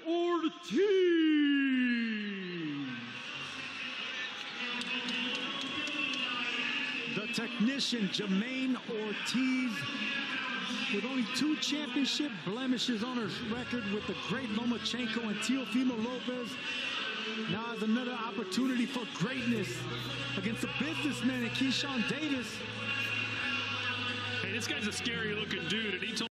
Ortiz. The technician, Jermaine Ortiz, with only 2 championship blemishes on his record with the great Lomachenko and Teofimo Lopez, now has another opportunity for greatness against the businessman in Keyshawn Davis. Hey, this guy's a scary-looking dude, and he told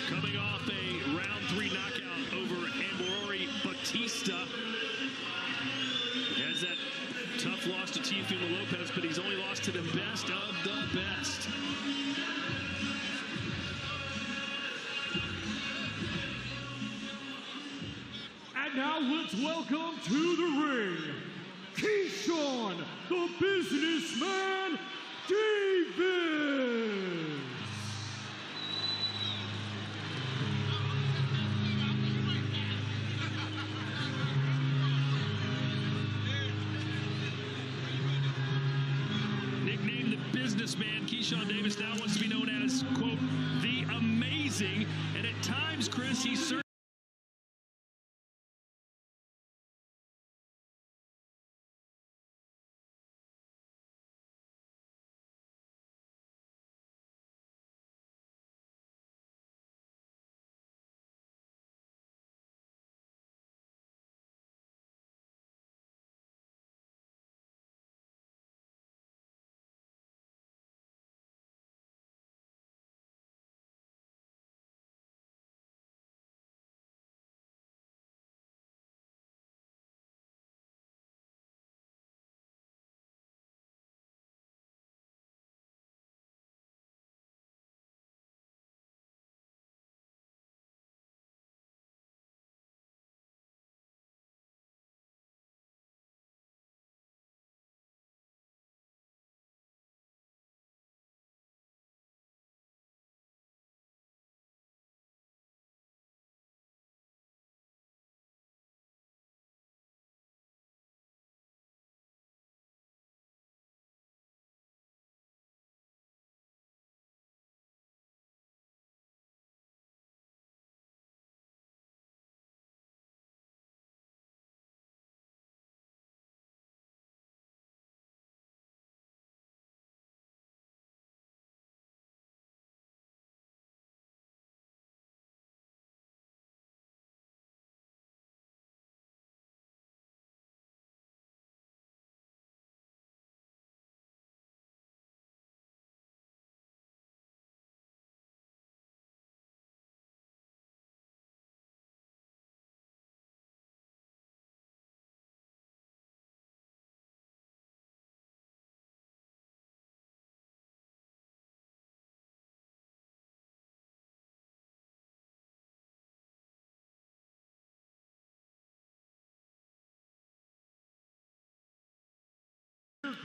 coming off a round 3 knockout over Amorori Batista. He has that tough loss to Teofimo Lopez, but he's only lost to the best of the best. And now let's welcome to the ring, Keyshawn, the businessman, Davis. Nicknamed the businessman, Keyshawn Davis now wants to be known as, quote, the amazing. And at times, Chris, he's certainly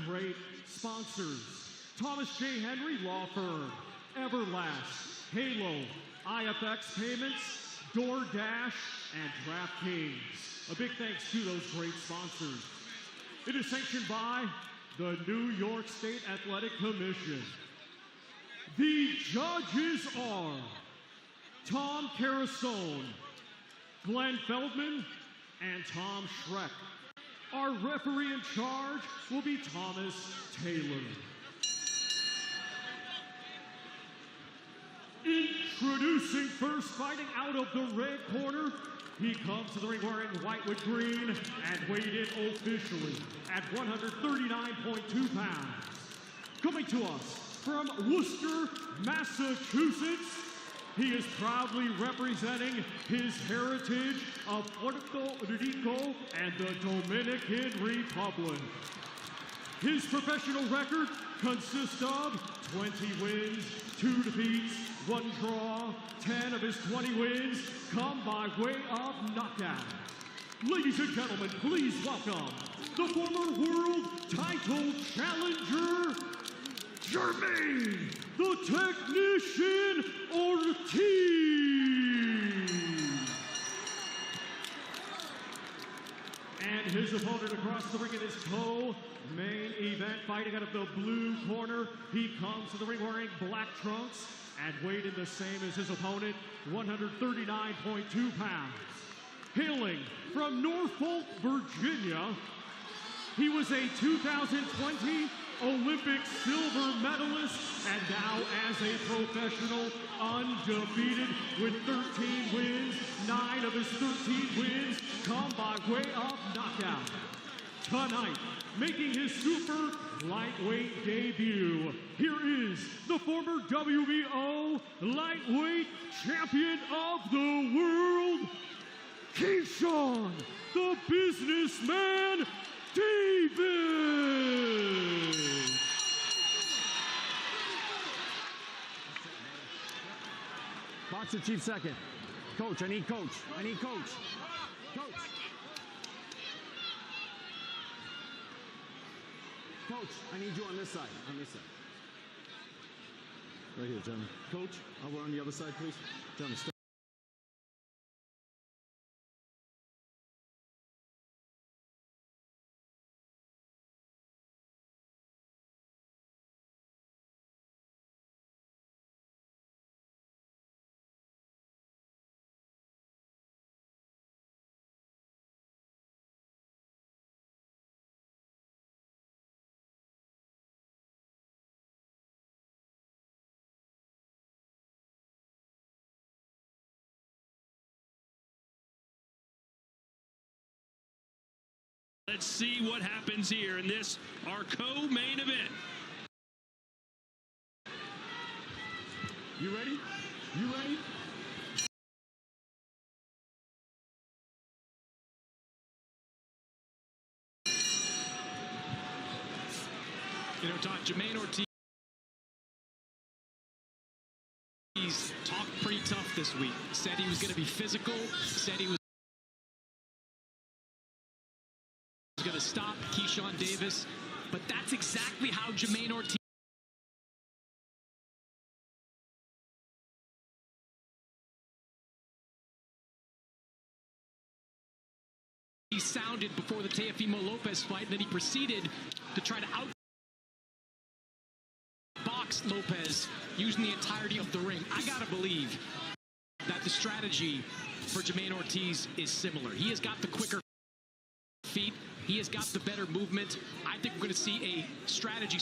great sponsors: Thomas J. Henry Law Firm, Everlast, Halo, IFX Payments, DoorDash, and DraftKings. A big thanks to those great sponsors. It is sanctioned by the New York State Athletic Commission. The judges are Tom Carasone, Glenn Feldman, and Tom Schreck. Our referee in charge will be Thomas Taylor. Introducing first, fighting out of the red corner, he comes to the ring wearing white with green and weighed in officially at 139.2 pounds. Coming to us from Worcester, Massachusetts, he is proudly representing his heritage of Puerto Rico and the Dominican Republic. His professional record consists of 20 wins, 2 defeats, 1 draw. 10 of his 20 wins come by way of knockout. Ladies and gentlemen, please welcome the former world title challenger, Jermaine, the Technician Ortiz. And his opponent across the ring in his Main event, fighting out of the blue corner. He comes to the ring wearing black trunks and weighing the same as his opponent, 139.2 pounds. Hailing from Norfolk, Virginia, he was a 2020 Olympic silver medalist and now as a professional, undefeated with 13 wins. 9 of his 13 wins come by way of knockout. Tonight, making his super lightweight debut, here is the former WBO lightweight champion of the world, Keyshawn, the businessman, Davis. Boxer chief second. Coach, I need coach. I need coach. Coach. Coach, I need you on this side. On this side. Right here, gentlemen. Coach, over on the other side, please. Gentlemen, step. Let's see what happens here in this, our co-main event. You ready? You ready? You know, Doc, Jermaine Ortiz talked pretty tough this week. Said he was going to be physical, said he was going to stop Keyshawn Davis, but that's exactly how Jermaine Ortiz sounded before the Teofimo Lopez fight, and then he proceeded to try to outbox Lopez using the entirety of the ring. I gotta believe that the strategy for Jermaine Ortiz is similar. He has got the quicker feet. He has got the better movement. I think we're going to see a strategy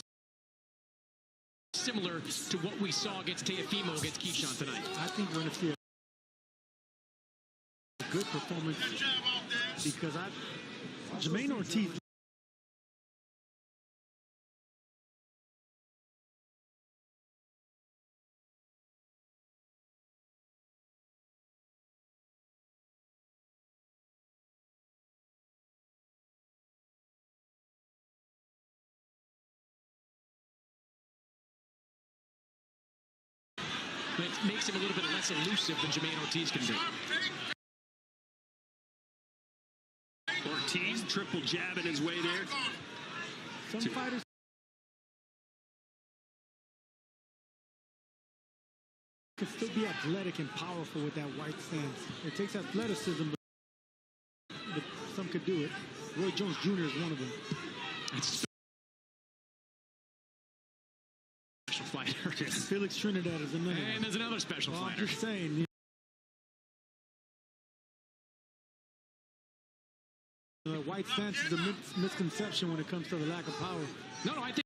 similar to what we saw against Teofimo against Keyshawn tonight. I think we're going to see a good performance because Jermaine Ortiz but it makes him a little bit less elusive than Jermaine Ortiz can be. Ortiz, triple jabbing his way there. Some fighters can still be athletic and powerful with that white stance. It takes athleticism, but some could do it. Roy Jones Jr. is one of them. That's a special fighter. Felix Trinidad is another. And there's another special well, fighter. I'm just saying. The white stance is a misconception when it comes to the lack of power. No, I think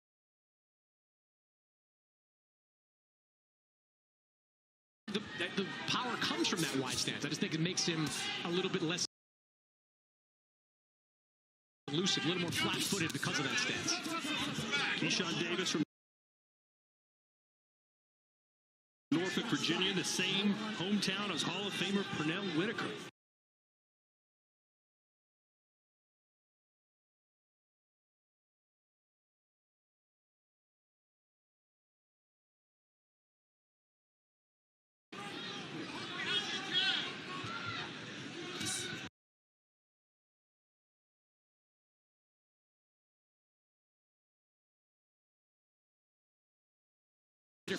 the power comes from that wide stance. I just think it makes him a little bit less elusive, a little more flat-footed because of that stance. Keyshawn Davis from Norfolk, Virginia, the same hometown as Hall of Famer Pernell Whitaker.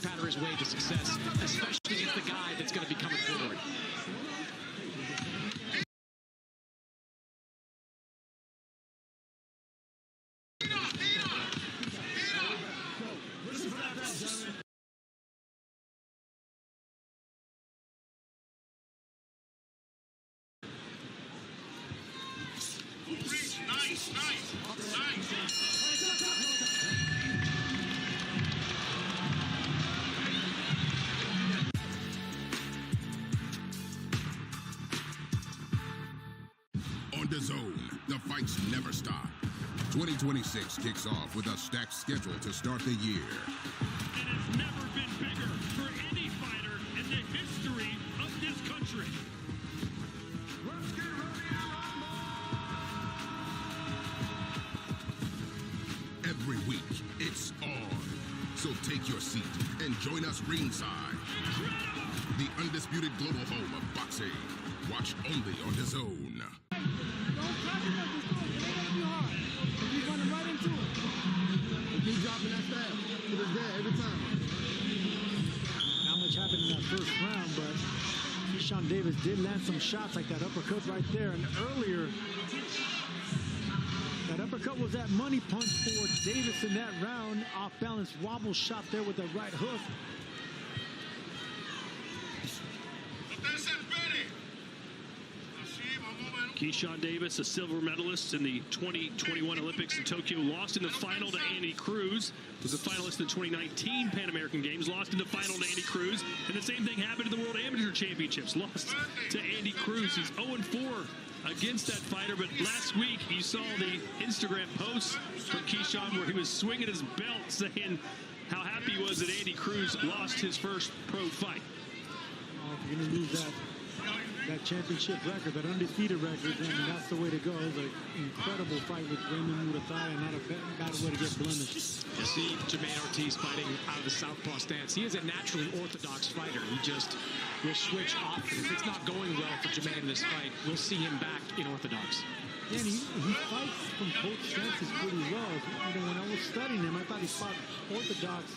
Patter his way to success, especially against the guy that's going to be coming forward. on DAZN. The fights never stop. 2026 kicks off with a stacked schedule to start the year. It has never been bigger for any fighter in the history of this country. Let's get ready to rumble! Every week, it's on. So take your seat and join us ringside. The undisputed global home of boxing. Watch only on DAZN. He's running right into it. He's dropping that stab to the dead every time. Not much happened in that first round, but Keyshawn Davis did land some shots like that uppercut right there. And earlier, that uppercut was that money punch for Davis in that round. Off balance wobble shot there with the right hook. Keyshawn Davis, a silver medalist in the 2021 Olympics in Tokyo, lost in the final to Andy Cruz. Was a finalist in the 2019 Pan American Games, lost in the final to Andy Cruz. And the same thing happened to the World Amateur Championships. Lost to Andy Cruz. He's 0-4 against that fighter. But last week, you saw the Instagram post from Keyshawn where he was swinging his belt, saying how happy he was that Andy Cruz lost his first pro fight. If you're going to lose that championship record, that undefeated record, then that's the way to go. It was an incredible fight with Raymond Muratthaya, and not a bad way to get blemished. You see Jermaine Ortiz fighting out of the southpaw stance. He is a naturally orthodox fighter. He just will switch often. If it's not going well for Jermaine in this fight, we'll see him back in orthodox. Yeah, and he fights from both stances pretty well. You know, when I was studying him, I thought he fought orthodox.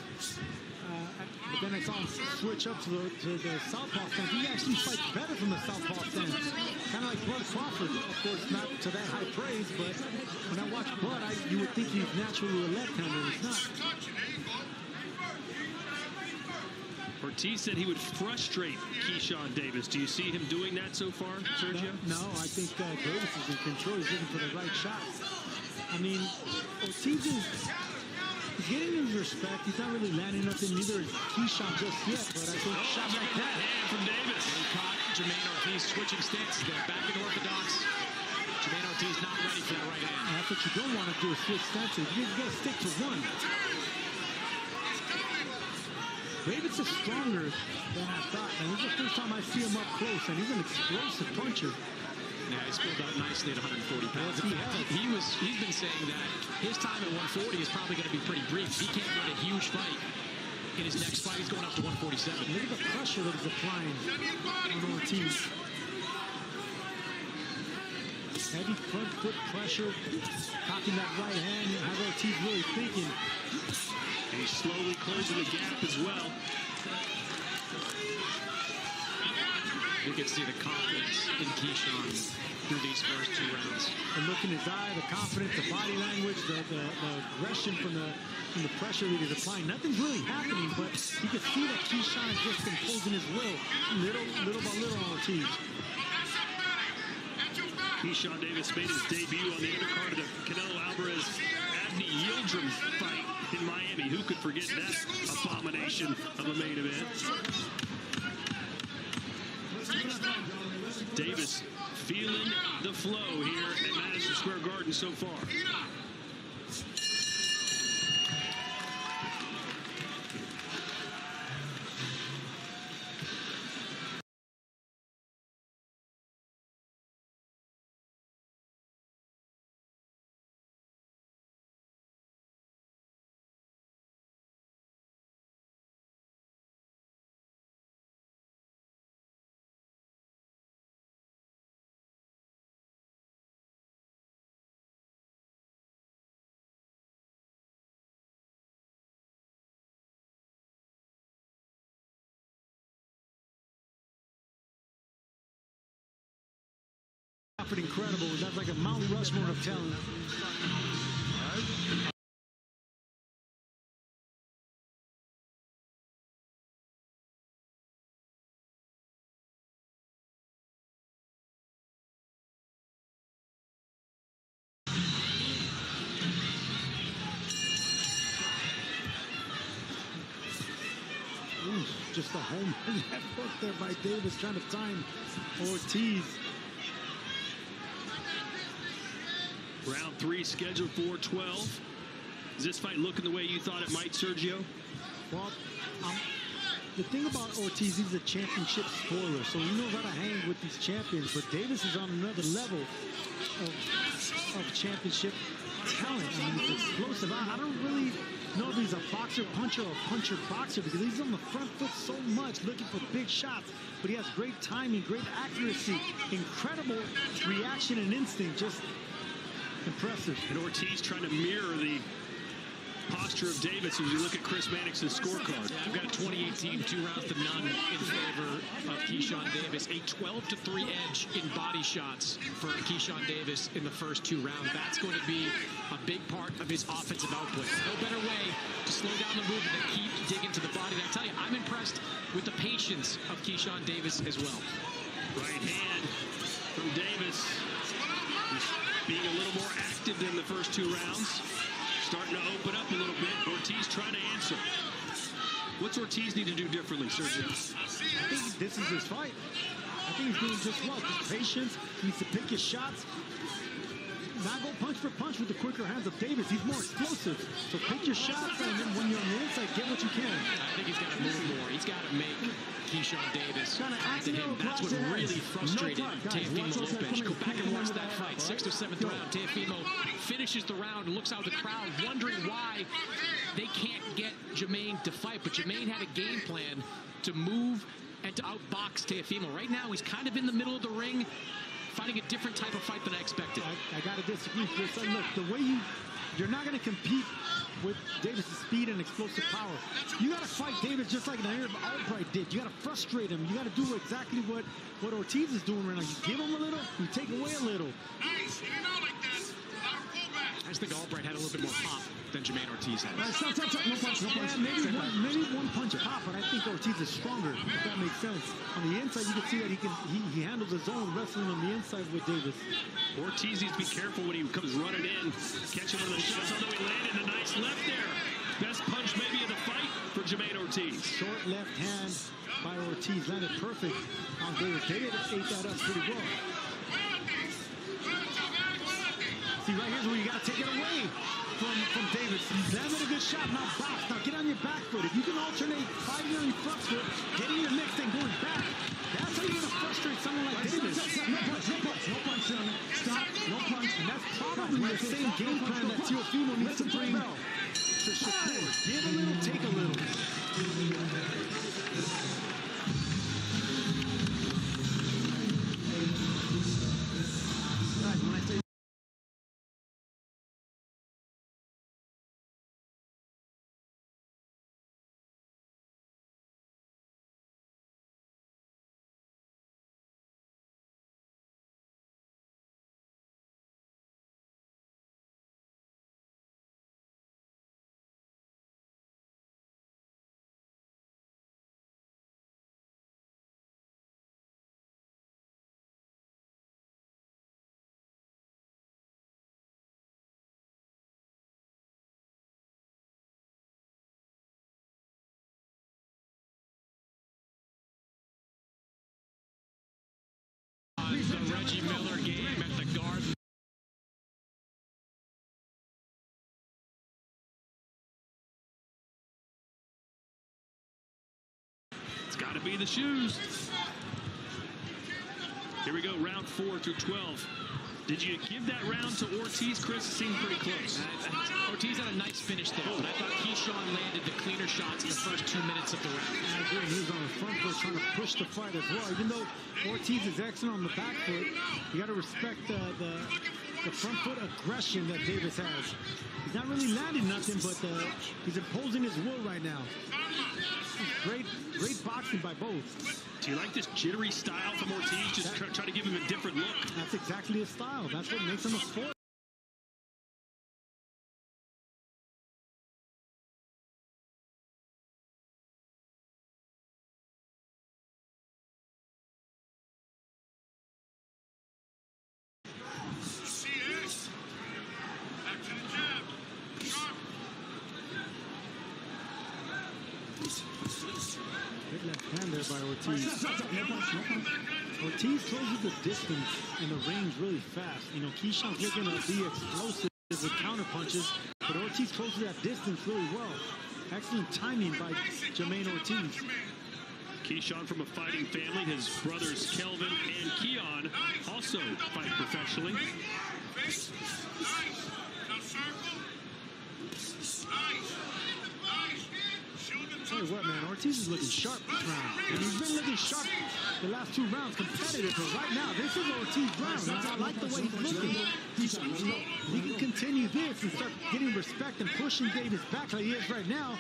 But then I saw him switch up to the southpaw stance. He actually fights better from the southpaw stance. Kind of like Bud Crawford. Of course, not to that high praise, but when I watch Bud, you would think he's naturally a left-hander. He's not. Ortiz said he would frustrate Keyshawn Davis. Do you see him doing that so far, Sergio? No, I think Davis is in control. He's looking for the right shots. I mean, Ortiz is getting his respect. He's not really landing nothing, neither is Keyshawn just yet, but I think shots like that. Hand from Davis. He caught Jermaine Ortiz switching stances there, back in orthodox. Jermaine Ortiz not ready for that right hand. And that's what you don't want to do, is switch stances. You got to stick to one. Davis is stronger than I thought, and this is the first time I see him up close, and he's an explosive puncher. Yeah, he's filled out nicely at 140 pounds. In fact, he's been saying that his time at 140 is probably going to be pretty brief. He can't win a huge fight. In his next fight, he's going up to 147. Look at the pressure that he's applying on Ortiz. Heavy front foot pressure, cocking that right hand. How Ortiz really thinking. And he's slowly closing the gap as well. You can see the confidence in Keyshawn through these first two rounds. The look in his eye, the confidence, the body language, the aggression from the pressure that he's applying. Nothing's really happening, but you can see that Keyshawn is just imposing his will, little by little on Ortiz. Keyshawn Davis made his debut on the undercard of the Canelo Alvarez-Abney Yildirim fight in Miami. Who could forget that abomination of a main event? Davis feeling the flow here at Madison Square Garden so far. Incredible. That's like a Mount Rushmore of talent. Ooh, just a home run there by Davis, trying to time Ortiz. Round 3 scheduled for 12. Is this fight looking the way you thought it might, Sergio? Well, the thing about Ortiz, he's a championship spoiler, so he knows how to hang with these champions. But Davis is on another level of championship talent. I mean, he's explosive. I don't really know if he's a boxer puncher or puncher boxer, because he's on the front foot so much, looking for big shots. But he has great timing, great accuracy, incredible reaction and instinct. Just impressive. And Ortiz trying to mirror the posture of Davis as you look at Chris Mannix's scorecard. I've got a 2018 2 rounds to none in favor of Keyshawn Davis. A 12-3 edge in body shots for Keyshawn Davis in the first 2 rounds. That's going to be a big part of his offensive output. No better way to slow down the movement than keep digging to the body. And I tell you, I'm impressed with the patience of Keyshawn Davis as well. Right hand from Davis. He's being a little more active than the first 2 rounds. Starting to open up a little bit. Ortiz trying to answer. What's Ortiz need to do differently, Sergio? I think this is his fight. I think he's doing just well. Just patience. He needs to pick his shots. Not go punch for punch with the quicker hands of Davis. He's more explosive. So pick your shots, and then when you're on the inside, get what you can. I think he's got to move more. He's got to make Keyshawn Davis to him. That's what really frustrated Teofimo Lopez. Go back and watch that fight. 6th or 7th round. Teofimo finishes the round and looks out the crowd, wondering why they can't get Jermaine to fight. But Jermaine had a game plan to move and to outbox Teofimo. Right now, he's kind of in the middle of the ring, fighting a different type of fight than I expected. I got to disagree, Chris. Look, the way you're not going to compete with Davis' speed and explosive power. You got to fight Davis just like Nair Albright did. You got to frustrate him. You got to do exactly what Ortiz is doing right now. You give him a little, you take away a little. Nice, you know, like this. I just think Albright had a little bit more pop than Jermaine Ortiz had. Stop. No punch. Yeah, maybe one punch pop, but I think Ortiz is stronger, if that makes sense. On the inside, you can see that he handles his own wrestling on the inside with Davis. Ortiz needs to be careful when he comes running in. Catch him with the shots, although he landed a nice left there. Best punch maybe of the fight for Jermaine Ortiz. Short left hand by Ortiz, landed perfect on Davis. Davis ate that up pretty well. See, right here's where you got to take it away from Davis. Landed a good shot, now box. Now get on your back foot. If you can alternate fighting on your front foot, getting your mix and going back, that's how you're going to frustrate someone like Davis. No punch, stop, no punch. And that's probably the same game plan that Teofimo needs to bring to Shakur. Give a little, take a little. The Reggie Miller game at the Garden. It's got to be the shoes. Here we go, round 4 through 12. Did you give that round to Ortiz, Chris? It seemed pretty close. Ortiz had a nice finish there, but I thought Keyshawn landed the cleaner shots in the first 2 minutes of the round. I agree. He was on the front foot trying to push the fight as well. Even though Ortiz is excellent on the back foot, you got to respect the front foot aggression that Davis has. He's not really landing nothing, but he's imposing his will right now. Great boxing by both. Do you like this jittery style from Ortiz? Just try to give him a different look. That's exactly his style. That's what makes him a sport. Big left hand there by Ortiz. Ortiz closes the distance and the range really fast. You know, Keyshawn's looking to be explosive with counter punches, but Ortiz closes that distance really well. Excellent timing by Jermaine Ortiz. Keyshawn from a fighting family. His brothers Kelvin and Keon also fight professionally. Tell you what, man, Ortiz is looking sharp this round. And he's been looking sharp the last 2 rounds, competitive, but right now, this is Ortiz's round. I like the way he's looking. He can continue this and start getting respect and pushing Davis back like he is right now,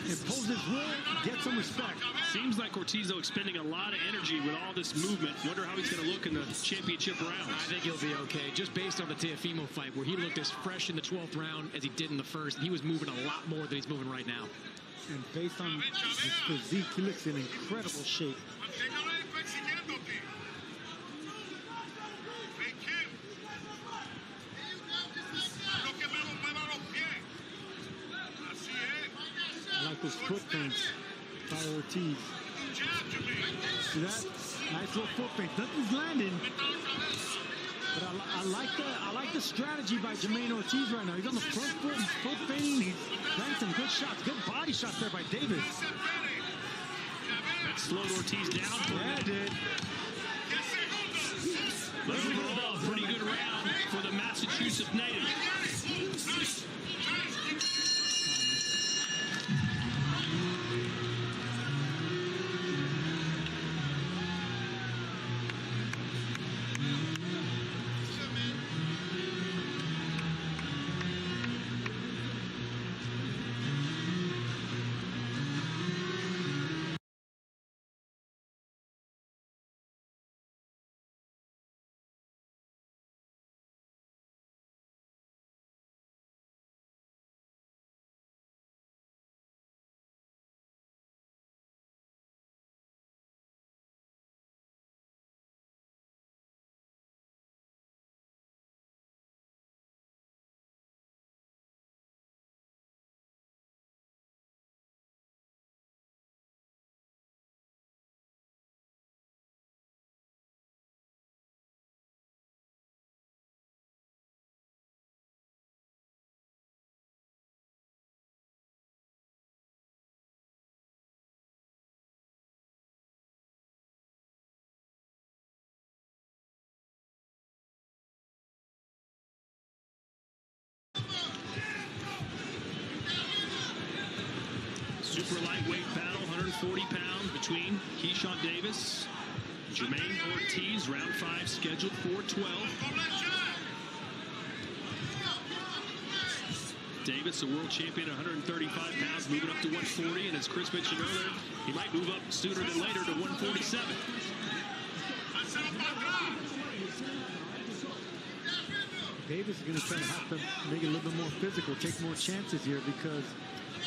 impose his will, get some respect. Seems like Ortiz, though, expending a lot of energy with all this movement. Wonder how he's going to look in the championship round. I think he'll be okay, just based on the Teofimo fight, where he looked as fresh in the 12th round as he did in the first. He was moving a lot more than he's moving right now. And based on his physique, he looks in incredible shape. I like those foot feints by Ortiz. See that? Nice little foot feint. Nothing's landing. But I like the strategy by Jermaine Ortiz right now. He's on the front foot, he's foot feinting, he's landing some good shots, good body shots there by Davis. That slowed Ortiz down. Yeah, it did. Overall, pretty good round for the Massachusetts native. Super lightweight battle, 140 pounds between Keyshawn Davis, Jermaine Ortiz. Round 5 scheduled for 12. Davis, a world champion, 135 pounds, moving up to 140, and as Chris mentioned earlier, he might move up sooner than later to 147. Davis is going to try to have to make it a little bit more physical, take more chances here, because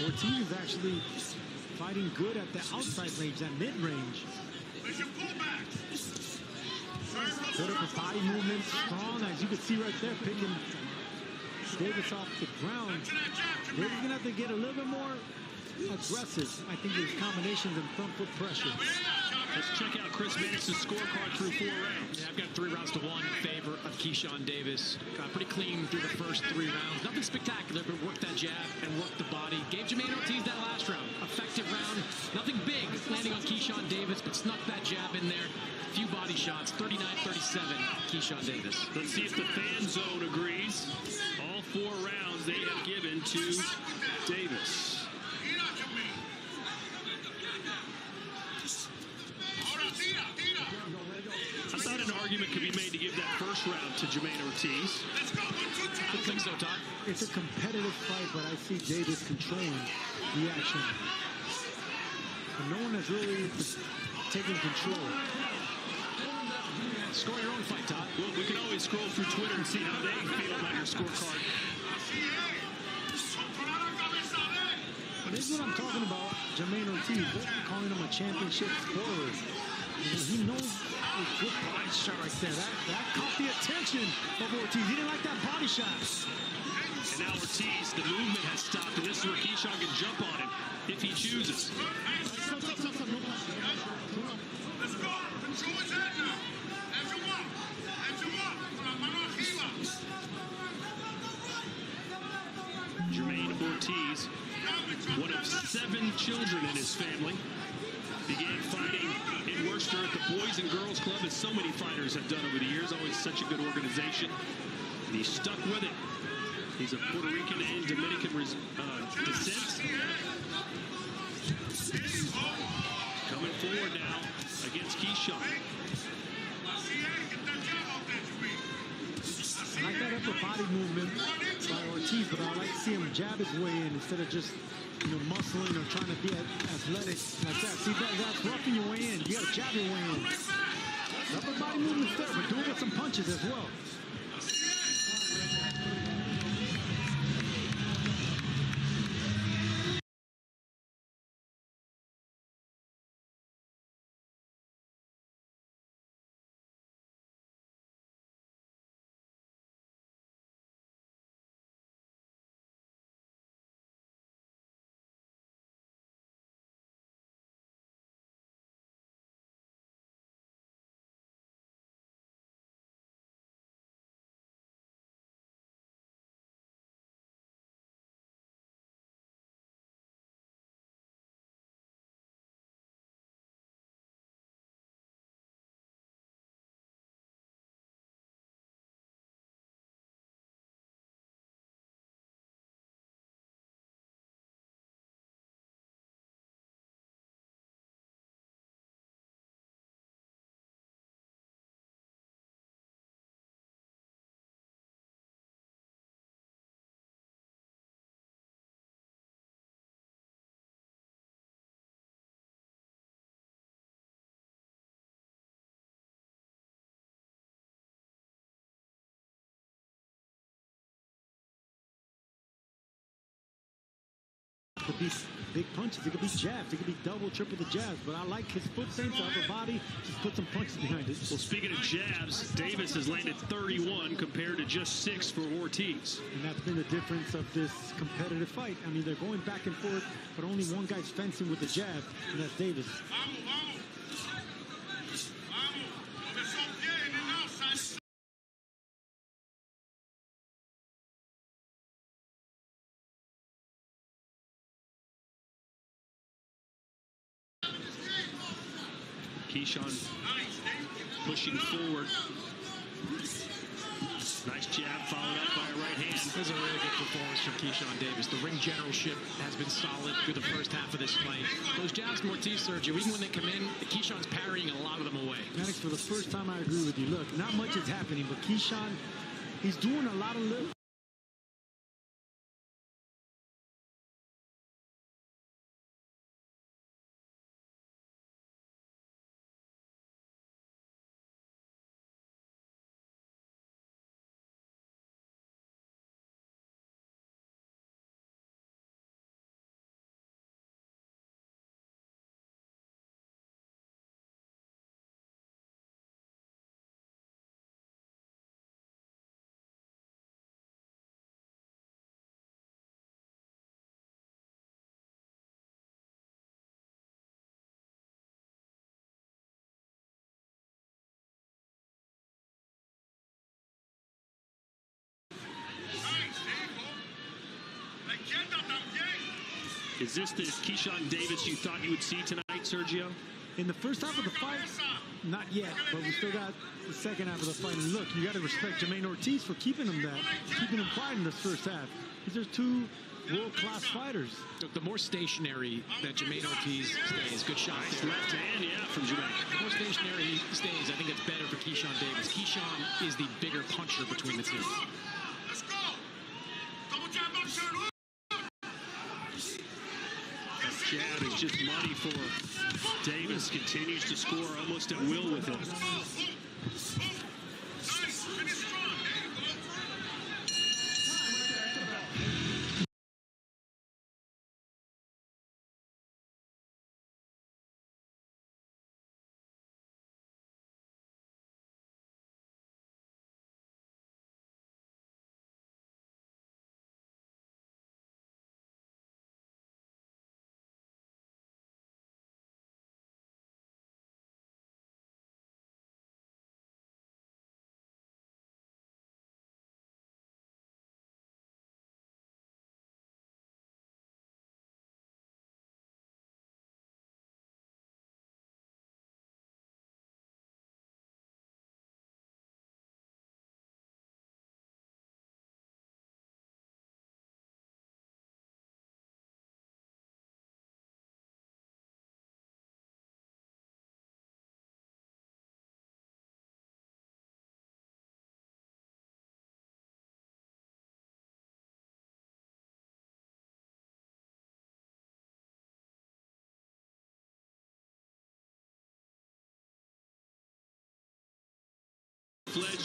Ortiz is actually fighting good at the outside range, that mid-range. Good at the body movement, strong, as you can see right there, picking Davis off the ground. Davis is going to have to get a little bit more aggressive, I think, his combinations and front foot pressure. Let's check out Chris Madison's scorecard through 4 rounds. Yeah, I've got 3 rounds to 1 in favor of Keyshawn Davis. Got pretty clean through the first 3 rounds. Nothing spectacular, but worked that jab and worked the body. Gave Jermaine Ortiz that last round. Effective round. Nothing big landing on Keyshawn Davis, but snuck that jab in there. Few body shots. 39-37, Keyshawn Davis. Let's see if the fan zone agrees. All 4 rounds they have given to Davis. I thought an argument could be made to give that first round to Jermaine Ortiz. I don't think so, Todd. It's a competitive fight, but I see Davis controlling the action. And no one has really taken control. Score your own fight, Todd. Well, we can always scroll through Twitter and see how they feel about your scorecard. But this is what I'm talking about, Jermaine Ortiz. They're calling him a championship scorer. He knows a good body shot right there. That caught the attention of Ortiz. He didn't like that body shot. And now Ortiz, the movement has stopped, and this is where Keyshawn can jump on him if he chooses. Let's go. Control his head now. children in his family. Began fighting in Worcester at the Boys and Girls Club, as so many fighters have done over the years. Always such a good organization. And he stuck with it. He's of Puerto Rican and Dominican descent. Coming forward now against Keyshawn. I like that upper body movement by Ortiz, but I like to see him jab his way in instead of just, muscling or trying to be athletic like that. See, that's roughing your way in. You got to jab your way in. The upper body movement's there, but do it with some punches as well. It could be big punches, it could be jabs, it could be double, triple the jabs, but I like his foot feints, upper body, just put some punches behind it. Well, speaking of jabs, Davis has landed 31 compared to just 6 for Ortiz. And that's been the difference of this competitive fight. I mean, they're going back and forth, but only one guy's fencing with the jab, and that's Davis. Keyshawn pushing forward. Nice jab followed up by a right hand. This is a really good performance from Keyshawn Davis. The ring generalship has been solid through the first half of this fight. Those jabs from Ortiz, Sergio, even when they come in, Keyshawn's parrying a lot of them away. Maddox, for the first time, I agree with you. Look, not much is happening, but Keyshawn, he's doing a lot of little Is this the Keyshawn Davis you thought you would see tonight, Sergio? in the first half of the fight. Not yet, but we still got the second half of the fight. And look, you got to respect Jermaine Ortiz for keeping him quiet in this first half. These are two world-class fighters. Look, the more stationary that Jermaine Ortiz stays, good shot. Nice left hand, yeah, from Jermaine. The more stationary he stays, I think it's better for Keyshawn Davis. Keyshawn is the bigger puncher between the two. Let's go. Double jab, no turn. Jab is just money for Davis. Continues to score almost at will with it.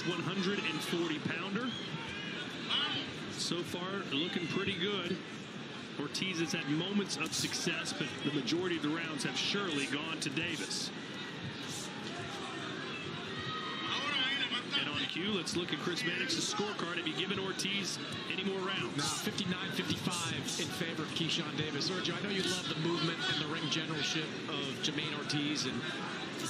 first 140-pounder. So far, looking pretty good. Ortiz has had moments of success, but the majority of the rounds have surely gone to Davis. And on cue, let's look at Chris Mannix's scorecard. Have you given Ortiz any more rounds? No, 59-55 in favor of Keyshawn Davis. Sergio, I know you love the movement and the ring generalship of Jermaine Ortiz and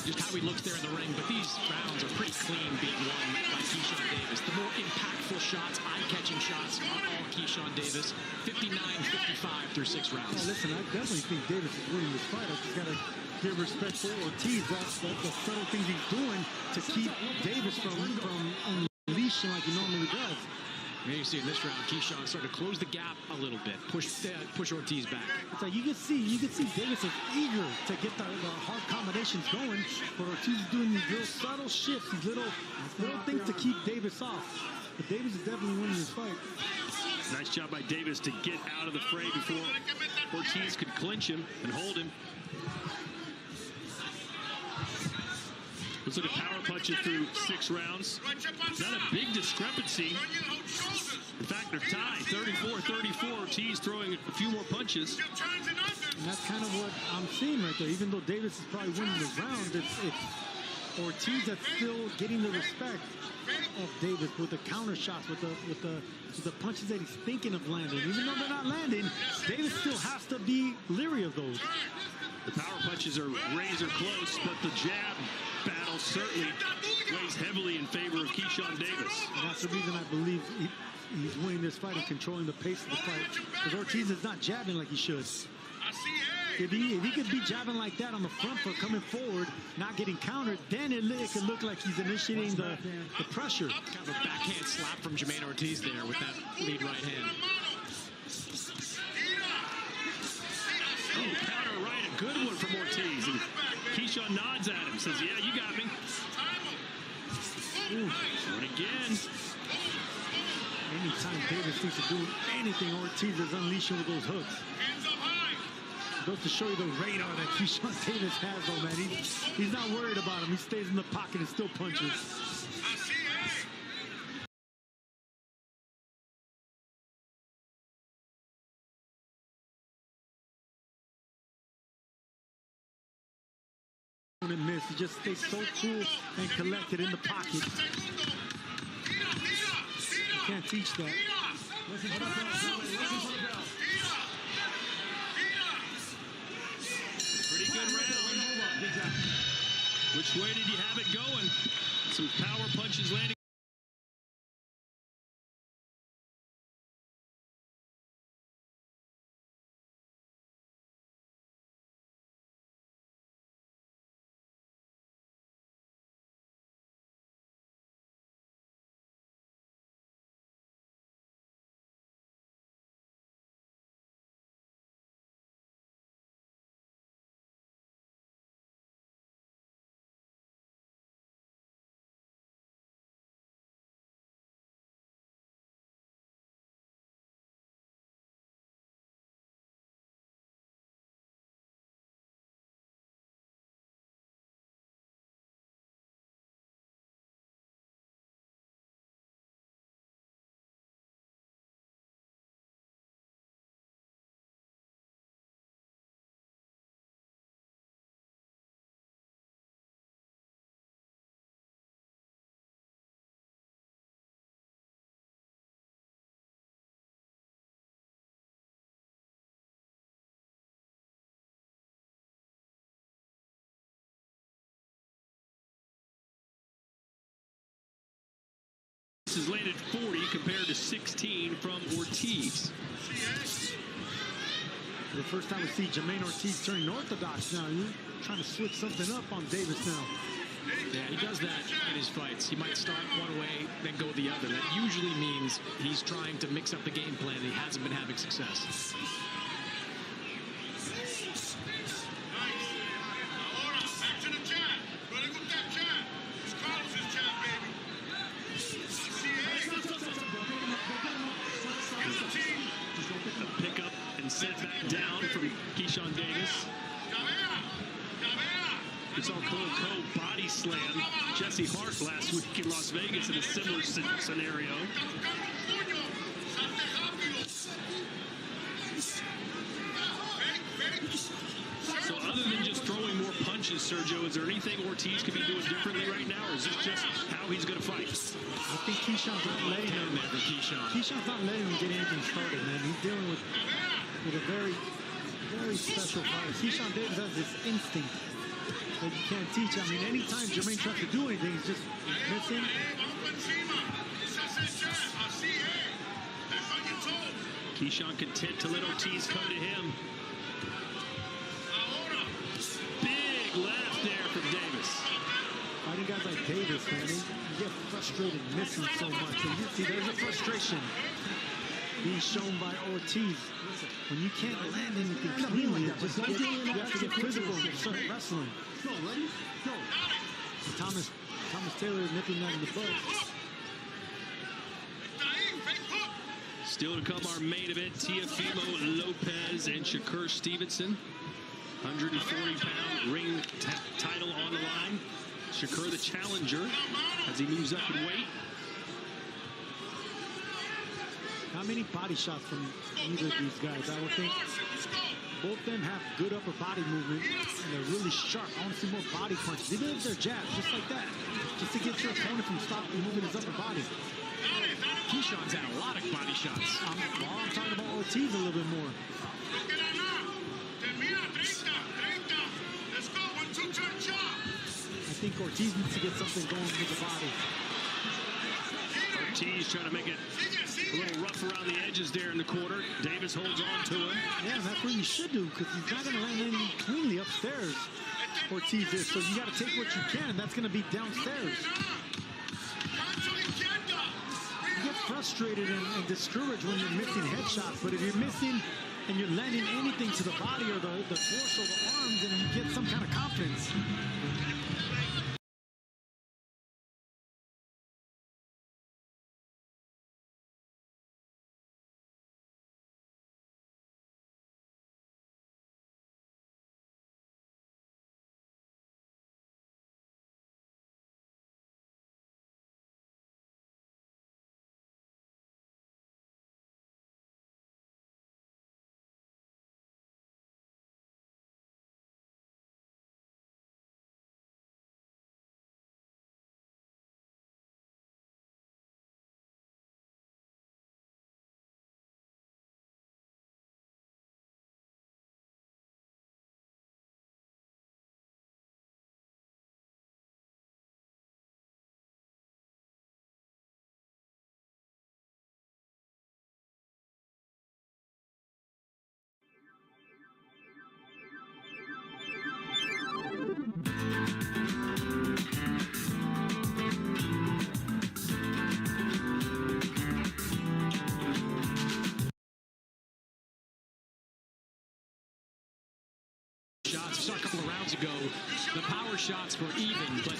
just how he looks there in the ring, but these rounds are pretty clean being won by Keyshawn Davis. The more impactful shots, eye-catching shots are all Keyshawn Davis. 59-55 through 6 rounds. Yeah, listen, I definitely think Davis is winning this fight. I just got to give respect for Ortiz. That's the subtle things he's doing to keep Davis from unleashing like he normally does. And you see in this round, Keyshawn started to close the gap a little bit, push Ortiz back. It's like you can see Davis is eager to get the hard combinations going, but Ortiz is doing these real subtle shifts, these little things to keep Davis off. But Davis is definitely winning this fight. Nice job by Davis to get out of the fray before Ortiz could clinch him and hold him. Let's look at power punches through 6 rounds. Not a big discrepancy. In fact, they're tied, 34-34. Ortiz throwing a few more punches. And that's kind of what I'm seeing right there. Even though Davis is probably winning this round, it's Ortiz that's still getting the respect of Davis with the counter shots, with the punches that he's thinking of landing. Even though they're not landing, Davis still has to be leery of those. The power punches are razor close, but the jab battle certainly weighs heavily in favor of Keyshawn Davis. And that's the reason I believe he's winning this fight and controlling the pace of the fight. Because Ortiz is not jabbing like he should. If he could be jabbing like that on the front foot, coming forward, not getting countered, then it could look like he's initiating the pressure. Kind of a backhand slap from Jermaine Ortiz there with that lead right hand. Oh, counter right, a good one from Ortiz. And Keyshawn nods at him, says, yeah, you got me. And again. Anytime Davis thinks of doing anything, Ortiz is unleashing with those hooks. It goes to show you the radar that Keyshawn Davis has, though, man. He's not worried about him. He stays in the pocket and still punches. And miss. He just stays so cool and collected in the pocket. Can't teach that. Pretty good round. Which way did you have it going? Some power punches landing. Has landed 40 compared to 16 from Ortiz. For the first time we see Jermaine Ortiz turning orthodox now. He's trying to switch something up on Davis now. Yeah, he does that in his fights. He might start one way, then go the other. That usually means he's trying to mix up the game plan. He hasn't been having success. Pick up and set back down from Keyshawn Davis. We saw Cole body slam Jesse Hart last week in Las Vegas in a similar scenario. So other than just throwing more punches, Sergio, is there anything Ortiz could be doing differently right now, or is this just how he's going to fight? I think Keyshawn's not letting him. Keyshawn's not letting him get anything started, man. He's dealing with a very, very special fighter. Keyshawn Davis has this instinct that you can't teach. I mean, anytime Jermaine tries to do anything, he's just missing. Keyshawn content to let Ortiz come to him. Big left there from Davis. Fighting guys like Davis, man, you get frustrated missing so much. And you see, there's a frustration being shown by Ortiz. When you can't land anything cleanly, you have to get physical and start wrestling. Thomas Taylor nipping that in the bud. Still to come, our main event, Teofimo Lopez and Shakur Stevenson. 140-pound ring title on the line. Shakur the challenger as he moves up in weight. Not many body shots from either of these guys. I would think both of them have good upper body movement, and they're really sharp. I want to see more body punches. Even if they're jabs, just like that, just to get your opponent from stopping moving his upper body. Keyshawn's had a lot of body shots. I'm talking about Ortiz a little bit more. I think Ortiz needs to get something going with the body. Ortiz trying to make it a little rough around the edges there in the corner. Davis holds on to him. Yeah, and that's what you should do, because he's not going to land anything cleanly upstairs. Ortiz is, so you got to take what you can, and that's going to be downstairs. You get frustrated and discouraged when you're missing headshots, but if you're missing and you're landing anything to the body or the torso, the arms, then you get some kind of confidence. Shots. We saw a couple of rounds ago, the power shots were even, but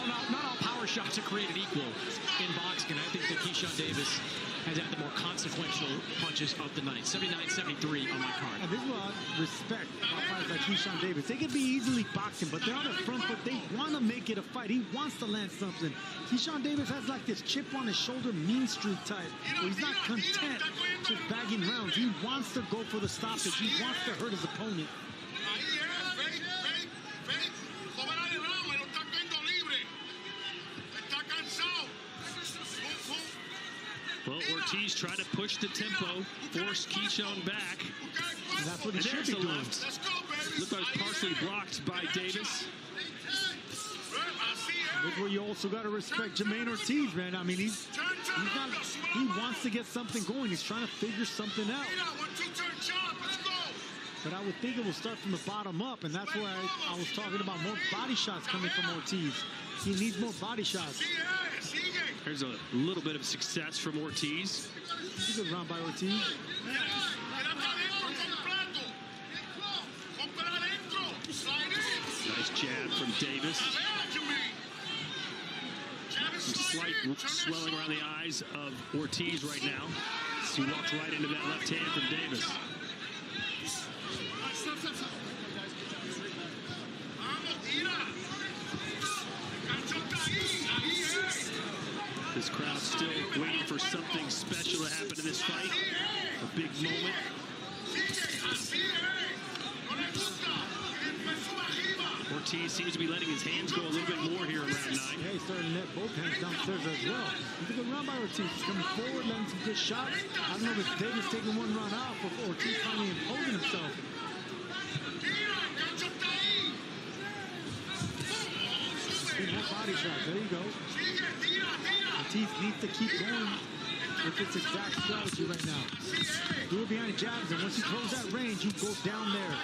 not all power shots are created equal in boxing. I think that Keyshawn Davis has had the more consequential punches of the night. 79-73 on my card. And this is what I respect about fighters like Keyshawn Davis. They could be easily boxing, but they're on the front foot. They want to make it a fight. He wants to land something. Keyshawn Davis has like this chip on his shoulder, mean streak type, where he's not content just bagging rounds. He wants to go for the stoppage. He wants to hurt his opponent. Well, Ortiz tried to push the tempo, force Keyshawn back. And that's what he should be doing. Looked like partially blocked by Davis. That's where you also got to respect Jermaine Ortiz, man. I mean, he wants to get something going. He's trying to figure something out. But I would think it will start from the bottom up, and that's where I was talking about more body shots coming from Ortiz. He needs more body shots. There's a little bit of success from Ortiz. It's a good round by Ortiz. Nice jab from Davis. Some slight swelling around the eyes of Ortiz right now. He walks right into that left hand from Davis. This crowd still waiting for something special to happen in this fight. A big moment. Ortiz seems to be letting his hands go a little bit more here in round 9. Yeah, he's starting to net both hands downstairs as well. He's a good round by Ortiz. He's coming forward, letting some good shots. I don't know if Davis taking one round out, but Ortiz finally imposing himself. Good more body shots. There you go. Ortiz needs to keep going with this exact strategy right now. Do it behind jabs, and once you close that range, you go down there.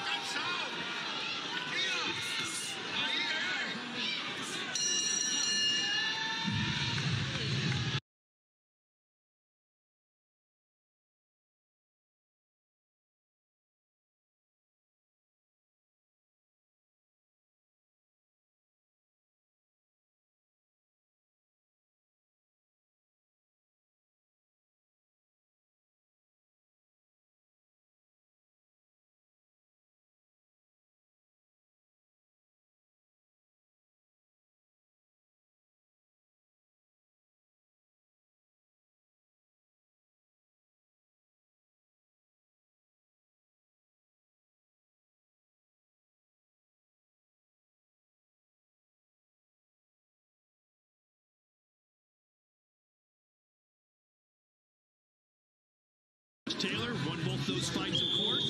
Taylor won both those fights in court.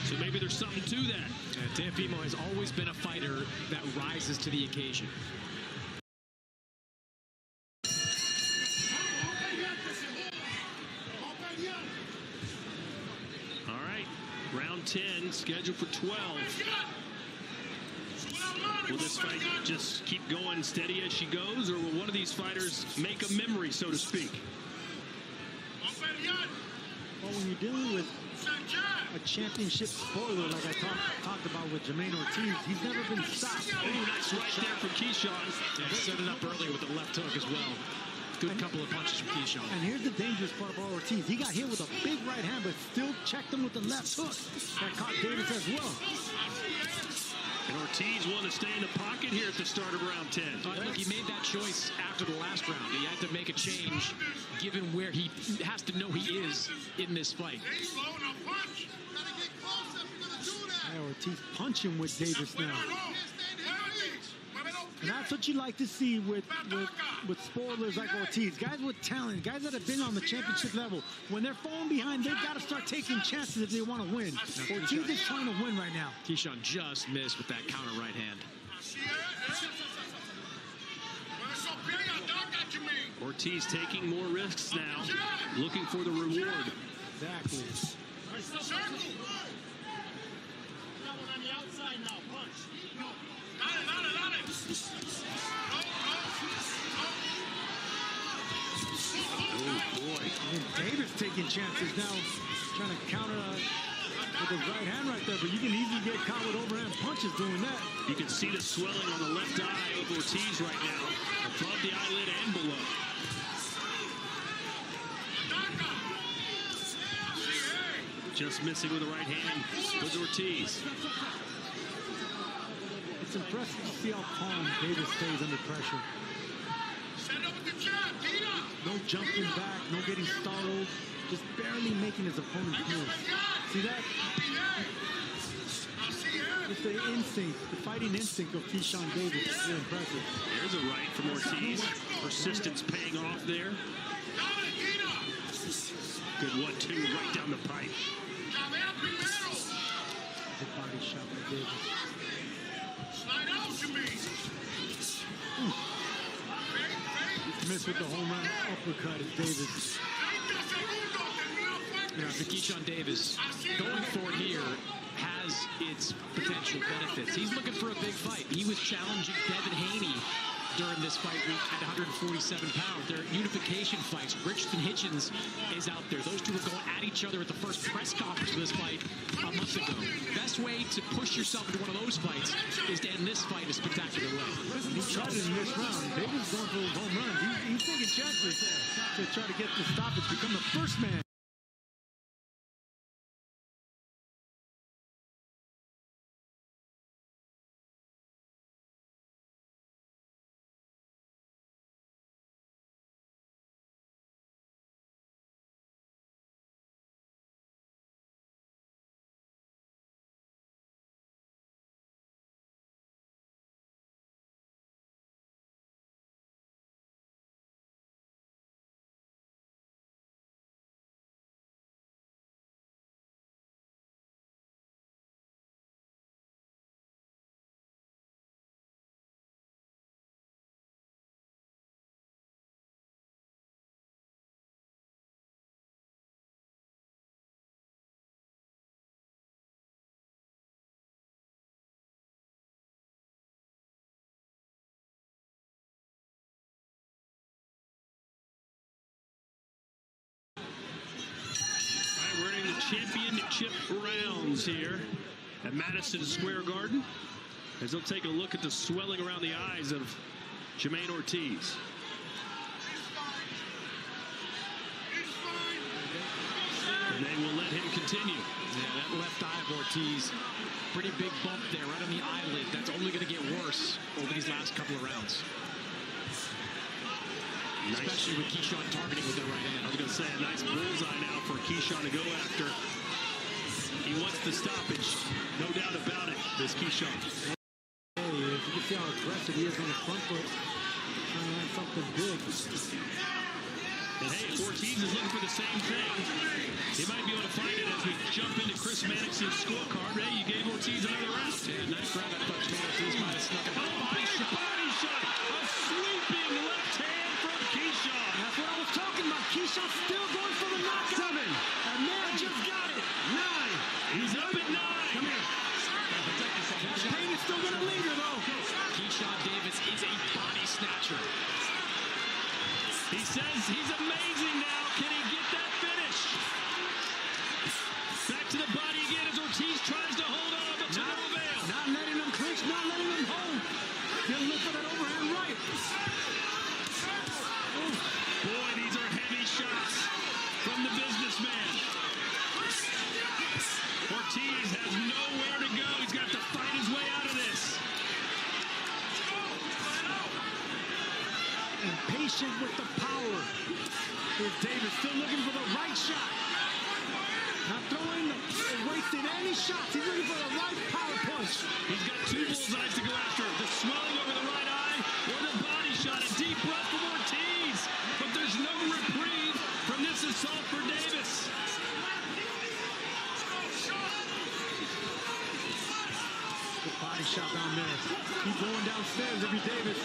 So maybe there's something to that. Teofimo has always been a fighter that rises to the occasion. All right, round 10, scheduled for 12. Will this fight just keep going steady as she goes, or will one of these fighters make a memory, so to speak? Well, when you're dealing with a championship spoiler like I talked about with Jermaine Ortiz, he's never been stopped. Oh, nice right there from Keyshawn. Yeah, set it up earlier with the left hook as well. Good couple of punches from Keyshawn. And here's the dangerous part about Ortiz. He got hit with a big right hand, but still checked him with the left hook. That caught Davis as well. And Ortiz wanted to stay in the pocket here at the start of round 10. Look, he made that choice after the last round. He had to make a change, given where he has to know he is in this fight. Yeah, Ortiz punching with Davis now. And that's what you like to see with spoilers like Ortiz. Guys with talent, guys that have been on the championship level. When they're falling behind, they've got to start taking chances if they want to win. Ortiz is trying to win right now. Keyshawn just missed with that counter right hand. Ortiz taking more risks now, looking for the reward. Exactly. Oh, boy. And Davis taking chances now, trying to counter with his right hand right there, but you can easily get caught with overhand punches doing that. You can see the swelling on the left eye of Ortiz right now, above the eyelid and below. Just missing with the right hand was Ortiz. It's impressive to see how calm Davis stays under pressure. No jumping back, no getting startled, just barely making his opponent miss. See that? It's the instinct, the fighting instinct of Keyshawn Davis. It's really impressive. There's a right from Ortiz. Persistence paying off there. Good 1-2 right down the pipe. Good body shot by Davis. Missed with the home run uppercut at Davis. You know, for Keyshawn Davis, going for it here has its potential benefits. He's looking for a big fight. He was challenging Devin Haney during this fight week at 147 pounds. They're unification fights. Richardson Hitchens is out there. Those two were going at each other at the first press conference for this fight a month ago. Best way to push yourself into one of those fights is to end this fight in a spectacular way. He tried it in this round. Davis going for his home runs. He's taking chances to try to get the stoppage, become the first man rounds here at Madison Square Garden, as they'll take a look at the swelling around the eyes of Jamaine Ortiz. And they will let him continue. Yeah, that left eye of Ortiz, pretty big bump there right on the eyelid. That's only going to get worse over these last couple of rounds. Nice. Especially with Keyshawn targeting with their right hand. I was going to say a nice bullseye now for Keyshawn to go after. He wants the stoppage, no doubt about it, this Keyshawn. Hey, if you can see how aggressive he is on the front foot, trying to land something big. And hey, Ortiz is looking for the same thing. He might be able to find it as we jump into Chris Mannix's scorecard. Hey, you gave Ortiz another round. Yeah, nice round. I thought Ortiz might have snuck it. Body shot. A sweeping left hand from Keyshawn. That's what I was talking about. Keyshawn still going for the knockout. 7. And man just got it. 9. He's up at 9. Come here. The pain is still going to linger, though. Keyshawn Davis is a body snatcher. He says he's amazing now. Can he get that finish? Back to the body again as Ortiz tries to hold on, but to no avail. Not letting him clinch, not letting him hold. He'll look for that overhand right. Boy, these are heavy shots from the businessman. Ortiz has nowhere to go. He's got to fight his way out of this. Impatient with the power. Here's Davis still looking for the right shot. Not throwing, wasting any shots. He's looking for the right power punch. He's got 2 bullseyes to go after. The swelling over the right eye or the body shot. A deep breath from Ortiz. But there's no reprieve from this assault for Davis. Good body shot down there. Keep going downstairs if you're Davis.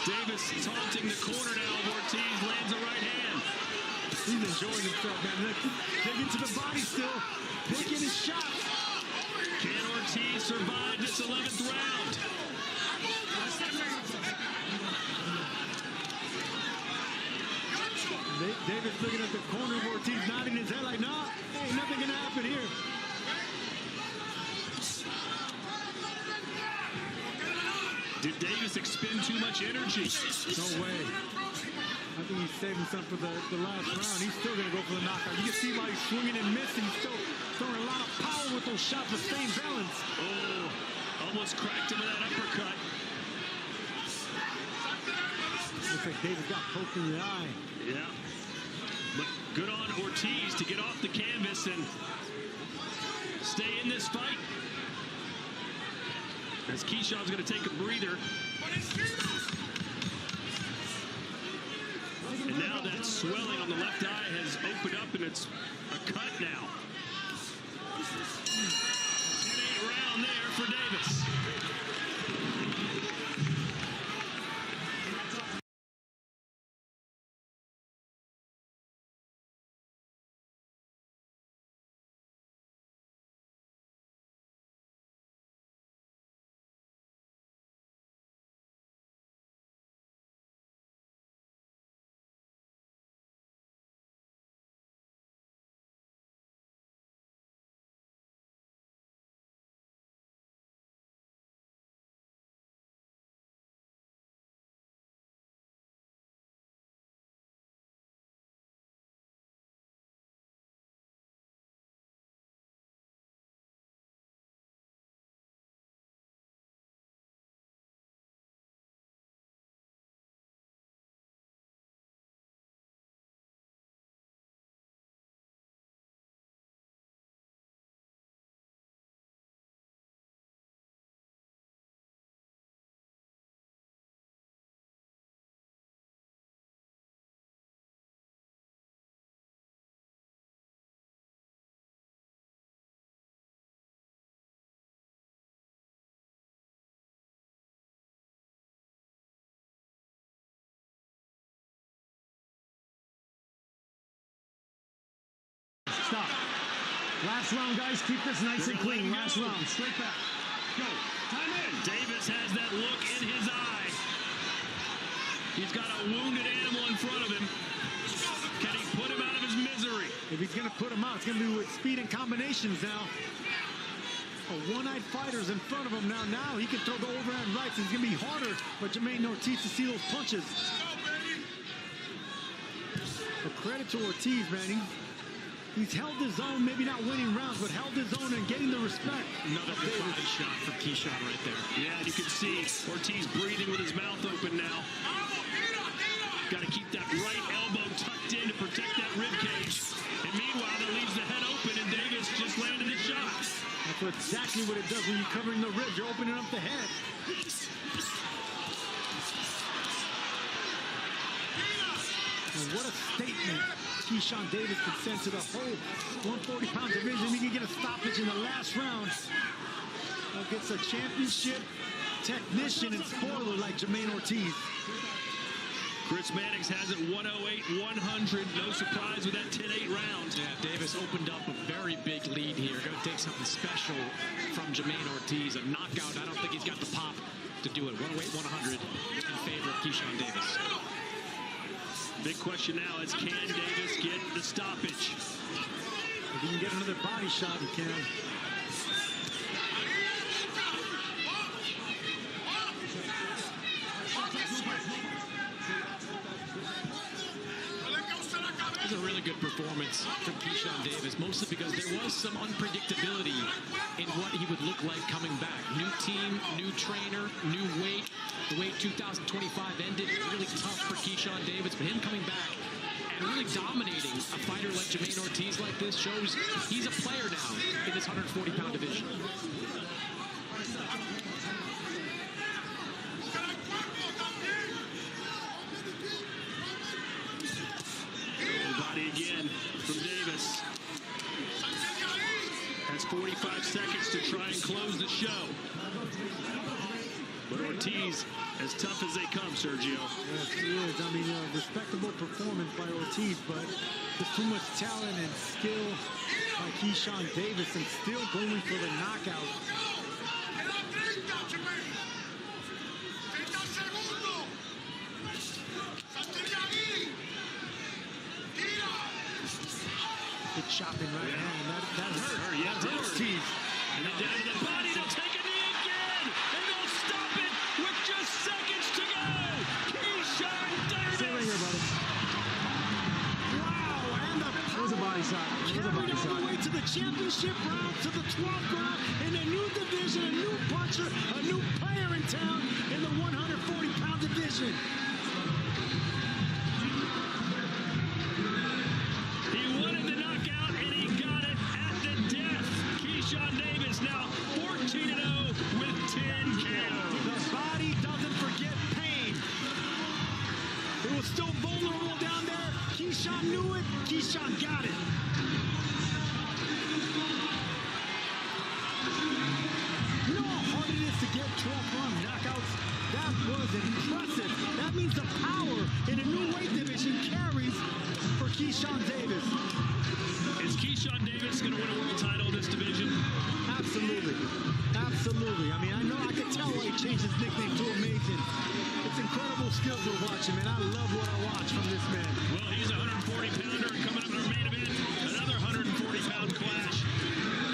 Davis taunting the corner now of Ortiz, lands a right hand. He's enjoying himself, man. Digging to the body still, picking his shots. Can Ortiz survive this 11th round? Davis looking at the corner of Ortiz, nodding his head like, nah, ain't nothing gonna happen here. Did Davis expend too much energy? No way. I think he's saving some for the last round. He's still going to go for the knockout. You can see why he's swinging and missing. He's still throwing a lot of power with those shots, but staying balanced. Oh, almost cracked him with that uppercut. Looks like Davis got poked in the eye. Yeah. But good on Ortiz to get off the canvas and stay in this fight. As Keyshawn's going to take a breather. And now that swelling on the left eye has opened up and it's a cut now. 10-8 round there for Davis. Stop. Last round, guys. Keep this nice and clean. Last round. Straight back. Go. Time in. Davis has that look in his eye. He's got a wounded animal in front of him. he's going to put him out, it's going to be with speed and combinations now. A one-eyed fighter's in front of him now. Now he can throw the overhand rights. It's going to be harder for Jermaine Ortiz to see those punches. But credit to Ortiz, man. He's held his own, maybe not winning rounds, but held his own and getting the respect. Another good body shot from Keyshawn right there. Yeah, you can see Ortiz breathing with his mouth open now. Got to keep that right elbow tucked in to protect that rib cage. And meanwhile, that leaves the head open, and Davis just landed the shot. That's exactly what it does when you're covering the ribs. You're opening up the head. And what a statement Keyshawn Davis could send to the whole 140-pound division. He can get a stoppage in the last round against a championship technician and spoiler like Jermaine Ortiz. Chris Mannix has it 108-100. No surprise with that 10-8 round. Yeah, Davis opened up a very big lead here. Going to take something special from Jermaine Ortiz. A knockout. I don't think he's got the pop to do it. 108-100 in favor of Keyshawn Davis. Big question now is, can Davis get the stoppage? If he can get another body shot, he can. It was a really good performance from Keyshawn Davis, mostly because there was some unpredictability in what he would look like coming back. New team, new trainer, new weight. The weight 2025 ended really tough for Keyshawn Davis, but him coming back and really dominating a fighter like Jermaine Ortiz like this shows he's a player now in this 140-pound division. Body again from Davis. Has 45 seconds to try and close the show. But Ortiz, as tough as they come, Sergio. Yes, he is. I mean, a respectable performance by Ortiz, but there's too much talent and skill by Keyshawn Davis and still going for the knockout. Good chopping right hand. That hurt. Yeah, That hurt Ortiz. And then down to the body to take a knee again. And they'll stop it with just seconds to go. Keyshawn Davis. Stay right here, brother. Wow, and the It was a body shot. It was a body carried all shot. the way to the championship round, to the 12th round, in a new division, a new puncher, a new player in town in the 140-pound division. He wanted the knockout, and he got it at the death. Keyshawn Davis now 14-0 with 10 KOs. The body doesn't forget pain. It was still vulnerable down there. Keyshawn knew it. Keyshawn got it. You know how hard it is to get 12-round knockouts? That was impressive. That means the power in a new weight division carries for Keyshawn Davis. Is Keyshawn Davis going to win a world title in this division? Absolutely. Absolutely. I mean, I know I can tell why he changed his nickname to Amazing. It's incredible skills we're watching, man. I love what I watch from this man. Well, he's a 140-pounder coming up in our main event. Another 140-pound clash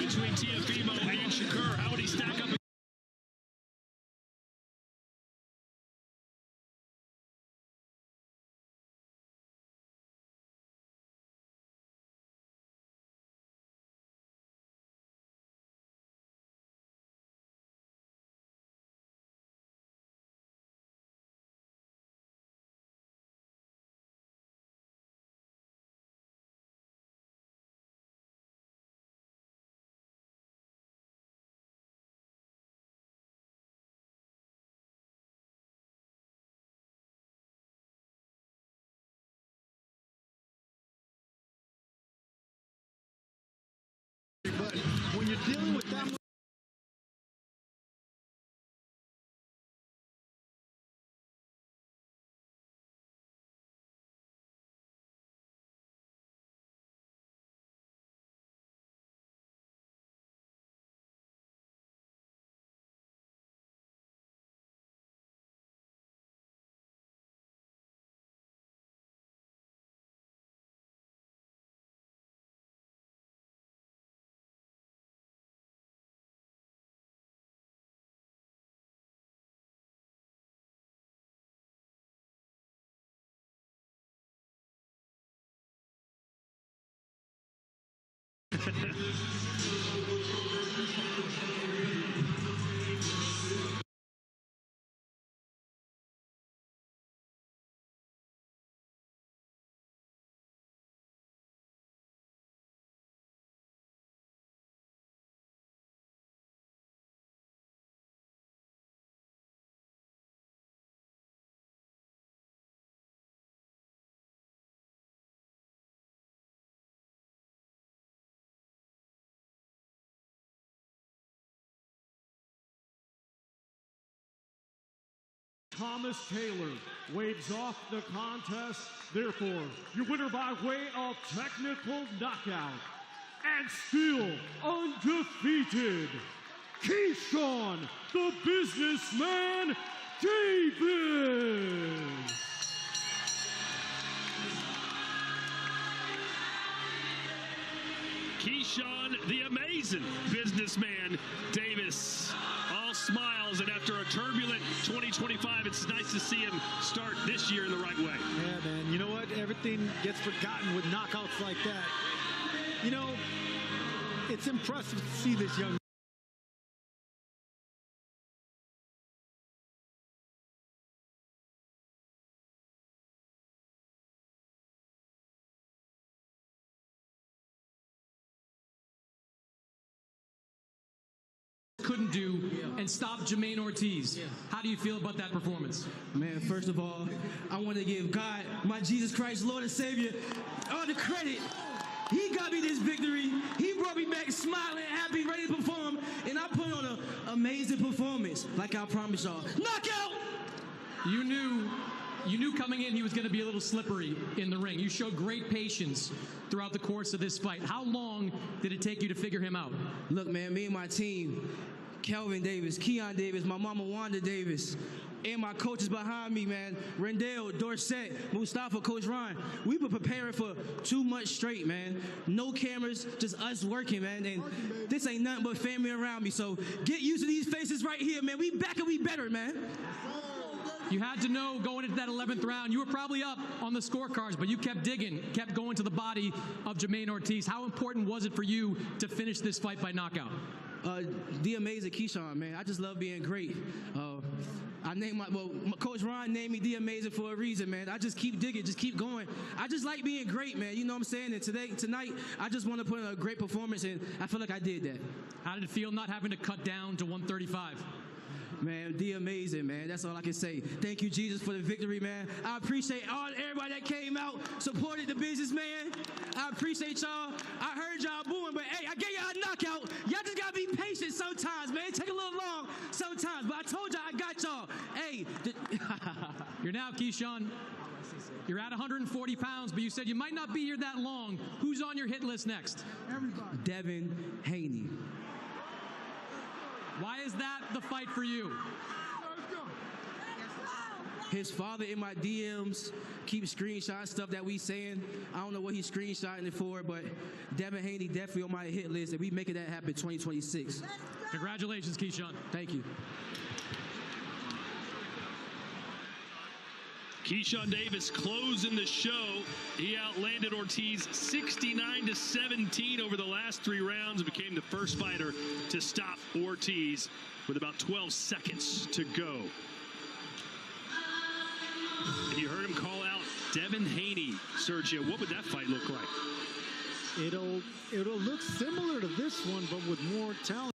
between Teofimo and Shakur. How would he stack up? But when you're dealing with that Thomas Taylor waves off the contest. Therefore, your winner by way of technical knockout and still undefeated, Keyshawn, the businessman, Davis. Keyshawn, the amazing businessman, Davis. All smiles, and after a turbulent 2025, it's nice to see him start this year in the right way. Yeah, man. You know what? Everything gets forgotten with knockouts like that. You know, it's impressive to see this young couldn't do and stop Jermaine Ortiz. How do you feel about that performance? Man, first of all, I want to give God, my Jesus Christ, Lord and Savior, all the credit. He got me this victory. He brought me back smiling, happy, ready to perform, and I put on an amazing performance, like I promised y'all. Knockout! You knew coming in he was going to be a little slippery in the ring. You showed great patience throughout the course of this fight. How long did it take you to figure him out? Look, man, me and my team, Kelvin Davis, Keon Davis, my mama Wanda Davis, and my coaches behind me, man, Rendell, Dorset, Mustafa, Coach Ron. We've been preparing for 2 months straight, man. No cameras, just us working, man. And this ain't nothing but family around me. So get used to these faces right here, man. We back and we better, man. You had to know going into that 11th round, you were probably up on the scorecards, but you kept digging, kept going to the body of Jermaine Ortiz. How important was it for you to finish this fight by knockout? The amazing Keyshawn, man. I just love being great. Coach Ron named me the amazing for a reason, man. I just keep digging, just keep going. I just like being great, man. You know what I'm saying? And tonight, I just want to put in a great performance, and I feel like I did that. How did it feel not having to cut down to 135? Man, the amazing, man. That's all I can say. Thank you, Jesus, for the victory, man. I appreciate everybody that came out, supported the businessman. I appreciate y'all. I heard y'all booing, but hey, I gave y'all a knockout. Y'all just gotta be patient sometimes, man. It take a little long sometimes, but I told y'all I got y'all. Hey. You're now, Keyshawn, you're at 140 pounds, but you said you might not be here that long. Who's on your hit list next? Everybody. Devin Haney. Why is that the fight for you? His father in my DMs keeps screenshotting stuff that we saying. I don't know what he's screenshotting it for, but Devin Haney definitely on my hit list, and we making that happen 2026. Congratulations, Keyshawn. Thank you. Keyshawn Davis closing the show. He outlanded Ortiz 69-17 over the last 3 rounds and became the first fighter to stop Ortiz with about 12 seconds to go. And you heard him call out Devin Haney. Sergio, what would that fight look like? It'll look similar to this one, but with more talent.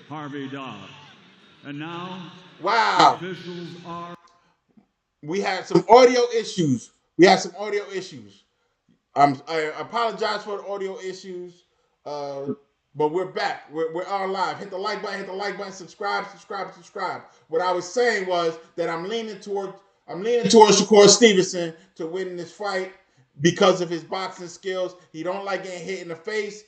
Harvey Dobbs. And now, Wow. the officials are... We had some audio issues. I apologize for the audio issues, but we're back. We're on live. Hit the like button, subscribe. What I was saying was that I'm leaning towards Shakur Stevenson to win this fight because of his boxing skills. He don't like getting hit in the face.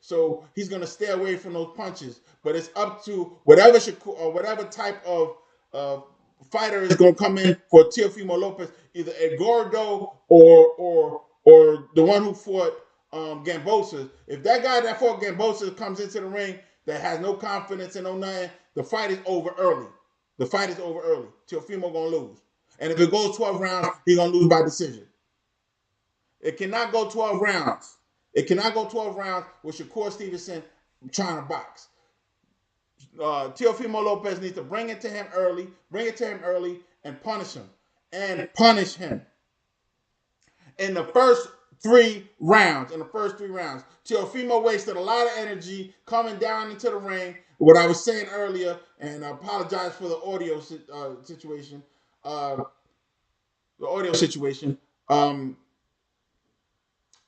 So he's gonna stay away from those punches. But it's up to whatever Shakur or whatever type of fighter is gonna come in for Teofimo Lopez, either Edgardo or the one who fought Gambosa. If that guy that fought Gambosa comes into the ring that has no confidence and no nothing, the fight is over early. Teofimo gonna lose. And if it goes 12 rounds, he's gonna lose by decision. It cannot go 12 rounds. With Shakur Stevenson trying to box. Teofimo Lopez needs to bring it to him early and punish him. In the first three rounds, Teofimo wasted a lot of energy coming down into the ring. What I was saying earlier, and I apologize for the audio situation.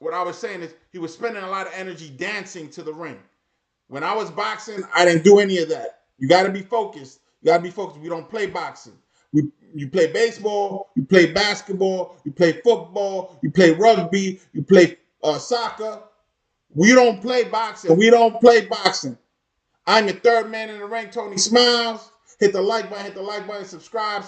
What I was saying is he was spending a lot of energy dancing to the ring. When I was boxing, I didn't do any of that. You got to be focused. We don't play boxing. You play baseball, you play basketball, you play football, you play rugby, you play soccer. We don't play boxing. I'm the third man in the ring, Tony Smiles. Hit the like button, subscribe.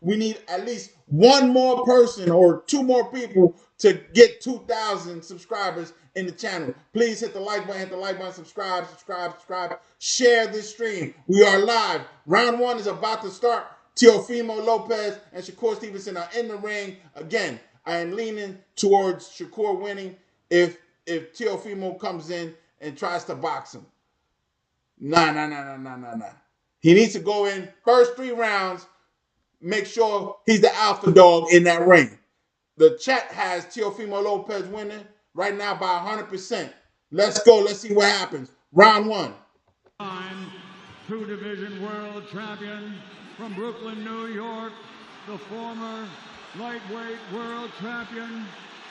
We need at least one more person or two more people to get 2,000 subscribers in the channel. Please hit the like button, subscribe. Share this stream. We are live. Round one is about to start. Teofimo Lopez and Shakur Stevenson are in the ring. Again, I am leaning towards Shakur winning if Teofimo comes in and tries to box him. Nah. He needs to go in first 3 rounds, make sure he's the alpha dog in that ring. The chat has Teofimo Lopez winning right now by 100%. Let's go. Let's see what happens. Round one. Time, 2-division world champion from Brooklyn, New York, the former lightweight world champion,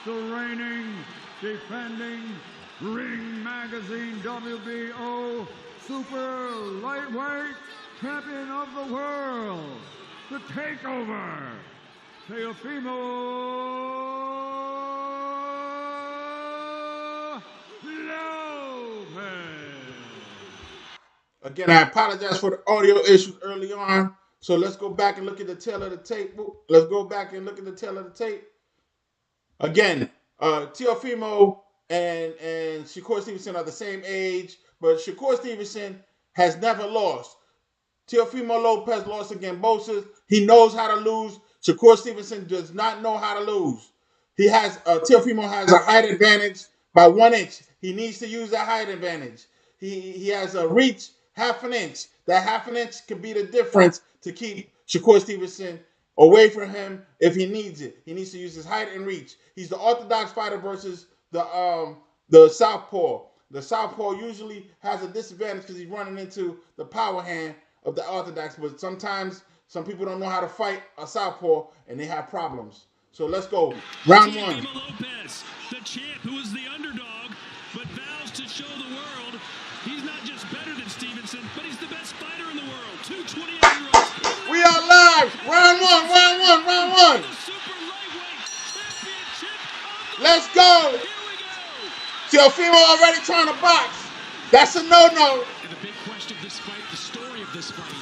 the reigning, defending Ring Magazine WBO super lightweight champion of the world, the Takeover, Teofimo Lopez. Again, I apologize for the audio issues early on. So let's go back and look at the tail of the tape. Again, Teofimo and Shakur Stevenson are the same age, but Shakur Stevenson has never lost. Teofimo Lopez lost against Gambosa. He knows how to lose. Shakur Stevenson does not know how to lose. Teofimo has a height advantage by 1 inch. He needs to use that height advantage. He has a reach half an inch. That half an inch could be the difference to keep Shakur Stevenson away from him if he needs it. He needs to use his height and reach. He's the orthodox fighter versus the southpaw. The southpaw usually has a disadvantage because he's running into the power hand of the orthodox, but sometimes some people don't know how to fight a southpaw and they have problems. So let's go. Round one. Teofimo Lopez, the champ who is the underdog, but vows to show the world he's not just better than Stevenson, but he's the best fighter in the world. 228-year-olds. We are live. Round one. The super lightweight championship. Let's go. Here we go. Teofimo already trying to box. That's a no-no. And the big question of this fight, the story of this fight,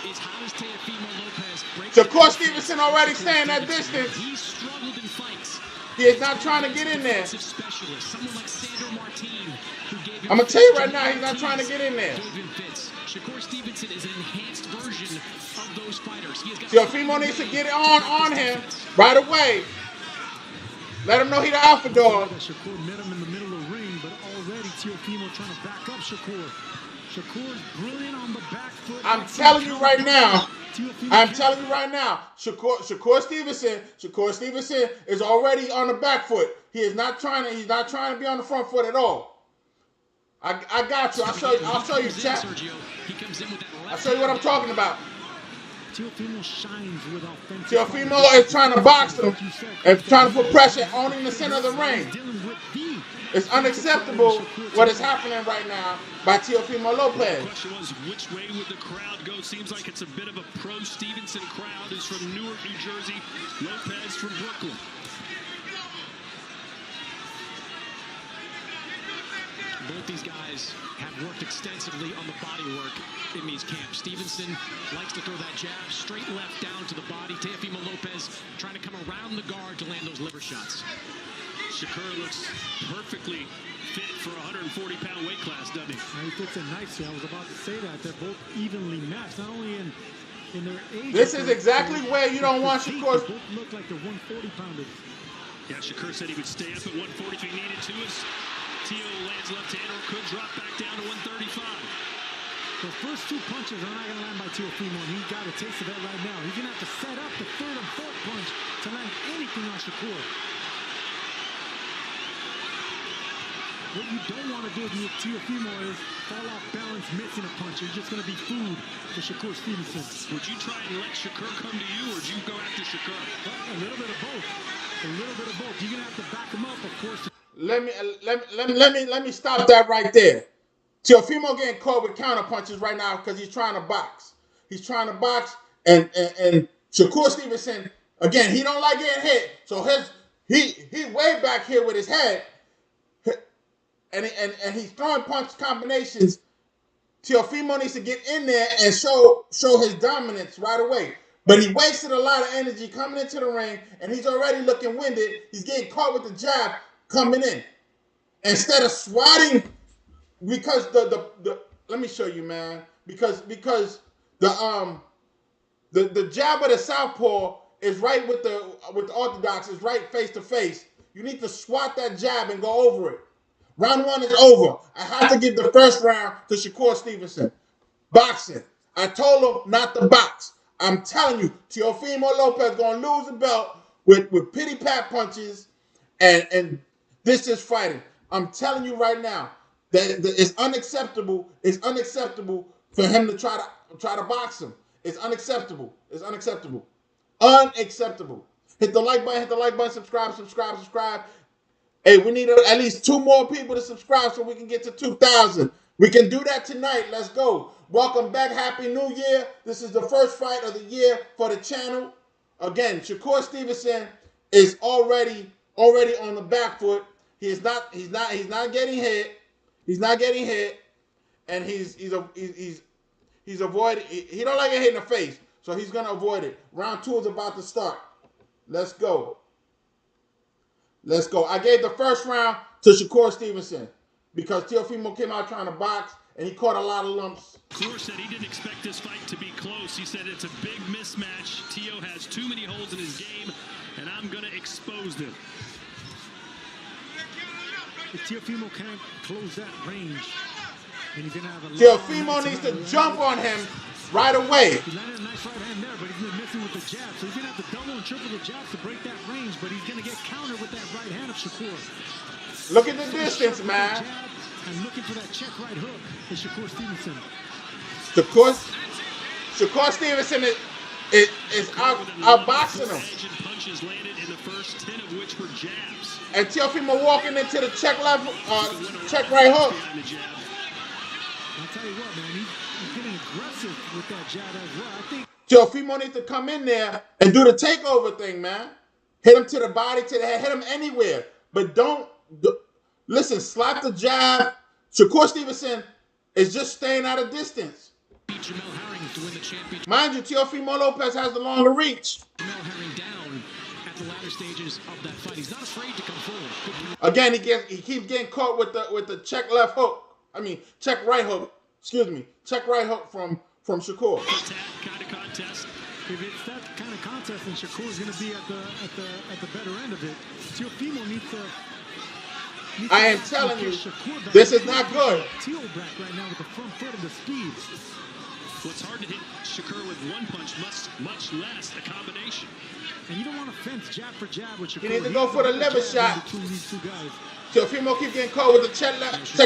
is how does Teofimo Lopez break Shakur Stevenson already staying that distance. He's struggled in fights. He is not trying to get in there. Specialist, someone like Sandro Martin, who gave him I'm going to tell you right now, he's not trying to get in there. gave him fits. Shakur Stevenson is an enhanced version of those fighters. He has got Teofimo needs to get it on him right away. Let him know he's the alpha dog. Shakur met him in the middle of the ring, but already Teofimo trying to back up Shakur. Shakur's brilliant on the back foot. I'm telling you right now. Shakur Stevenson is already on the back foot. He's not trying to be on the front foot at all. I got you. I'll show you, chat. I'll show you what I'm talking about. Teofimo shines with offensive. Teofimo is trying to box him and trying to put pressure on in the center of the ring. It's unacceptable what is happening right now by Teofimo Lopez. The question was, which way would the crowd go? Seems like it's a bit of a pro-Stevenson crowd. Who's from Newark, New Jersey. Lopez from Brooklyn. Both these guys have worked extensively on the body work in these camps. Stevenson likes to throw that jab straight left down to the body. Teofimo Lopez trying to come around the guard to land those liver shots. Shakur looks perfectly fit for a 140-pound weight class, doesn't he? He fits in nicely. I was about to say that. They're both evenly matched, not only in their age. This is exactly where you don't want Shakur. They both look like they're 140-pounders. Yeah, Shakur said he would stay up at 140 if he needed to. As Teo lands left hand or could drop back down to 135. The first two punches are not going to land by Teofimo, and he got a taste of that right now. He's going to have to set up the third and fourth punch to land anything on Shakur. What you don't want to do with Teofimo is fall off balance, missing a punch. It's just going to be food for Shakur Stevenson. Would you try and let Shakur come to you, or would you go after Shakur? A little bit of both. A little bit of both. You're going to have to back him up, of course. Let me stop that right there. Teofimo getting caught with counter punches right now because he's trying to box. He's trying to box, and Shakur Stevenson, again, he don't like getting hit. So he way back here with his head, and he's throwing punch combinations. Teofimo needs to get in there and show his dominance right away. But he wasted a lot of energy coming into the ring, and he's already looking winded. He's getting caught with the jab coming in. Instead of swatting, because the let me show you, man. Because the jab of the southpaw is right with the orthodox, is right face to face. You need to swat that jab and go over it. Round one is over. I have to give the first round to Shakur Stevenson. Boxing. I told him not to box. I'm telling you, Teofimo Lopez gonna lose the belt with pity pat punches, and this is fighting. I'm telling you right now that it's unacceptable. It's unacceptable for him to try to box him. It's unacceptable. It's unacceptable. Unacceptable. Hit the like button, subscribe. Hey, we need at least 2 more people to subscribe so we can get to 2,000. We can do that tonight. Let's go. Welcome back. Happy New Year. This is the first fight of the year for the channel. Again, Shakur Stevenson is already on the back foot. He's not getting hit. He's not getting hit, and he's avoiding. He don't like getting hit in the face, so he's gonna avoid it. Round 2 is about to start. Let's go. Let's go. I gave the first round to Shakur Stevenson because Teofimo came out trying to box, and he caught a lot of lumps. Shakur said he didn't expect this fight to be close. He said it's a big mismatch. Teo has too many holes in his game, and I'm going to expose them. If Teofimo can't close that range, then he's going to have a Teofimo needs to jump on him right away. He landed a nice right hand there, but he's been missing with the jab. So he's going to have to double and triple the jabs to break that range, but he's going to get countered with that right hand of Shakur. Look at the distance, man. And looking for that check right hook is Shakur Stevenson. Shakur Stevenson is outboxing him. Punches landed in the first 10 of which were jabs. And Teofimo walking into the check left, check right hook. I'll tell you what, man, he's getting aggressive with that jab as well. I think Teofimo needs to come in there and do the takeover thing, man. Hit him to the body, to the head, hit him anywhere. But listen, slap the jab. Shakur Stevenson is just staying out of distance. Mind you, Teofimo Lopez has the longer reach. Down at the latter stages of that fight. He's not afraid to come forward. Again, he keeps getting caught with the check left hook. I mean, check right hook. Excuse me, check right hook from Shakur. Kind of contest. If it's that kind of contest, then Shakur is going to be at the better end of it. Teofimo needs to. I am telling you, this is not good. Teo back right now with the front foot and the speed. Well, it's hard to hit Shakur with one punch, much less a combination. And you don't want to fence jab for jab with Shakur. You need to go for the liver shot. Between these two guys. Teofimo keep getting caught with the check left.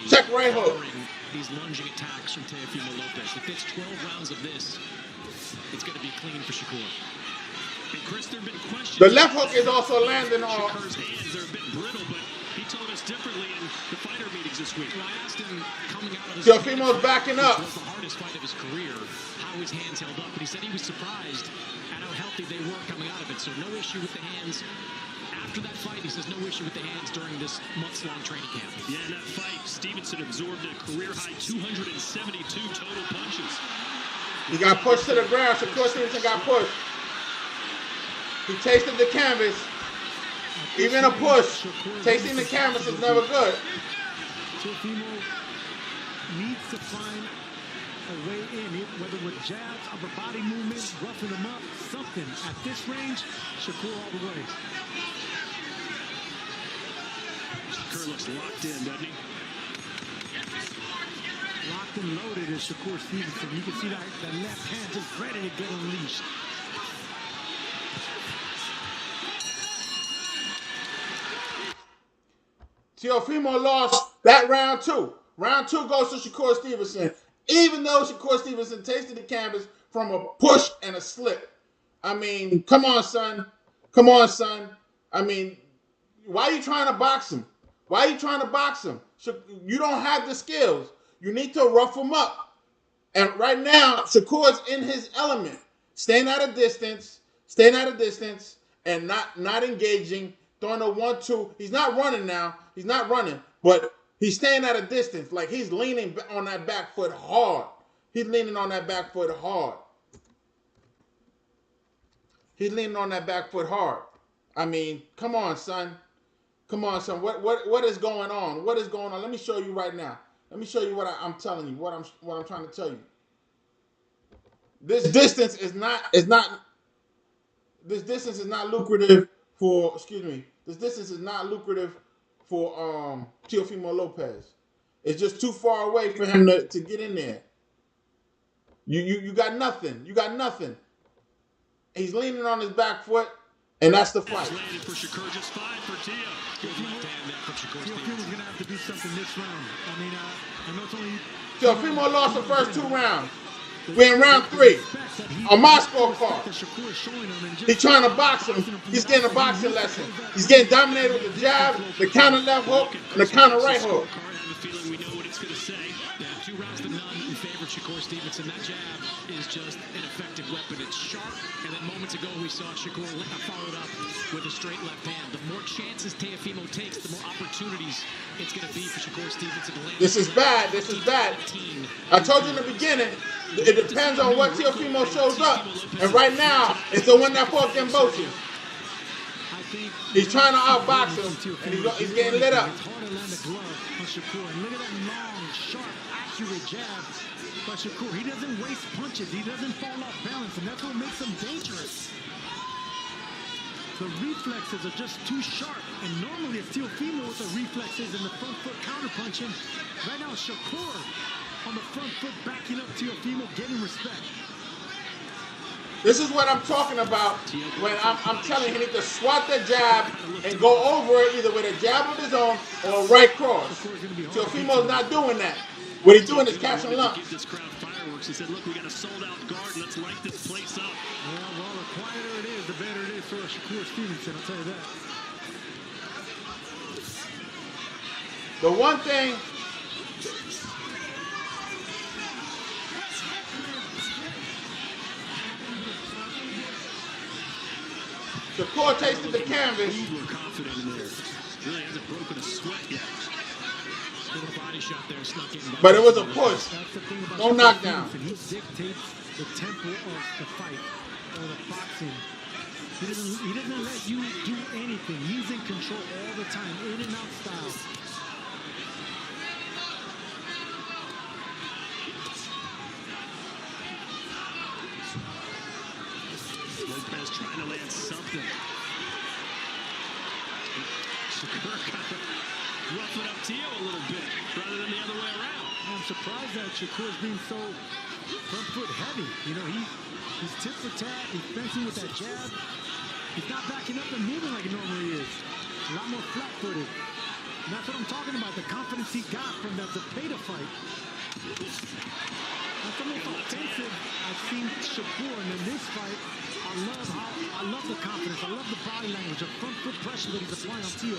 check right hook. These lunging attacks from Teofimo Lopez. If it's 12 rounds of this, it's going to be clean for Shakur. And Chris, there have been questions. The left hook is also landing on. Shakur's hands are a bit brittle, but he told us differently in the fighter meetings this week. I asked him coming out of his Teofimo's backing up. Which was the hardest fight of his career, how his hands held up. But he said he was surprised at how healthy they were coming out of it. So no issue with the hands. After that fight, he says no issue with the hands during this months-long training camp. Yeah, in that fight, Stevenson absorbed a career-high 272 total punches. He got pushed to the ground. Shakur Stevenson got pushed. He tasted the canvas. Even a push, tasting the canvas is never good. Teofimo needs to find a way in, whether with jabs, upper body movements, roughing him up, something. At this range, Shakur all the way. Shakur looks locked in, doesn't he? Locked and loaded is Shakur Stevenson. You can see that left hand just ready to get unleashed. Teofimo lost that round 2. Round 2 goes to Shakur Stevenson. Even though Shakur Stevenson tasted the canvas from a push and a slip. I mean, come on, son. Come on, son. I mean, why are you trying to box him? Why are you trying to box him? You don't have the skills. You need to rough him up. And right now, Shakur's in his element. Staying at a distance, and not engaging, throwing a 1-2. He's not running now. He's not running, but he's staying at a distance. Like he's leaning on that back foot hard. He's leaning on that back foot hard. He's leaning on that back foot hard. I mean, come on, son. Come on, son. What is going on? What is going on? Let me show you right now. Let me show you what I'm telling you. What I'm trying to tell you. This distance is not lucrative for. Excuse me. This distance is not lucrative for Teofimo Lopez. It's just too far away for him to get in there. You got nothing. You got nothing. He's leaning on his back foot, and that's the fight. Landed for Shakur, just 5 for Teo. Teofimo's going to have to do something this round. I mean, I know it's only... Teofimo lost the first 2 rounds. We're in round 3. On my scorecard. He's trying to box him. He's getting a boxing lesson. He's getting dominated with the jab, the counter left hook, and the counter right hook. I have a feeling we know what it's going to say. Yeah, 2 rounds to none in favor of Shakur Stevenson. That jab is just an effective weapon. It's sharp, and then moments ago we saw Shakur followed up with a straight left hand. The more chances Teofimo takes, the more opportunities it's going to be for Shakur Stevenson to land. This is bad. This is bad. I told you in the beginning, it depends on what Teofimo shows up. And right now, it's the one that fought Gambosi. He's trying to outbox him, and he's getting lit up. It's hard to land a glove on Shakur. And look at that long, sharp, accurate jab by Shakur. He doesn't waste punches. He doesn't fall off balance, and that's what makes him dangerous. The reflexes are just too sharp, and normally it's Teofimo with the reflexes and the front foot counter punching. Right now, Shakur on the front foot backing up Teofimo, getting respect. This is what I'm talking about when I'm telling him he needs to swat the jab and go over it either with a jab of his own or a right cross. Teofimo's not doing that. What he's doing is catching lumps. Give this crowd fireworks. He said, look, we got a sold-out guard. Let's light this place up. Well, the quieter it is, the better it is for Shakur Stevenson, I'll tell you that. The one thing... Shakur tasted the canvas. Uber confident in there. Really hasn't broken a sweat yet. Little body shot there, snuck in. But it was a push. No knockdown. He dictates the tempo of the fight or the boxing. He doesn't let you do anything. He's in control all the time, in and out style. Lopez trying to land something. Shakur kind of roughing up Teo a little bit rather than the other way around. I'm surprised that Shakur's being so front foot heavy. You know, he's tit for tat. He's fencing with that jab. He's not backing up and moving like he normally is. A lot more flat footed. And that's what I'm talking about, the confidence he got from that Zepeda fight. That's the most offensive I've seen Shakur, and in this fight, I love the confidence, I love the body language, the front foot pressure that he's applying on Teo.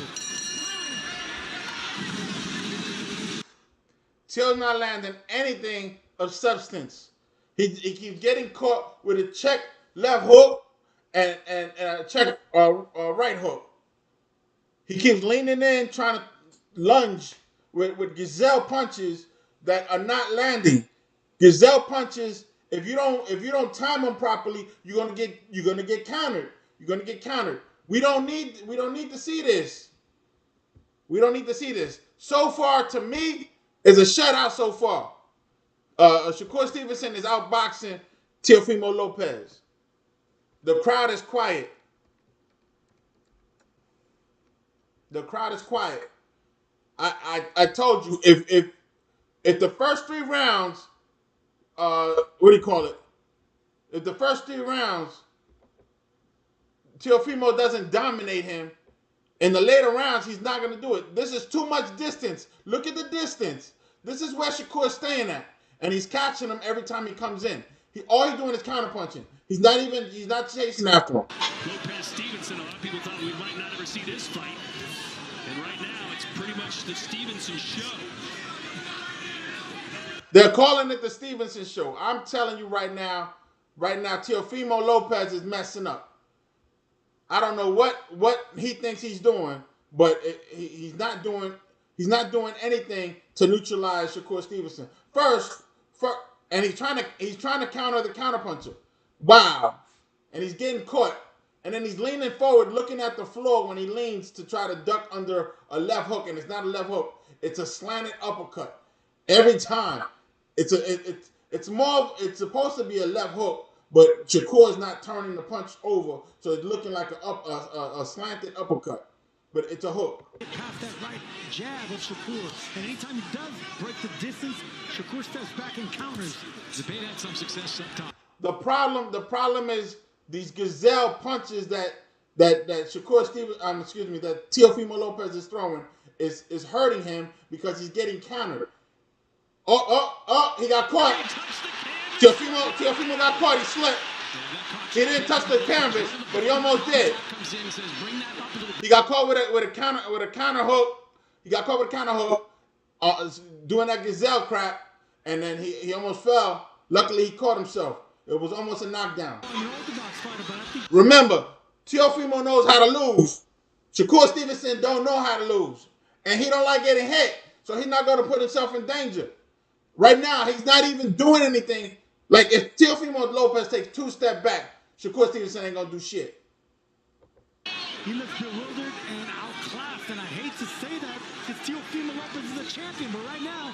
Teo's not landing anything of substance. He keeps getting caught with a check left hook and a check right hook. He keeps leaning in, trying to lunge with gazelle punches that are not landing. Gazelle punches, if you don't time them properly, you're gonna get countered. You're gonna get countered. We don't need to see this. We don't need to see this. So far, to me, it's a shutout so far. Shakur Stevenson is outboxing Teofimo Lopez. The crowd is quiet. The crowd is quiet. I told you, if the first 3 rounds, what do you call it? If the first 3 rounds, Teofimo doesn't dominate him, in the later rounds, he's not going to do it. This is too much distance. Look at the distance. This is where Shakur's staying at. And he's catching him every time he comes in. All he's doing is counterpunching. He's not chasing after him. Lopez Stevenson, a lot of people thought we might not ever see this fight. And right now, it's pretty much the Stevenson show. They're calling it the Stevenson show. I'm telling you right now, Teofimo Lopez is messing up. I don't know what he thinks he's doing, but he's not doing anything to neutralize Shakur Stevenson. And he's trying to counter the counterpuncher. Wow. And he's getting caught. And then he's leaning forward, looking at the floor when he leans to try to duck under a left hook, and it's not a left hook. It's a slanted uppercut. Every time. It's supposed to be a left hook, but Shakur is not turning the punch over, so it's looking like a slanted uppercut. But it's a hook. Past that right jab of Shakur, and anytime he does break the distance, Shakur steps back and counters. Zepeda had some success up top. The problem is these gazelle punches that Shakur Stevenson, that Teofimo Lopez is throwing is hurting him because he's getting countered. He got caught. Teofimo got caught. He slipped. He didn't touch the canvas, but he almost did. He got caught with a counter hook. He got caught with a counter hook, doing that gazelle crap, and then he almost fell. Luckily, he caught himself. It was almost a knockdown. Remember, Teofimo knows how to lose. Shakur Stevenson don't know how to lose, and he don't like getting hit, so he's not going to put himself in danger. Right now, he's not even doing anything. Like, if Teofimo Lopez takes 2 steps back, Shakur Stevenson ain't going to do shit. He looks bewildered and outclassed, and I hate to say that because Teofimo Lopez is a champion, but right now,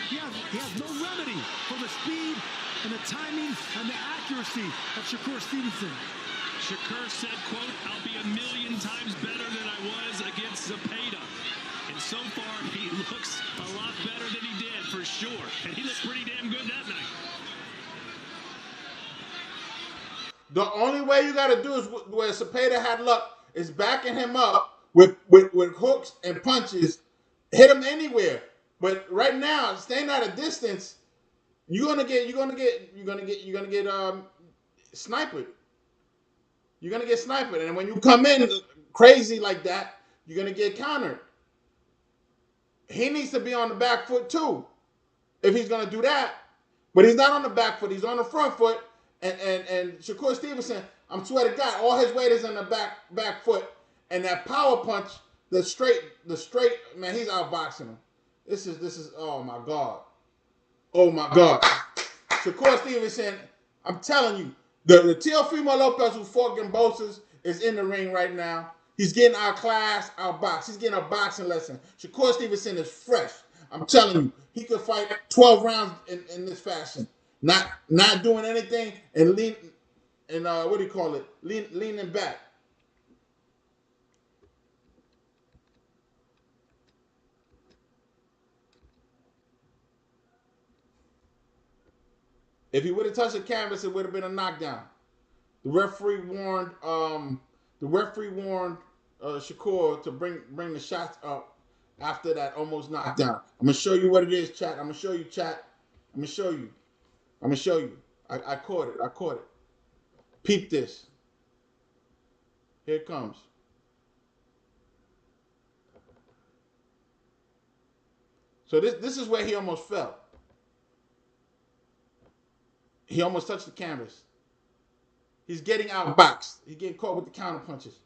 he has no remedy for the speed and the timing and the accuracy of Shakur Stevenson. Shakur said, quote, "I'll be 1,000,000 times better than I was against Zepeda." And so far, he looks a lot better than he did, for sure. And he looked pretty damn good that night. The only way you got to do is where Zepeda had luck is backing him up with hooks and punches. Hit him anywhere. But right now, staying at a distance, you're gonna get sniped. You're gonna get sniped, and when you come in crazy like that, you're gonna get countered. He needs to be on the back foot too, if he's gonna do that. But he's not on the back foot; he's on the front foot. And Shakur Stevenson, I'm swear to God, all his weight is on the back foot, and that power punch, the straight man, he's outboxing him. This is oh my God. Shakur Stevenson, I'm telling you, the Teofimo Lopez who fought Gambosas is in the ring right now. He's getting outclassed, outboxed. He's getting a boxing lesson. Shakur Stevenson is fresh. I'm telling you, he could fight 12 rounds in this fashion. Not doing anything and leaning back. If he would have touched the canvas, it would have been a knockdown. The referee warned Shakur to bring the shots up, after that almost knockdown. I'm going to show you what it is, chat. I'm going to show you, chat. I'm going to show you. I'm going to show you. I caught it. I caught it. Peep this. Here it comes. So this is where he almost fell. He almost touched the canvas. He's getting outboxed. He's getting caught with the counter punches.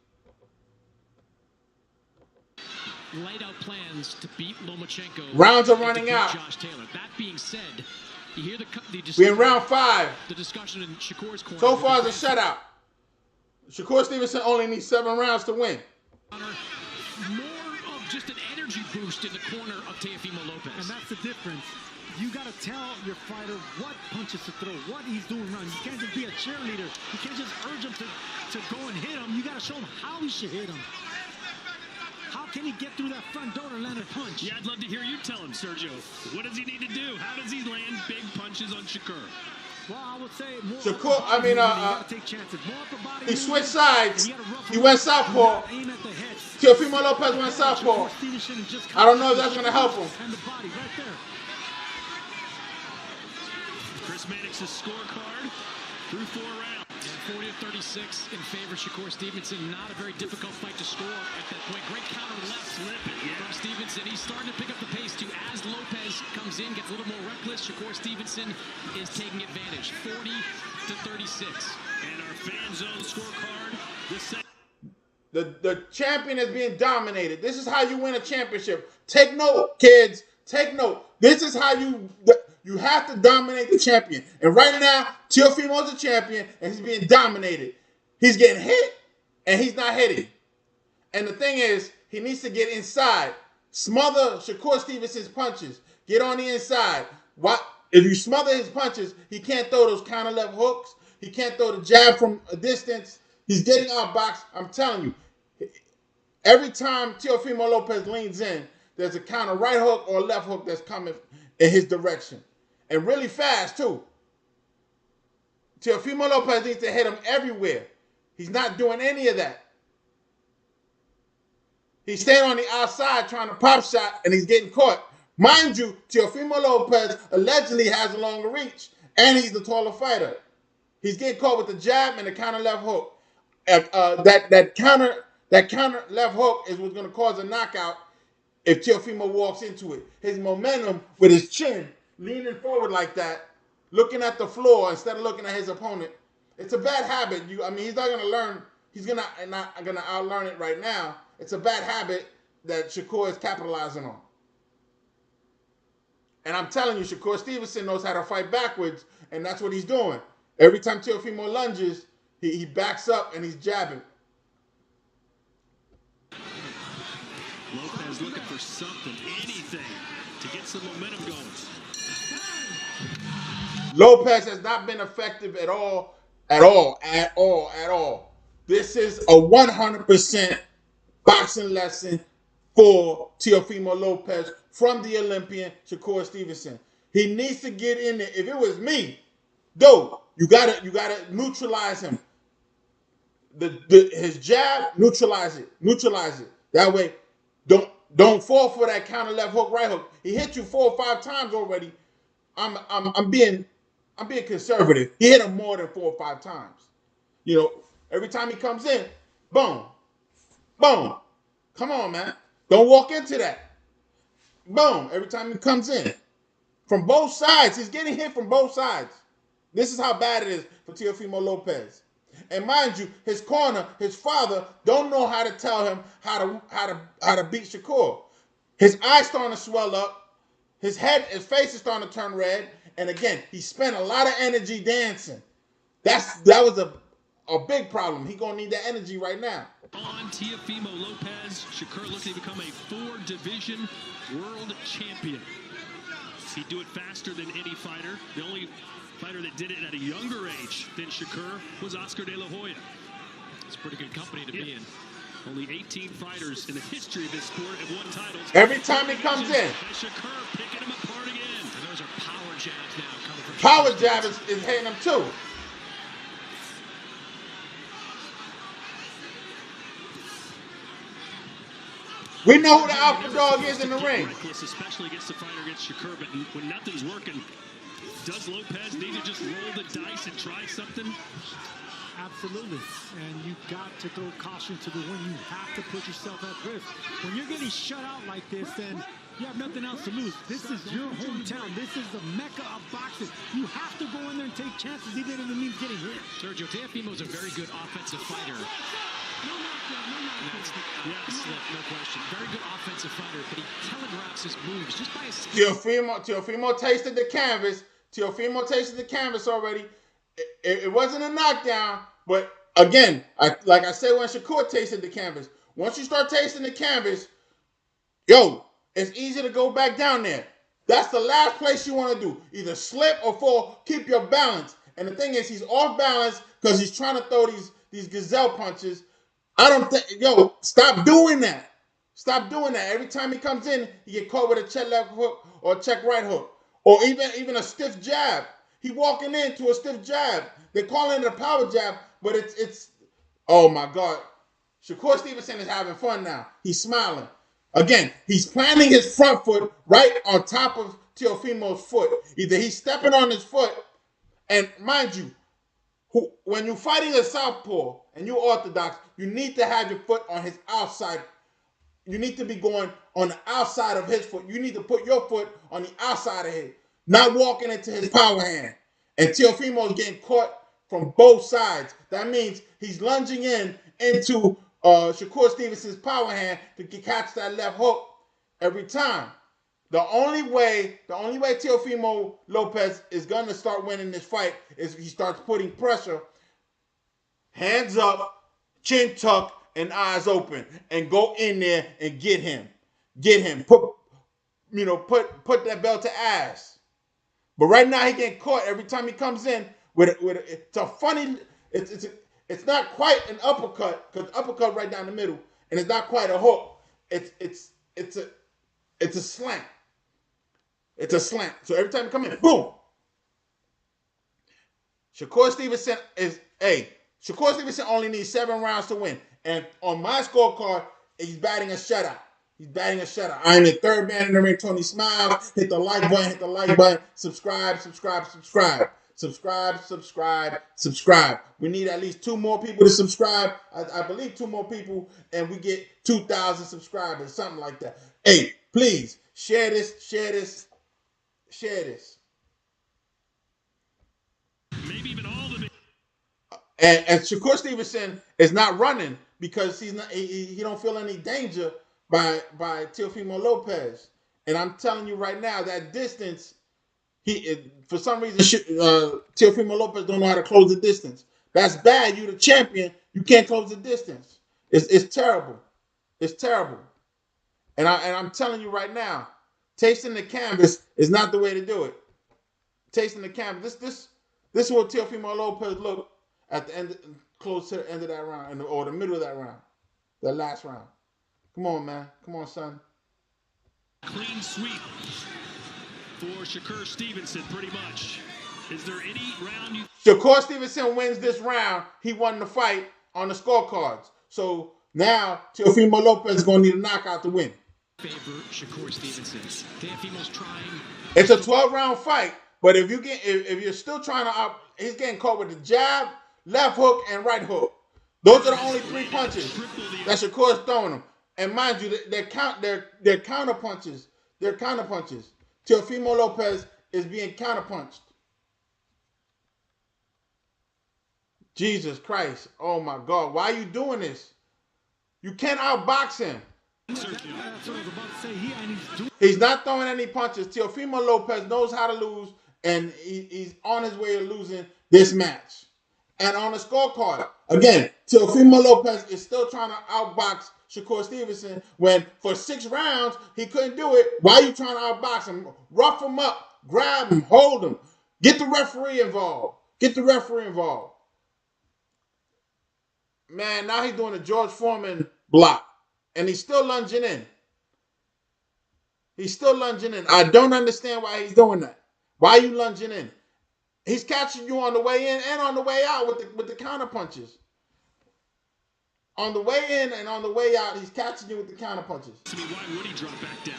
Laid out plans to beat Lomachenko. Rounds are running out. Josh Taylor. That being said, you hear the we're in round 5. The discussion in Shakur's corner. So far, it's a shutout. Shakur Stevenson only needs 7 rounds to win. More of just an energy boost in the corner of Teofimo Lopez. And that's the difference. You got to tell your fighter what punches to throw, what he's doing wrong. You can't just be a cheerleader. You can't just urge him to go and hit him. You got to show him how he should hit him. How can he get through that front door and land a punch? Yeah, I'd love to hear you tell him, Sergio. What does he need to do? How does he land big punches on Shakur? Well, I would say more Shakur, I mean, you gotta take chances. More upper body he movement, switched sides. and you gotta rough He him went up. southpaw. Aim at the head. Teofimo Lopez went southpaw. I don't know if that's going to help him. And the body right there. Chris Mannix's scorecard through 4 rounds. 40-36 in favor of Shakur Stevenson. Not a very difficult fight to score at that point. Great counter left slip from Stevenson. He's starting to pick up the pace too. As Lopez comes in, gets a little more reckless, Shakur Stevenson is taking advantage. 40-36. And our fan zone scorecard. The champion is being dominated. This is how you win a championship. Take note, kids. Take note. This is how you have to dominate the champion. And right now, Teofimo's the champion, and he's being dominated. He's getting hit, and he's not hitting. And the thing is, he needs to get inside. Smother Shakur Stevenson's punches. Get on the inside. If you smother his punches, he can't throw those counter left hooks. He can't throw the jab from a distance. He's getting outboxed. I'm telling you. Every time Teofimo Lopez leans in, there's a counter right hook or left hook that's coming in his direction. And really fast, too. Teofimo Lopez needs to hit him everywhere. He's not doing any of that. He's staying on the outside trying to pop shot, and he's getting caught. Mind you, Teofimo Lopez allegedly has a longer reach, and he's the taller fighter. He's getting caught with the jab and the counter left hook. That counter left hook is what's going to cause a knockout if Teofimo walks into it. His momentum with his chin leaning forward like that, looking at the floor instead of looking at his opponent. It's a bad habit. He's not going to learn. He's not going to outlearn it right now. It's a bad habit that Shakur is capitalizing on. And I'm telling you, Shakur Stevenson knows how to fight backwards, and that's what he's doing. Every time Teofimo lunges, he backs up and he's jabbing. Lopez looking for something, anything, to get some momentum going. Lopez has not been effective at all. This is a 100% boxing lesson for Teofimo Lopez from the Olympian Shakur Stevenson. He needs to get in there. If it was me, you gotta neutralize him. His jab, neutralize it. That way, don't fall for that counter left hook, right hook. He hit you 4 or 5 times already. I'm being conservative. He hit him more than 4 or 5 times. Every time he comes in, boom, boom. Come on, man. Don't walk into that. Boom. Every time he comes in. From both sides. He's getting hit from both sides. This is how bad it is for Teofimo Lopez. And mind you, his corner, his father, don't know how to tell him how to beat Shakur. His eyes starting to swell up. His face is starting to turn red. And again, he spent a lot of energy dancing. That was a big problem. He's going to need that energy right now. On Teofimo Lopez, Shakur looking to become a 4-division world champion. He'd do it faster than any fighter. The only fighter that did it at a younger age than Shakur was Oscar De La Hoya. It's pretty good company to be in. Only 18 fighters in the history of this sport have won titles. Every time he comes in. And Shakur picking him apart again. And those are power jabs now coming from Power jab is hitting him too. We know who the alpha dog is in the ring. Reckless, especially against the fighter against Shakur, but when nothing's working, does Lopez need to just roll the dice and try something? Absolutely. And you've got to throw caution to the wind. You have to put yourself at risk. When you're getting shut out like this, then you have nothing else to lose. This is your hometown. This is the mecca of boxing. You have to go in there and take chances, even if it means getting hit. Sergio, Teofimo's a very good offensive fighter. Yes, no question. Very good offensive fighter, but he telegraphs his moves just by his... Teofimo tasted the canvas. Teofimo tasted the canvas already. It wasn't a knockdown, but again, like I said when Shakur tasted the canvas, once you start tasting the canvas, yo, it's easy to go back down there. That's the last place you want to do. Either slip or fall. Keep your balance. And the thing is, he's off balance because he's trying to throw these gazelle punches. I don't think, yo, stop doing that. Stop doing that. Every time he comes in, he get caught with a check left hook or a check right hook. Or even a stiff jab. He walking into a stiff jab. They call it a power jab, but it's oh my God. Shakur Stevenson is having fun now. He's smiling. Again, he's planting his front foot right on top of Teofimo's foot. Either he's stepping on his foot, and mind you, when you're fighting a southpaw and you're orthodox, you need to have your foot on his outside. You need to be going on the outside of his foot. You need to put your foot on the outside of his, not walking into his power hand. And Teofimo is getting caught from both sides. That means he's lunging into Shakur Stevenson's power hand to catch that left hook every time. The only way Teofimo Lopez is going to start winning this fight is he starts putting pressure, hands up, chin tuck, and eyes open, and go in there and get him. Put that belt to ass. But right now he getting caught every time he comes in with it's a funny. It's not quite an uppercut because uppercut right down the middle, and it's not quite a hook. It's a slant. It's a slant. So every time you come in, boom. Shakur Stevenson only needs 7 rounds to win. And on my scorecard, he's batting a shutout. I'm the third man in the ring, Tony Smile. Hit the like button. Subscribe. We need at least 2 more people to subscribe. I believe 2 more people, and we get 2,000 subscribers, something like that. Hey, please, share this. Maybe even all of it. And Shakur Stevenson is not running because he don't feel any danger by Teofimo Lopez. And I'm telling you right now, that distance, for some reason Teofimo Lopez don't know how to close the distance. That's bad. You're the champion. You can't close the distance. It's terrible. It's terrible. And I'm telling you right now, tasting the canvas is not the way to do it. Tasting the canvas. This is what Teofimo Lopez looked at the end, close to the end of that round, or the middle of that round, that last round. Come on, man. Come on, son. Clean sweep for Shakur Stevenson, pretty much. Is there any round you... Shakur Stevenson wins this round. He won the fight on the scorecards. So now Teofimo Lopez is going to need a knockout to win. Favor Shakur Stevenson. Teofimo's trying. It's a 12-round fight, but if you're still trying to he's getting caught with the jab, left hook, and right hook. Those are the only 3 punches that Shakur is throwing him. And mind you, they're counter punches. They're counter punches. Teofimo Lopez is being counterpunched. Jesus Christ. Oh my God. Why are you doing this? You can't outbox him. That's what I was about to say. He's not throwing any punches. Teofimo Lopez knows how to lose, and he's on his way to losing this match. And on the scorecard, again, Teofimo Lopez is still trying to outbox Shakur Stevenson when for 6 rounds he couldn't do it. Why are you trying to outbox him? Rough him up, grab him, hold him. Get the referee involved. Man, now he's doing a George Foreman block, and he's still lunging in. I don't understand why he's doing that. Why are you lunging in? He's catching you on the way in and on the way out with the counter punches. On the way in and on the way out, he's catching you with the counter punches. I mean, why would he drop back down?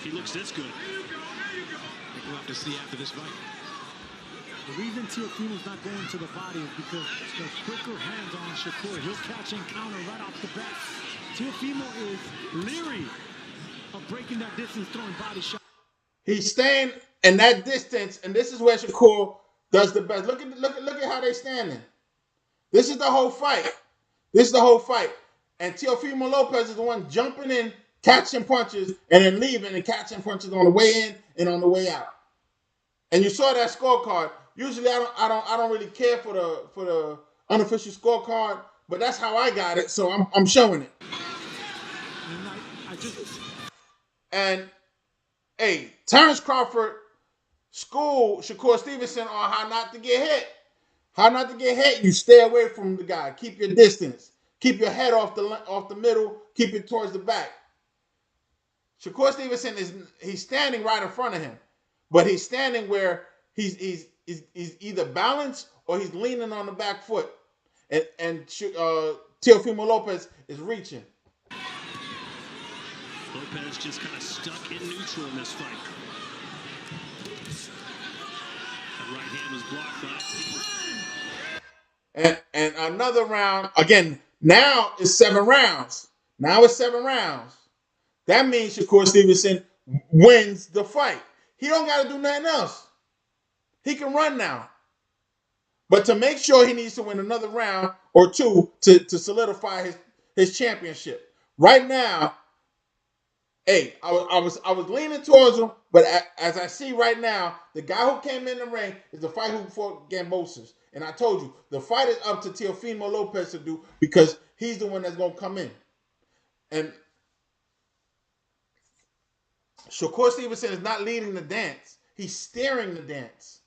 He looks this good. We'll have to see after this fight. The reason Teofimo's not going to the body is because the quicker hands on Shakur, he'll catch and counter right off the bat. Teofimo is leery of breaking that distance, throwing body shots. He's staying in that distance, and this is where Shakur does the best. Look at how they standing. This is the whole fight. This is the whole fight. And Teofimo Lopez is the one jumping in, catching punches, and then leaving and catching punches on the way in and on the way out. And you saw that scorecard. Usually I don't really care for the unofficial scorecard, but that's how I got it, so I'm showing it. And hey, Terrence Crawford schooled Shakur Stevenson on how not to get hit. How not to get hit? You stay away from the guy. Keep your distance. Keep your head off the middle. Keep it towards the back. Shakur Stevenson he's standing right in front of him, but he's standing where he's either balanced or he's leaning on the back foot, and Teofimo Lopez is reaching. Lopez just kind of stuck in neutral in this fight. That right hand was blocked by. And another round again. Now it's 7 rounds. Now it's 7 rounds. That means Shakur Stevenson wins the fight. He don't got to do nothing else. He can run now. But to make sure, he needs to win another round or 2 to solidify his championship. Right now, hey, I was leaning towards him, but as I see right now, the guy who came in the ring is the fight who fought Gambosis. And I told you, the fight is up to Teofimo Lopez to do because he's the one that's going to come in. And Shakur Stevenson is not leading the dance. He's steering the dance.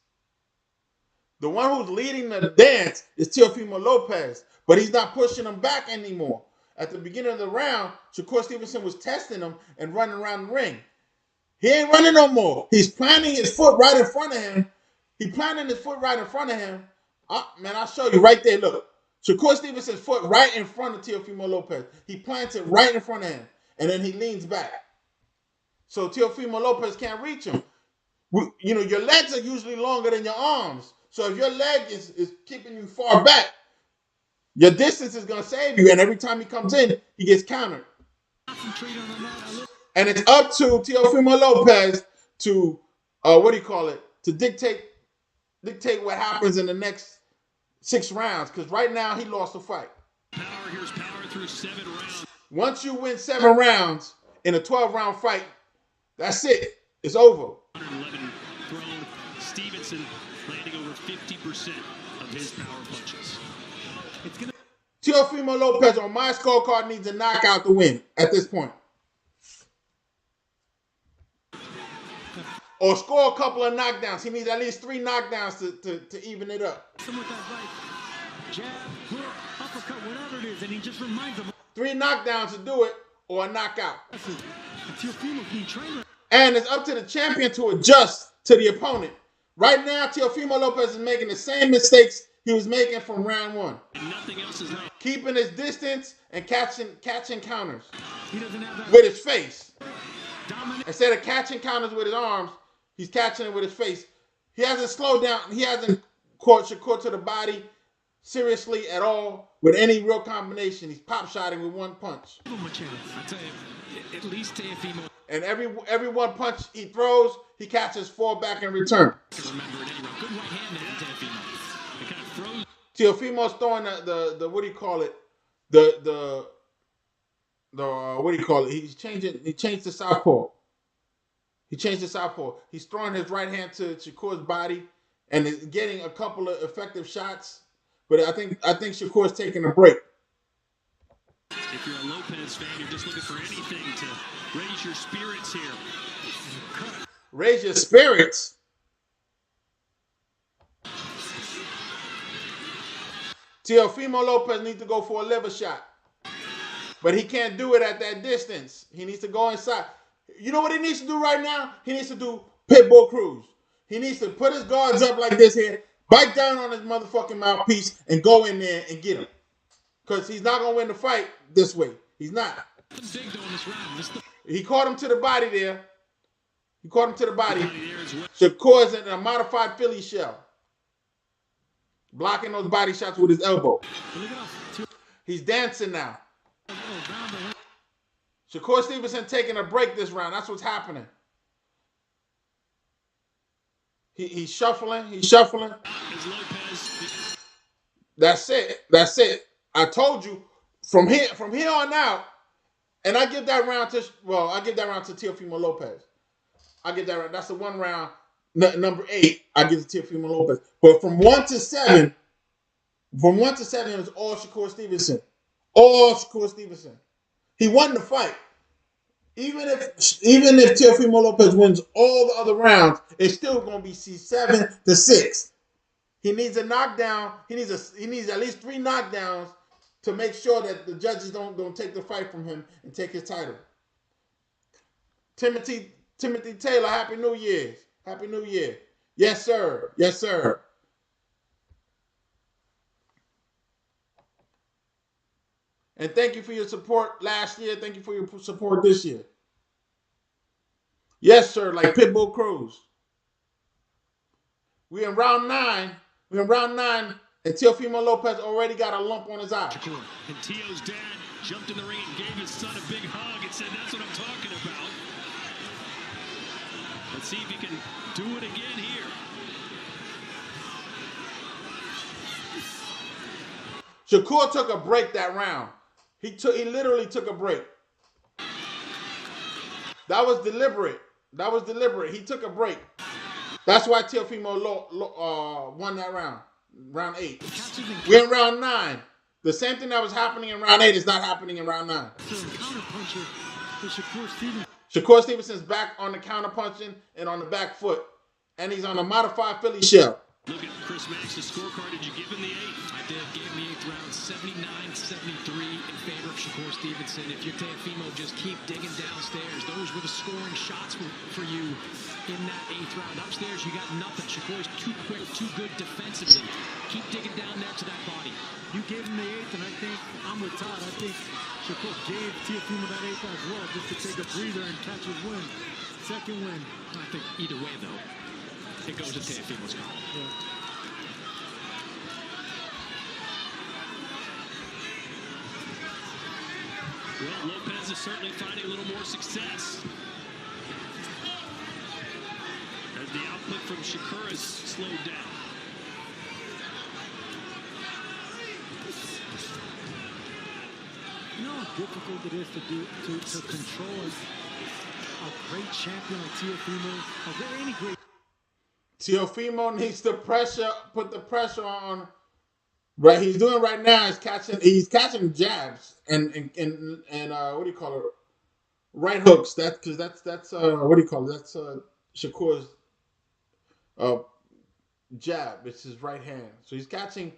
The one who's leading the dance is Teofimo Lopez, but he's not pushing him back anymore. At the beginning of the round, Shakur Stevenson was testing him and running around the ring. He ain't running no more. He's planting his foot right in front of him. Man, I'll show you right there. Look, Shakur Stevenson's foot right in front of Teofimo Lopez. He plants it right in front of him, and then he leans back. So Teofimo Lopez can't reach him. You know, your legs are usually longer than your arms. So if your leg is keeping you far back, your distance is going to save you. And every time he comes in, he gets countered. And it's up to Teofimo Lopez to, to dictate what happens in the next 6 rounds. Because right now, he lost the fight. Here's power through 7 rounds. Once you win 7 rounds in a 12-round fight, that's it. It's over. 111 thrown. Stevenson landing over 50% of his power punches. Teofimo Lopez on my scorecard needs a knockout to win at this point. Or score a couple of knockdowns. He needs at least 3 knockdowns to even it up. With that right jab, hook, uppercut, whatever it is, and he just reminds him. 3 knockdowns to do it or a knockout. Teofimo can train. And it's up to the champion to adjust to the opponent. Right now, Teofimo Lopez is making the same mistakes he was making from round 1. And nothing else is helping. Keeping his distance and catching counters He doesn't have that with his face. dominant. Instead of catching counters with his arms, he's catching it with his face. He hasn't slowed down. He hasn't caught Shakur to the body seriously at all with any real combination. He's pop-shotting with 1 punch. I tell you, at least Teofimo. And every 1 punch he throws, he catches 4 back in return. Remember it anyway. Good right hand there, Teofimo. It kind of froze. Teofimo's throwing the what do you call it? The what do you call it? He changed the southpaw. He's throwing his right hand to Shakur's body and is getting a couple of effective shots. But I think Shakur's taking a break. If you're a Lopez fan, you're just looking for anything to raise your spirits here. Raise your spirits. Teofimo Lopez needs to go for a liver shot. But he can't do it at that distance. He needs to go inside. You know what he needs to do right now? He needs to do Pitbull Cruise. He needs to put his guards up like this here, bite down on his motherfucking mouthpiece, and go in there and get him. because he's not going to win the fight this way. He's not. He caught him to the body there. He caught him to the body. Shakur is in a modified Philly shell. Blocking those body shots with his elbow. He's dancing now. Shakur Stevenson taking a break this round. That's what's happening. He's shuffling. He's shuffling. That's it. That's it. I told you from here on out, and I give that round to Teofimo Lopez. I get that round. That's the one round. Number 8, I give to Teofimo Lopez. But from 1 to 7, it was all Shakur Stevenson. All Shakur Stevenson. He won the fight. Even if Teofimo Lopez wins all the other rounds, it's still going to be 7-6. He needs a knockdown. He needs at least 3 knockdowns to make sure that the judges don't take the fight from him and take his title. Timothy Taylor, Happy New Year's. Happy New Year. Yes, sir. Yes, sir. And thank you for your support last year. Thank you for your support this year. Yes, sir, like Pitbull Cruz. We're in round 9. And Teofimo Lopez already got a lump on his eye. And Teo's dad jumped in the ring and gave his son a big hug and said, "That's what I'm talking about." Let's see if he can do it again here. Shakur took a break that round. He literally took a break. That was deliberate. He took a break. That's why Teofimo won that round. Round 8. We're in round 9. The same thing that was happening in round 8 is not happening in round 9. Shakur Stevenson's back on the counter punching and on the back foot. And he's on a modified Philly shell. Look at Chris Max's scorecard. Did you give him the 8? I did. Gave him the 8th round. 79-73 in favor of Shakur Stevenson. If you're Teofimo, just keep digging downstairs. Those were the scoring shots for you in that 8th round. Upstairs, you got nothing. Shakur's too quick, too good defensively. Keep digging down there to that body. You gave him the 8th, and I think I'm with Todd. I think Shakur gave Teofimo that 8th as well, just to take a breather and catch his win. Second win. I think either way, though, it goes to Teofimo's column. Yeah. Well, Lopez is certainly finding a little more success as the output from Shakur has slowed down. You know how difficult it is to control a great champion like Teofimo, any great. Teofimo needs to put the pressure on. Right, he's doing right now is he's catching jabs and what do you call it? Right hooks. That's what do you call it? That's Shakur's jab. It's his right hand. So he's catching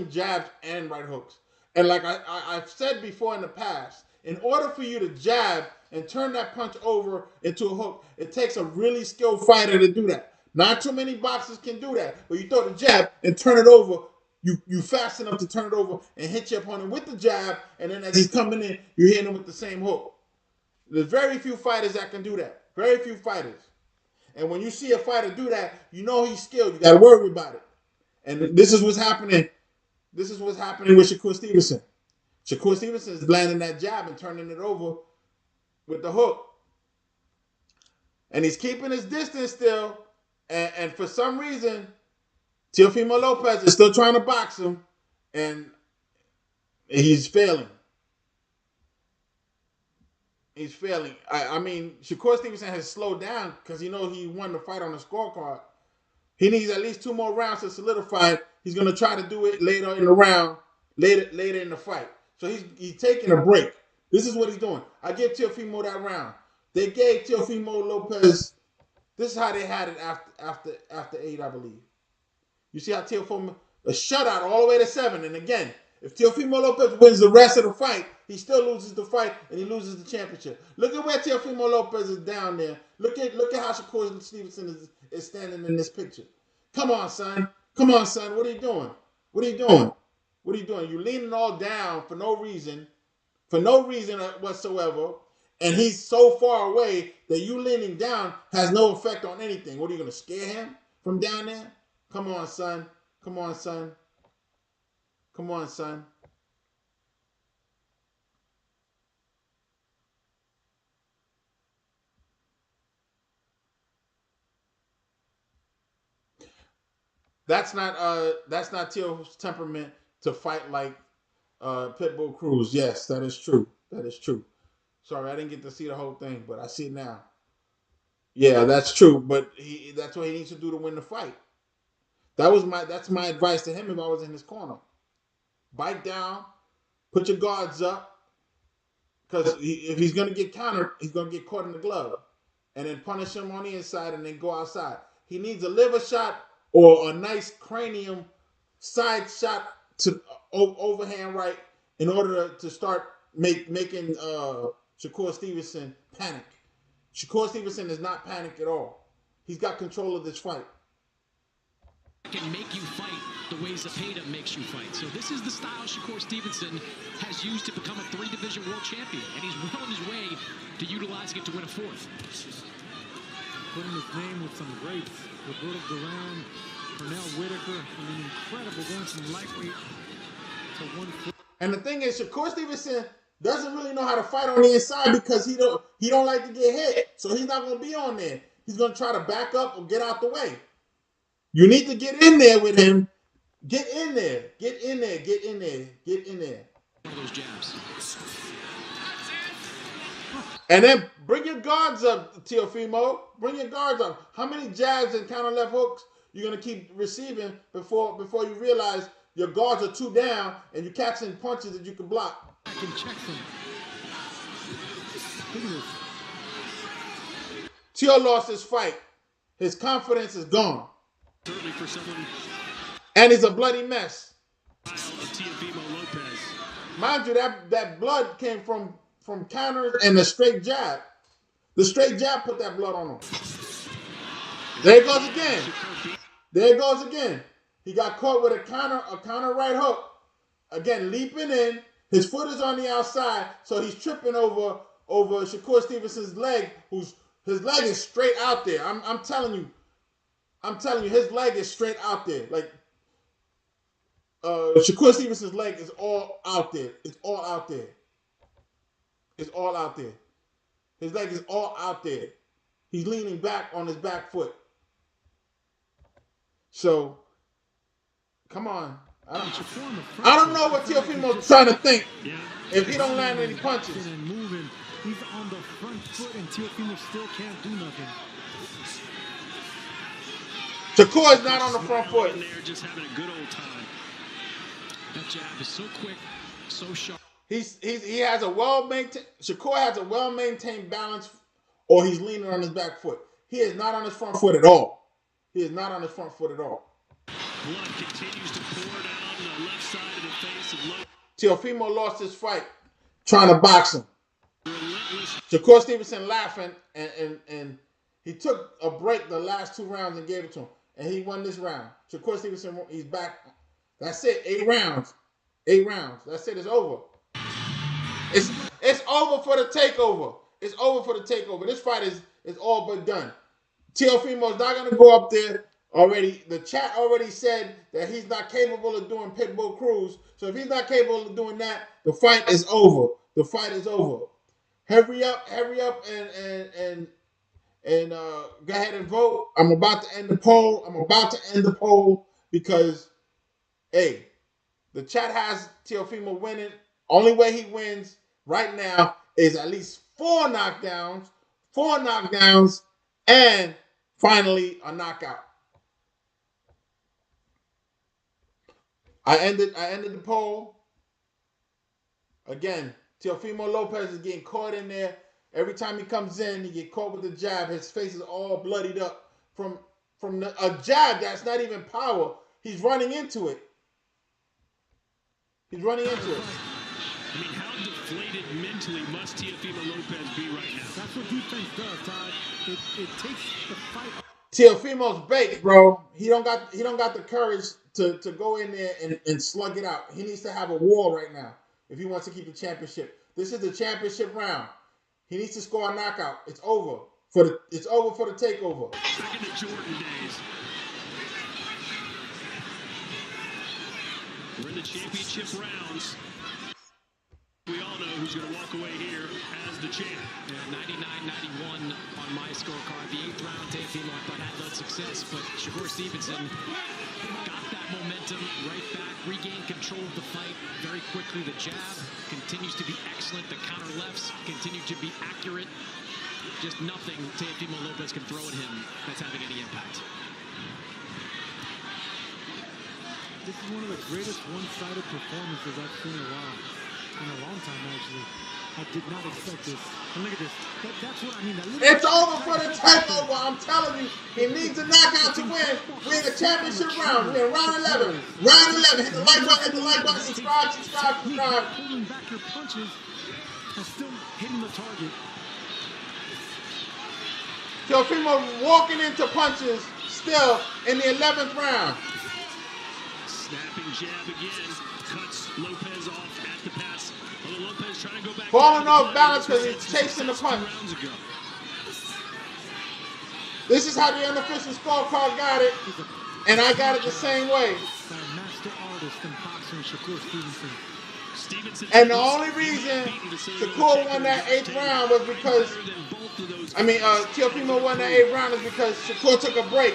jabs and right hooks. And like I've said before in the past, in order for you to jab and turn that punch over into a hook, it takes a really skilled fighter to do that. Not too many boxers can do that. But you throw the jab and turn it over. You fast enough to turn it over and hit your opponent with the jab, and then as he's coming in, you hit him with the same hook. There's very few fighters that can do that. Very few fighters. And when you see a fighter do that, you know he's skilled. You got to worry about it. And this is what's happening. This is what's happening with Shakur Stevenson. Shakur Stevenson is landing that jab and turning it over with the hook. And he's keeping his distance still. And for some reason, Teofimo Lopez is still trying to box him, and he's failing. He's failing. I mean, Shakur Stevenson has slowed down because he knows he won the fight on the scorecard. He needs at least 2 more rounds to solidify it. He's going to try to do it later in the round, later in the fight. So he's taking a break. This is what he's doing. I give Teofimo that round. They gave Teofimo Lopez. This is how they had it after 8, I believe. You see how Teofimo, a shutout all the way to 7. And again, if Teofimo Lopez wins the rest of the fight, he still loses the fight and he loses the championship. Look at where Teofimo Lopez is down there. Look at how Shakur Stevenson is standing in this picture. Come on, son. What are you doing? What are you doing? You're leaning all down for no reason whatsoever. And he's so far away that you leaning down has no effect on anything. What are you going to scare him from down there? Come on, son. Come on, son. Come on, son. That's not Teo's temperament to fight like Pitbull Cruz. Yes, that is true. That is true. Sorry, I didn't get to see the whole thing, but I see it now. Yeah, that's true. But that's what he needs to do to win the fight. That's my advice to him if I was in his corner. Bite down, put your guards up, because if he's gonna get countered, he's gonna get caught in the glove, and then punish him on the inside, and then go outside. He needs a liver shot or a nice cranium side shot to overhand right in order to start making Shakur Stevenson panic. Shakur Stevenson is not panicked at all. He's got control of this fight. Can make you fight the way Zepeda makes you fight. So this is the style Shakur Stevenson has used to become a 3-division world champion, and he's well on his way to utilizing it to win a 4th. Putting his name with some greats, Roberto Duran, Pernell Whitaker. I mean, incredible, going from lightweight to 140. And the thing is, Shakur Stevenson doesn't really know how to fight on the inside because he don't like to get hit. So he's not going to be on there. He's going to try to back up or get out the way. You need to get in there with him. Get in there. Get in there. Get in there. Get in there. One of those jabs. And then bring your guards up, Teofimo. Bring your guards up. How many jabs and counter left hooks you're going to keep receiving before you realize your guards are 2 down and you're catching punches that you can block? I can check them. Look at this. Teo lost his fight. His confidence is gone. Certainly for someone. And he's a bloody mess. Teofimo Lopez. Mind you, that blood came from counters and the straight jab. The straight jab put that blood on him. There it goes again. There it goes again. He got caught with a counter right hook. Again, leaping in. His foot is on the outside, so he's tripping over Shakur Stevenson's leg, his leg is straight out there. I'm telling you, his leg is straight out there. Like Shakur Stevenson's leg is all out there. It's all out there. It's all out there. His leg is all out there. He's leaning back on his back foot. So, come on. I don't know what Teofimo's trying to think if he don't land any punches. He's on the front foot, and Teofimo still can't do nothing. Shakur is not on the front foot. They're just having a good old time. That jab is so quick, so sharp. He has a well-maintained. Shakur has a well-maintained balance, or he's leaning on his back foot. He is not on his front foot at all. He is not on his front foot at all. Blood continues to pour down the left side of the face of Lopez. Teofimo lost his fight trying to box him. Relentless. Shakur Stevenson laughing, and he took a break the last 2 rounds and gave it to him. And he won this round. Shakur Stevenson, he's back. That's it. 8 rounds. 8 rounds. That's it. It's over. It's over for the takeover. It's over for the takeover. This fight is all but done. Teofimo's not going to go up there. Already, the chat already said that he's not capable of doing Pitbull Cruz. So if he's not capable of doing that, the fight is over. The fight is over. Hurry up, and go ahead and vote. I'm about to end the poll. Because, hey, the chat has Teofimo winning. Only way he wins right now is at least 4 knockdowns, and finally a knockout. I ended the poll. Again, Teofimo Lopez is getting caught in there. Every time he comes in, he gets caught with the jab. His face is all bloodied up from a jab that's not even power. He's running into it. I mean, how deflated mentally must Teofimo Lopez be right now? That's what defense does, Todd. It takes the fight. Teofimo's baked, bro. He don't got the courage to go in there and slug it out. He needs to have a war right now if he wants to keep the championship. This is the championship round. He needs to score a knockout. It's over for the takeover. Back in the Jordan days. We're in the championship rounds. We all know who's going to walk away here as the champ. Yeah, 99-91 on my scorecard. The 8th round, Teofimo, I thought had no success, but Shakur Stevenson got that momentum right back, regained control of the fight very quickly. The jab continues to be excellent. The counter lefts continue to be accurate. Just nothing Teofimo Lopez can throw at him that's having any impact. This is one of the greatest one-sided performances I've seen in a while. In a long time, actually. I did not expect this. And look at this. That's what I mean. It's over for the takeover. I'm telling you, he needs a knockout to win. We're in the championship round. We're in round 11. Round 11. Hit the like button. Hit the like button. Subscribe. Pulling back your punches and still hitting the target. Teofimo walking into punches still in the 11th round. Snapping jab again. Cuts Lopez off at the pass. Although Lopez trying to go back. Falling off balance because he's chasing the punch. This is how the unofficial scorecard got it. And I got it the same way. Master artist in boxing, Shakur Stevenson. And the only reason Shakur won that 8th round was because, Teofimo won that 8th round is because Shakur took a break.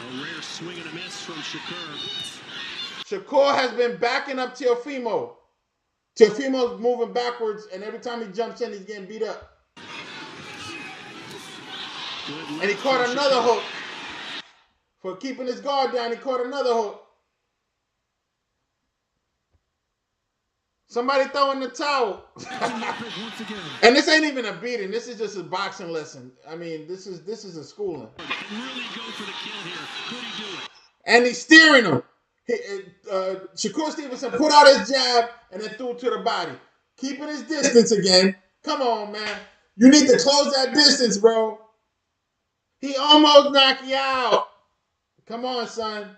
A rare swing and a miss from Shakur. Shakur has been backing up Teofimo. Teofimo's moving backwards, and every time he jumps in, he's getting beat up. And he caught another hook. For keeping his guard down, he caught another hook. Somebody throwing the towel. And this ain't even a beating. This is just a boxing lesson. I mean, this is a schooling. And really go for the kill here. Could he do it? And he's steering him. Shakur Stevenson put out his jab and then threw it to the body. Keeping his distance again. Come on, man. You need to close that distance, bro. He almost knocked you out. Come on, son.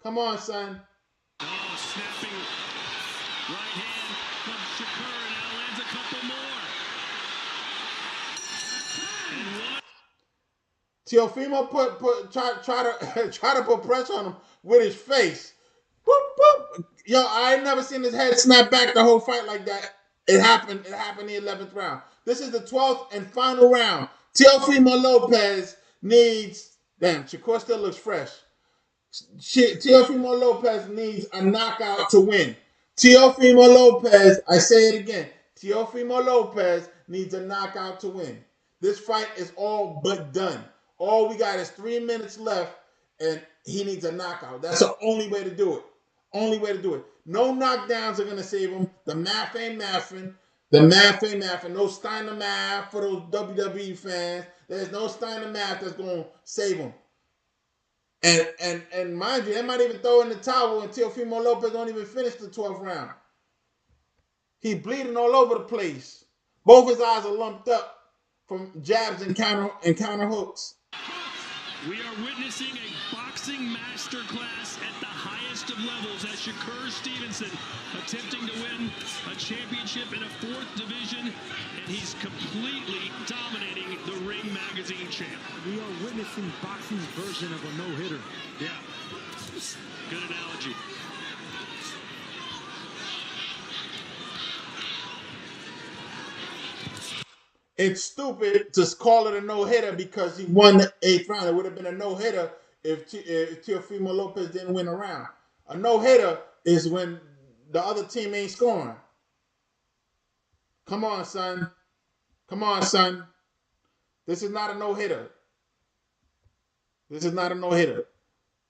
Come on, son. Oh, snapping right hand from Shakur, and now lands a couple more. And what? Teofimo try to put pressure on him with his face. Boop, boop. Yo, I ain't never seen his head snap back the whole fight like that. It happened in the 11th round. This is the 12th and final round. Teofimo Lopez needs... Damn, Shakur still looks fresh. Teofimo Lopez needs a knockout to win. Teofimo Lopez, I say it again. Teofimo Lopez needs a knockout to win. This fight is all but done. All we got is 3 minutes left, and he needs a knockout. That's the only way to do it. Only way to do it. No knockdowns are going to save him. The math ain't mathing. The math ain't mathing. No Steiner math for those WWE fans. There's no Steiner math that's going to save him. And mind you, they might even throw in the towel and Teofimo Lopez don't even finish the 12th round. He's bleeding all over the place. Both his eyes are lumped up from jabs and counter hooks. We are witnessing a boxing masterclass at the highest of levels as Shakur Stevenson attempting to win a championship in a 4th division, and he's completely dominating the Ring Magazine champ. We are witnessing boxing's version of a no-hitter. Yeah, good analogy. It's stupid to call it a no-hitter because he won the 8th round. It would have been a no-hitter if Teofimo Lopez didn't win a round. A no-hitter is when the other team ain't scoring. Come on, son. Come on, son. This is not a no-hitter. This is not a no-hitter.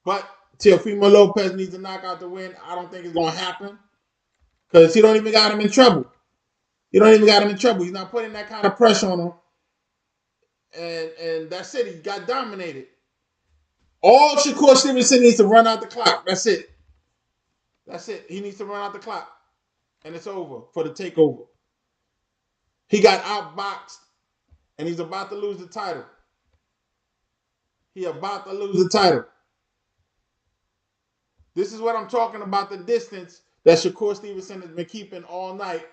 But Teofimo Lopez needs a knockout to win. I don't think it's going to happen because he don't even got him in trouble. You don't even got him in trouble. He's not putting that kind of pressure on him. And that's it. He got dominated. All Shakur Stevenson needs to run out the clock. That's it. That's it. He needs to run out the clock. And it's over for the takeover. He got outboxed, and he's about to lose the title. He about to lose the title. This is what I'm talking about, the distance that Shakur Stevenson has been keeping all night,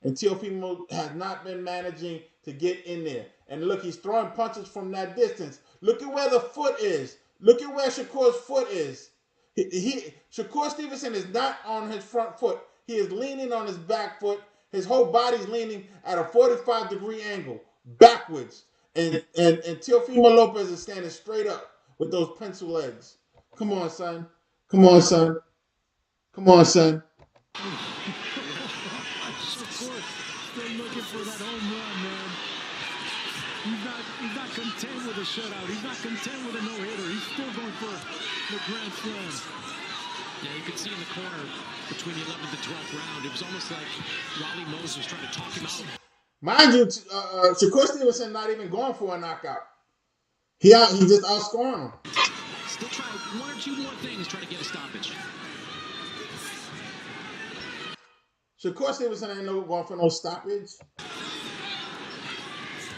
and Teofimo has not been managing to get in there. And look, he's throwing punches from that distance. Look at where the foot is. Look at where Shakur's foot is. Shakur Stevenson is not on his front foot. He is leaning on his back foot. His whole body's leaning at a 45-degree angle, backwards. And Teofimo Lopez is standing straight up with those pencil legs. Come on, son. Come on, son. Come on, son. Shakur still looking for that home run, man. He's not content with a shutout. He's not content with a no-hitter. He's still going for the grand slam. Yeah, you could see in the corner between the 11th and 12th round, it was almost like Raleigh Moses was trying to talk him out. Mind you, Shakur Stevenson not even going for a knockout. He just outscoring him. Still trying one or two more things, trying to get a stoppage. Shakur Stevenson ain't going for no stoppage.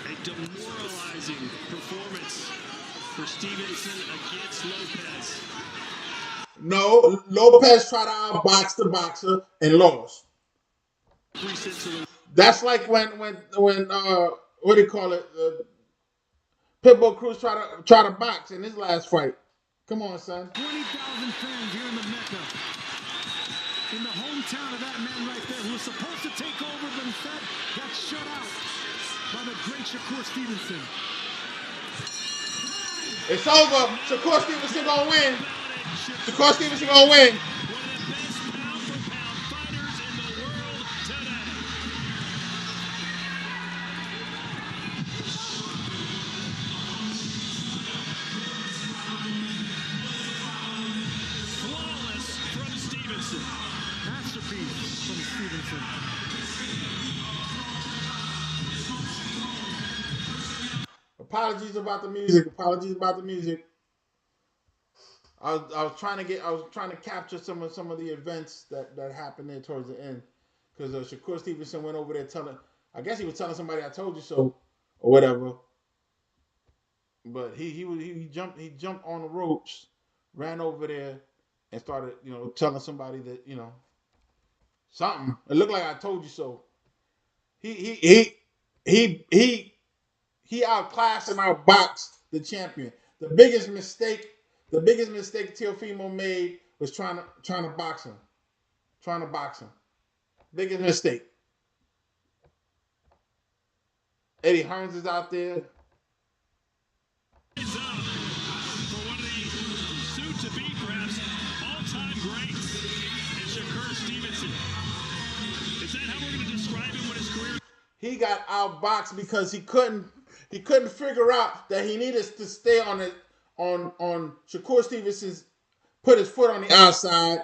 A demoralizing performance for Stevenson against Lopez. No, Lopez tried to outbox the boxer and lost. That's like when what do you call it? Pitbull Cruz try to box in his last fight. Come on, son. 20,000 fans here in the Mecca. In the hometown of that man right there who was supposed to take over, but instead got shut out by the great Shakur Stevenson. It's over. Shakur Stevenson gonna win. Shakur Stevenson gonna win. Flawless from Stevenson. Masterpiece from Stevenson. Apologies about the music. Apologies about the music. I was trying to capture some of the events that happened there towards the end, because Shakur Stevenson went over there I guess he was telling somebody I told you so or whatever. But he jumped on the ropes, ran over there, and started telling somebody that something. It looked like I told you so. He outclassed and outboxed the champion. The biggest mistake Teofimo made was trying to box him. Biggest mistake. Eddie Hearns is out there. For one of the soon-to-be, perhaps, all-time greats, and Shakur Stevenson. Is that how we're going to describe him when his career? He got outboxed because he couldn't figure out that he needed to stay on Shakur Stevenson's, put his foot on the outside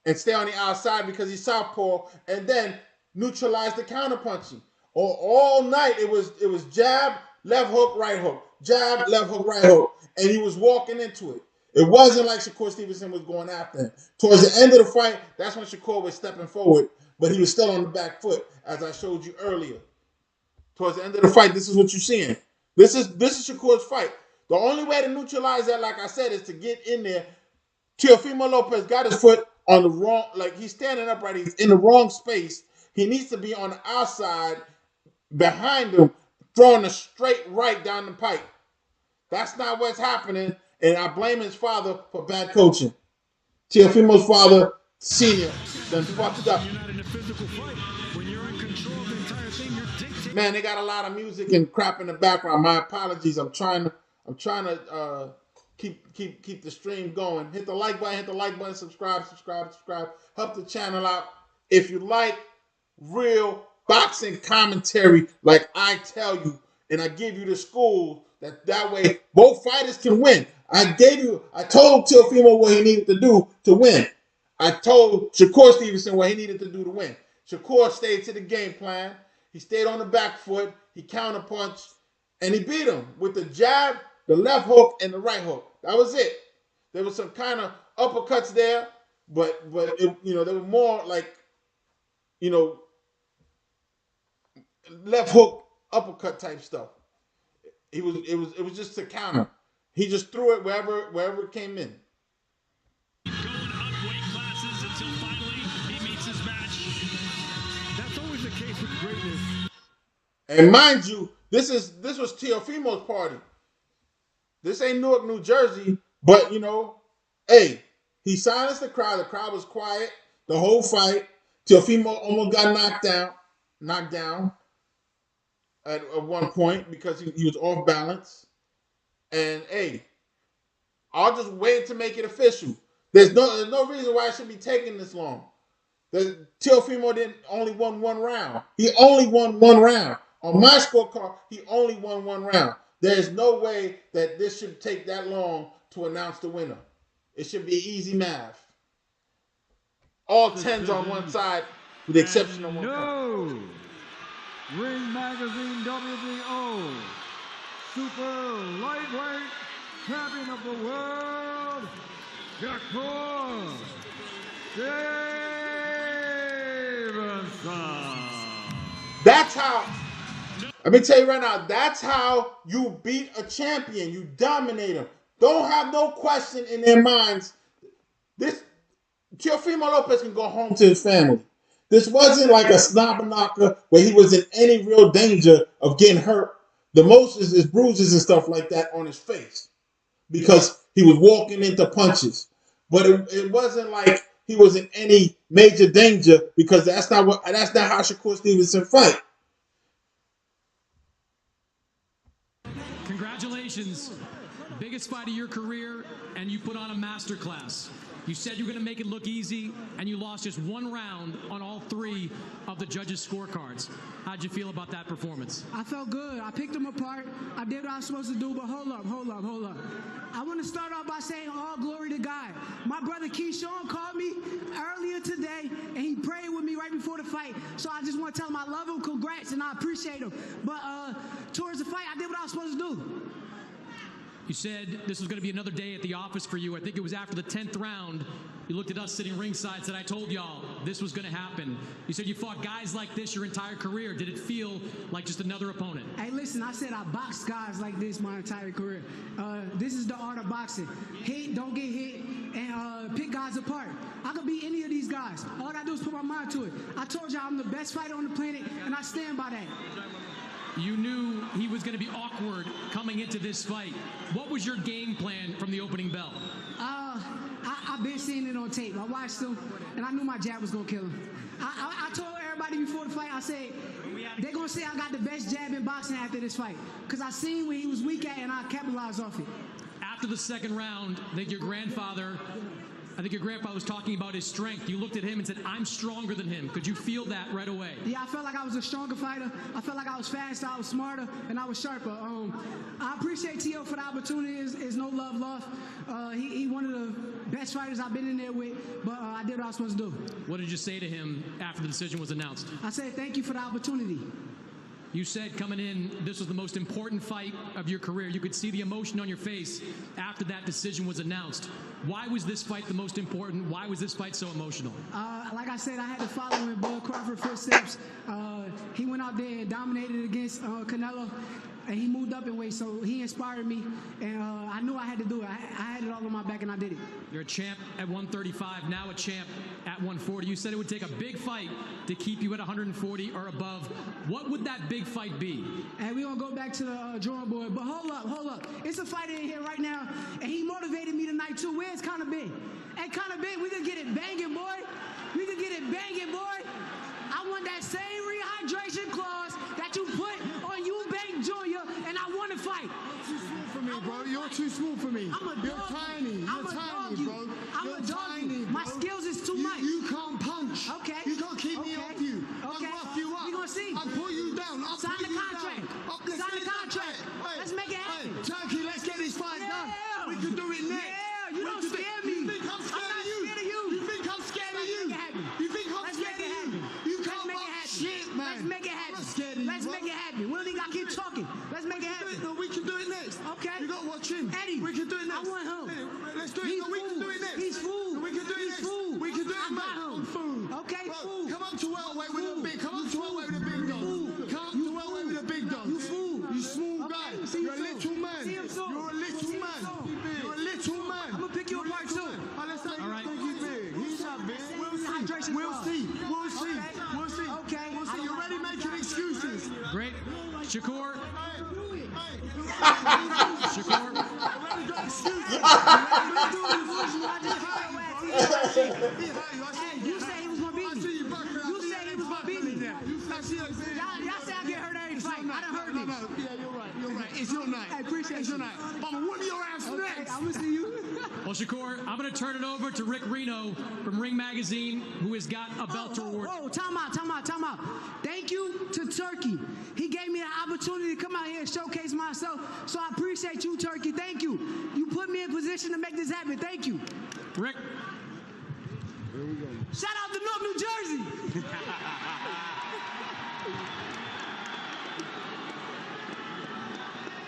and stay on the outside because he's southpaw, and then neutralize the counterpunching. All night it was jab, left hook, right hook, jab, left hook, right hook, and he was walking into it. It wasn't like Shakur Stevenson was going after him. Towards the end of the fight, that's when Shakur was stepping forward, but he was still on the back foot, as I showed you earlier. Towards the end of the fight, this is what you're seeing. This is Shakur's fight. The only way to neutralize that, like I said, is to get in there. Teofimo Lopez got his foot on the wrong, like he's standing upright. He's in the wrong space. He needs to be on the outside behind him, throwing a straight right down the pipe. That's not what's happening, and I blame his father for bad coaching. Teofimo's father, senior, done fucked up. You're not in a physical fight. When you're in control of the entire thing, you're dictating. Man, they got a lot of music and crap in the background. My apologies. I'm trying to keep the stream going. Hit the like button, subscribe. Help the channel out. If you like real boxing commentary, like I tell you, and I give you the school, that way both fighters can win. I told Teofimo what he needed to do to win. I told Shakur Stevenson what he needed to do to win. Shakur stayed to the game plan. He stayed on the back foot. He counterpunched, and he beat him with the jab, the left hook, and the right hook. That was it. There was some kind of uppercuts there, but it, they were more like, left hook, uppercut type stuff. It was just a counter. He just threw it wherever it came in. Going up weight classes until finally he meets his match. That's always the case with greatness. And mind you, this was Teofimo's party. This ain't Newark, New Jersey, but you know, hey, he silenced the crowd. The crowd was quiet the whole fight. Teofimo almost got knocked down at one point because he was off balance. And hey, I'll just wait to make it official. There's no reason why it should be taking this long. Teofimo only won one round. He only won one round. On my scorecard, he only won one round. There's no way that this should take that long to announce the winner. It should be easy math. All 10s on one side, with the exception of one. No! Ring Magazine WBO Super Lightweight Champion of the World, Shakur Stevenson. That's how. Let me tell you right now, that's how you beat a champion. You dominate him. Don't have no question in their minds. This Teofimo Lopez can go home to his family. This wasn't like a snobber knocker where he was in any real danger of getting hurt. The most is bruises and stuff like that on his face because he was walking into punches. But it wasn't like he was in any major danger because that's not how Shakur Stevenson fight. Congratulations. Biggest fight of your career, and you put on a masterclass. You said you were going to make it look easy, and you lost just one round on all 3 of the judges' scorecards. How'd you feel about that performance? I felt good. I picked them apart. I did what I was supposed to do, but hold up. I want to start off by saying all glory to God. My brother Keyshawn called me earlier today, and he prayed with me right before the fight. So I just want to tell him I love him, congrats, and I appreciate him. But towards the fight, I did what I was supposed to do. You said this was going to be another day at the office for you. I think it was after the 10th round. You looked at us sitting ringside and said, I told y'all this was going to happen. You said you fought guys like this your entire career. Did it feel like just another opponent? Hey, listen, I said I boxed guys like this my entire career. This is the art of boxing. Hit, don't get hit, and pick guys apart. I could beat any of these guys. All I got to do is put my mind to it. I told y'all I'm the best fighter on the planet, and I stand by that. You knew he was going to be awkward coming into this fight. What was your game plan from the opening bell? I've been seeing it on tape. I watched him, and I knew my jab was going to kill him. I told everybody before the fight, I said, they're going to say I got the best jab in boxing after this fight. Because I seen where he was weak at, and I capitalized off it. After the second round, I think your grandfather was talking about his strength. You looked at him and said, I'm stronger than him. Could you feel that right away? Yeah, I felt like I was a stronger fighter. I felt like I was faster, I was smarter, and I was sharper. I appreciate T.O. for the opportunity. It's no love lost. He one of the best fighters I've been in there with, but I did what I was supposed to do. What did you say to him after the decision was announced? I said, thank you for the opportunity. You said coming in, this was the most important fight of your career. You could see the emotion on your face after that decision was announced. Why was this fight the most important? Why was this fight so emotional? Like I said, I had to follow in Bud Crawford's footsteps. He went out there and dominated against Canelo, and he moved up in weight, so he inspired me, and I knew I had to do it. I had it all on my back, and I did it. You're a champ at 135, now a champ at 140. You said it would take a big fight to keep you at 140 or above. What would that big fight be? And we're going to go back to the drawing board, but hold up. It's a fighter in here right now, and he motivated me tonight, too. Where's Conor Ben? Hey, Conor Ben, we can get it banging, boy. We can get it banging, boy. I want that same rehydration clause that you put on Eubank Jr., and I want to fight. You're too small for me, bro. You're too small for me. You're tiny. You're tiny, bro. I'm a dog. My skills is too much. You can't punch. Okay. You can't keep me off you. Okay. I'll rough you up. We gonna see. I'll pull you down. Sign the contract. Sign the contract. Let's make it happen. Hey, Turkey, let's get this fight done. We can do it next. Yeah, you don't scare me. You think I'm scared of you? You think I'm scared of you? You think I'm scared of you? You can't make shit, man. Let's make it happen. Let's make it happen. We don't even got to keep talking. Let's make it happen. No, we can do it next. Okay. You got to watch him. Eddie. We can do it next. I want him. Let's do it. No, we can do it next. He's food. We can do it next. We can do it, I got mate. him. I'm food. Okay, Bro, food. come up to welterweight with a big. Come up to welterweight with a big dog. Come little man. You're a little man. I'm gonna pick you apart too. All right. He's big. He's not big. We'll see. We'll see. We'll see. We'll see. Okay. We'll see. You're already making excuses. Great. Shakur. Shakur. You said he was gonna beat me. You said he was gonna beat me. Y'all said I get hurt every fight. I done heard this. Yeah, you're right. You're right. It's your night. I appreciate It's your night. I'm gonna whip your ass next. I'm gonna see you. Well, Shakur, I'm going to turn it over to Rick Reno from Ring Magazine, who has got a belt to award. Oh, time out. Thank you to Turkey. He gave me the opportunity to come out here and showcase myself, so I appreciate you, Turkey. Thank you. You put me in position to make this happen. Thank you. Rick. Here we go. Shout out to Newark, New Jersey.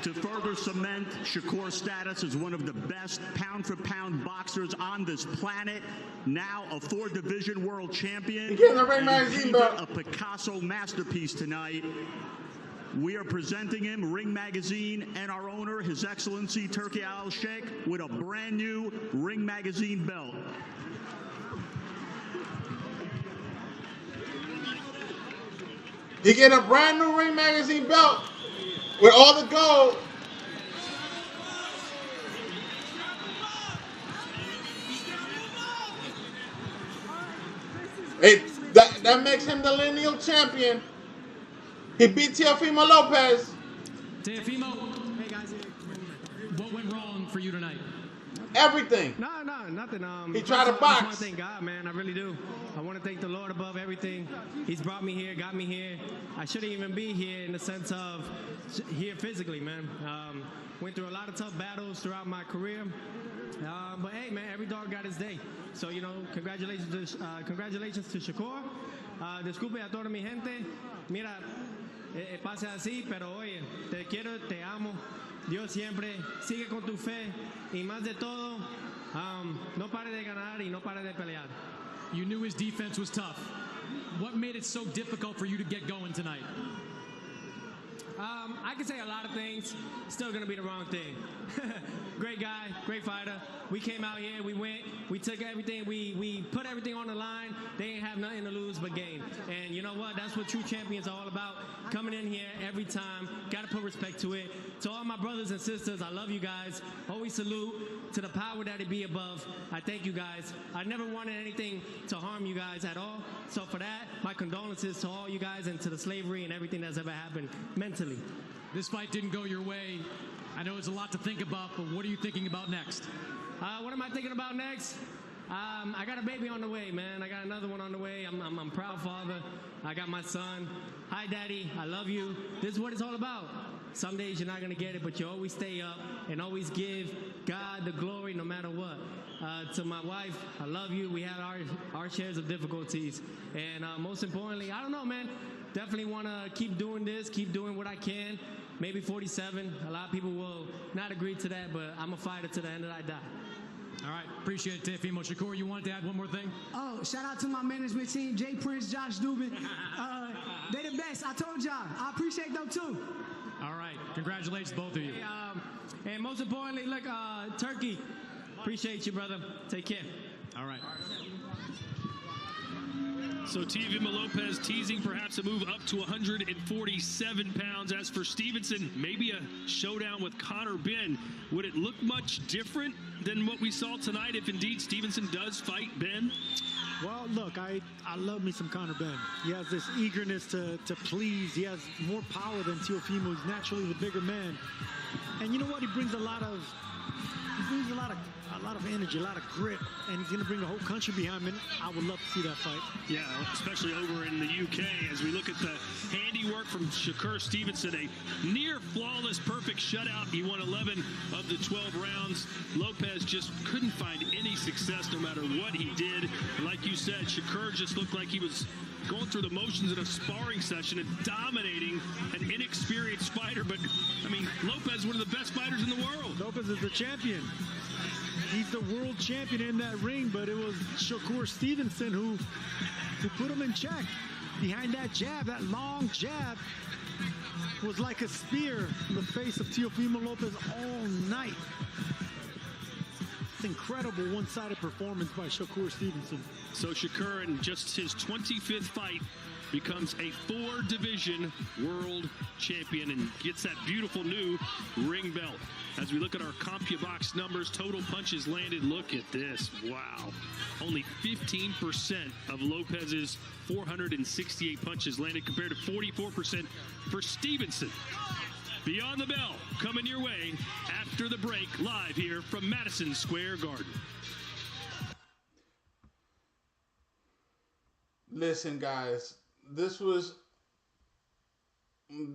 To further cement Shakur's status as one of the best pound-for-pound boxers on this planet, now a 4-division world champion, Again, the Ring Magazine belt. a Picasso masterpiece tonight. We are presenting him, Ring Magazine, and our owner, His Excellency Turki Al-Sheikh, with a brand new Ring Magazine belt. You get a brand new Ring Magazine belt with all the gold. That makes him the lineal champion. He beat Teofimo Lopez. Teofimo, hey guys, what went wrong for you tonight? Everything. No, nothing. He tried to I box. just want to thank God, man. I really do. I want to thank the Lord above everything. He's brought me here, got me here. I shouldn't even be here in the sense of here physically, man. Went through a lot of tough battles throughout my career. But hey, man, every dog got his day. So, you know, congratulations to Shakur. Disculpe a toda mi gente. Mira, pase así, pero oye, te quiero, te amo. Dios siempre sigue con tu fe. Y más de todo, no pare de ganar y no pare de pelear. You knew his defense was tough. What made it so difficult for you to get going tonight? I can say a lot of things. Still going to be the wrong thing. Great guy, great fighter. We came out here, we went, we took everything, we put everything on the line. They ain't have nothing to lose but gain. And you know what? That's what true champions are all about. Coming in here every time, got to put respect to it. To all my brothers and sisters, I love you guys. Always salute to the power that it be above. I thank you guys. I never wanted anything to harm you guys at all. So for that, my condolences to all you guys and to the slavery and everything that's ever happened mentally. This fight didn't go your way. I know it's a lot to think about, but what are you thinking about next? What am I thinking about next? I got a baby on the way, man. I got another one on the way. I'm a proud father. I got my son. Hi, Daddy. I love you. This is what it's all about. Some days you're not going to get it, but you always stay up and always give God the glory no matter what. To my wife, I love you. We had our shares of difficulties. And most importantly, I don't know, man. Definitely want to keep doing this, keep doing what I can. Maybe 47. A lot of people will not agree to that, but I'm a fighter to the end that I die. All right, appreciate it, Teofimo. Shakur, you wanted to add one more thing? Oh, shout out to my management team, Jay Prince, Josh Dubin. They the best. I told y'all. I appreciate them too. All right, congratulations, both of you. And most importantly, look, Turkey, appreciate you, brother. Take care. All right. So Teofimo Lopez teasing perhaps a move up to 147 pounds. As for Stevenson, maybe a showdown with Conor Ben. Would it look much different than what we saw tonight if indeed Stevenson does fight Ben? Well, look, I love me some Conor Ben. He has this eagerness to please. He has more power than Teofimo. He's naturally the bigger man. And you know what? He brings a lot of energy, a lot of grit, and he's going to bring the whole country behind him. I would love to see that fight. Yeah, especially over in the UK as we look at the handiwork from Shakur Stevenson, a near flawless, perfect shutout. He won 11 of the 12 rounds. Lopez just couldn't find any success no matter what he did. And like you said, Shakur just looked like he was going through the motions in a sparring session and dominating an inexperienced fighter. But, I mean, Lopez is one of the best fighters in the world. Lopez is the champion. He's the world champion in that ring, but it was Shakur Stevenson who put him in check. Behind that jab, that long jab, was like a spear in the face of Teofimo Lopez all night. It's incredible one-sided performance by Shakur Stevenson. So Shakur, in just his 25th fight, becomes a 4-division world champion and gets that beautiful new ring belt. As we look at our CompuBox numbers, total punches landed, look at this. Wow. Only 15% of Lopez's 468 punches landed compared to 44% for Stevenson. Beyond the Bell, coming your way after the break, live here from Madison Square Garden. Listen, guys, this was,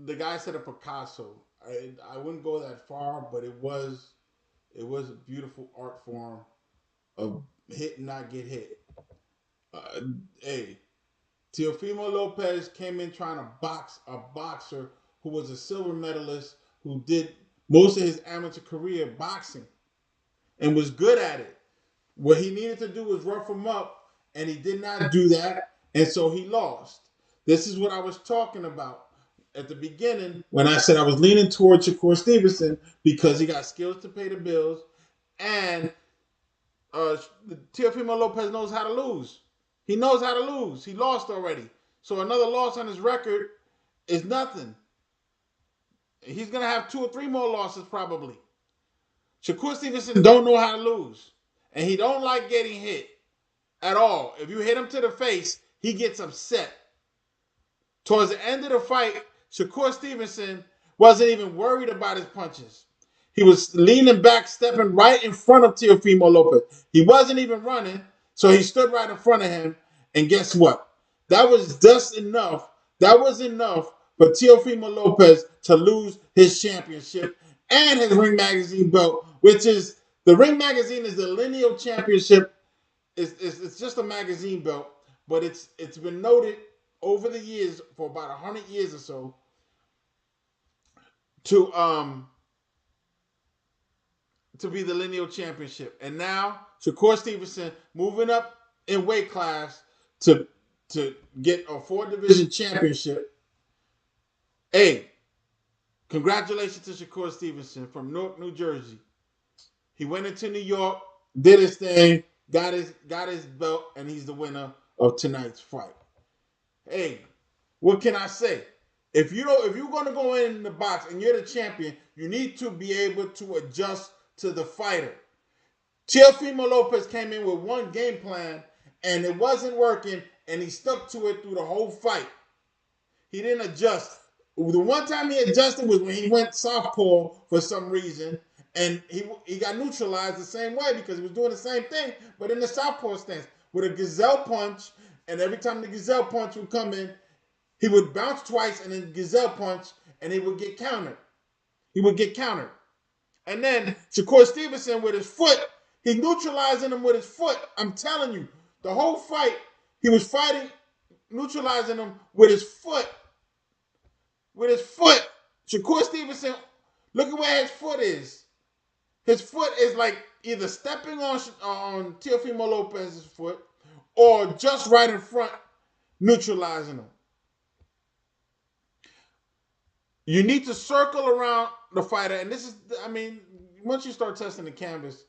the guy said a Picasso. I wouldn't go that far, but it was a beautiful art form of hit and not get hit. Hey, Teofimo Lopez came in trying to box a boxer who was a silver medalist, who did most of his amateur career boxing and was good at it. What he needed to do was rough him up, and he did not do that, and so he lost. This is what I was talking about at the beginning when I said I was leaning towards Shakur Stevenson because he got skills to pay the bills, and Teofimo Lopez knows how to lose. He knows how to lose. He lost already. So another loss on his record is nothing. He's going to have 2 or 3 more losses probably. Shakur Stevenson don't know how to lose. And he don't like getting hit at all. If you hit him to the face, he gets upset. Towards the end of the fight, Shakur Stevenson wasn't even worried about his punches. He was leaning back, stepping right in front of Teofimo Lopez. He wasn't even running, so he stood right in front of him. And guess what? That was just enough. That was enough for Teofimo Lopez to lose his championship and his Ring Magazine belt, which is, the Ring Magazine is the lineal championship. It's just a magazine belt, but it's been noted over the years, for about 100 years or so, to be the lineal championship. And now Shakur Stevenson moving up in weight class to get a 4-division championship. Hey, congratulations to Shakur Stevenson from Newark, New Jersey. He went into New York, did his thing, got his belt, and he's the winner of tonight's fight. Hey, what can I say? If you're going to go in the box and you're the champion, you need to be able to adjust to the fighter. Teofimo Lopez came in with one game plan, and it wasn't working, and he stuck to it through the whole fight. He didn't adjust. The one time he adjusted was when he went southpaw for some reason, and he got neutralized the same way because he was doing the same thing, but in the southpaw stance with a gazelle punch, and every time the gazelle punch would come in, he would bounce twice and then gazelle punch, and he would get countered. And then Shakur Stevenson with his foot, he's neutralizing him with his foot. I'm telling you, the whole fight, he was fighting, neutralizing him with his foot. Shakur Stevenson, look at where his foot is. His foot is like either stepping on Teofimo Lopez's foot or just right in front, neutralizing him. You need to circle around the fighter, and this is, I mean, once you start testing the canvas,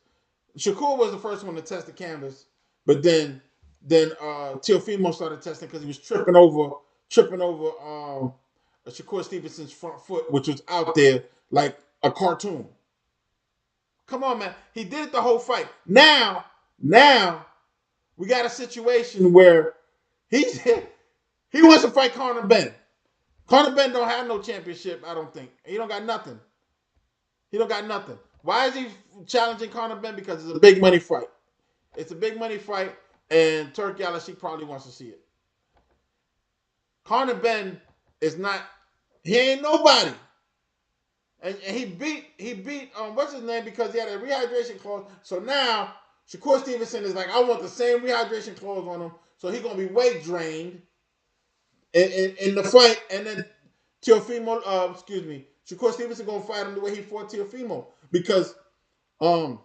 Shakur was the first one to test the canvas, but then Teofimo started testing because he was tripping over Shakur Stevenson's front foot, which was out there like a cartoon. Come on, man. He did it the whole fight. Now we got a situation where he wants to fight Conor Benn. Conor Benn don't have no championship, I don't think. He don't got nothing. Why is he challenging Conor Benn? Because it's a big money fight. And Turki Al-Sheikh probably wants to see it. Conor Benn is not, he ain't nobody. And he beat what's his name, because he had a rehydration clause. So now Shakur Stevenson is like, I want the same rehydration clause on him. So he's gonna be weight drained in the fight, and then Shakur Stevenson gonna fight him the way he fought Teofimo, because Conor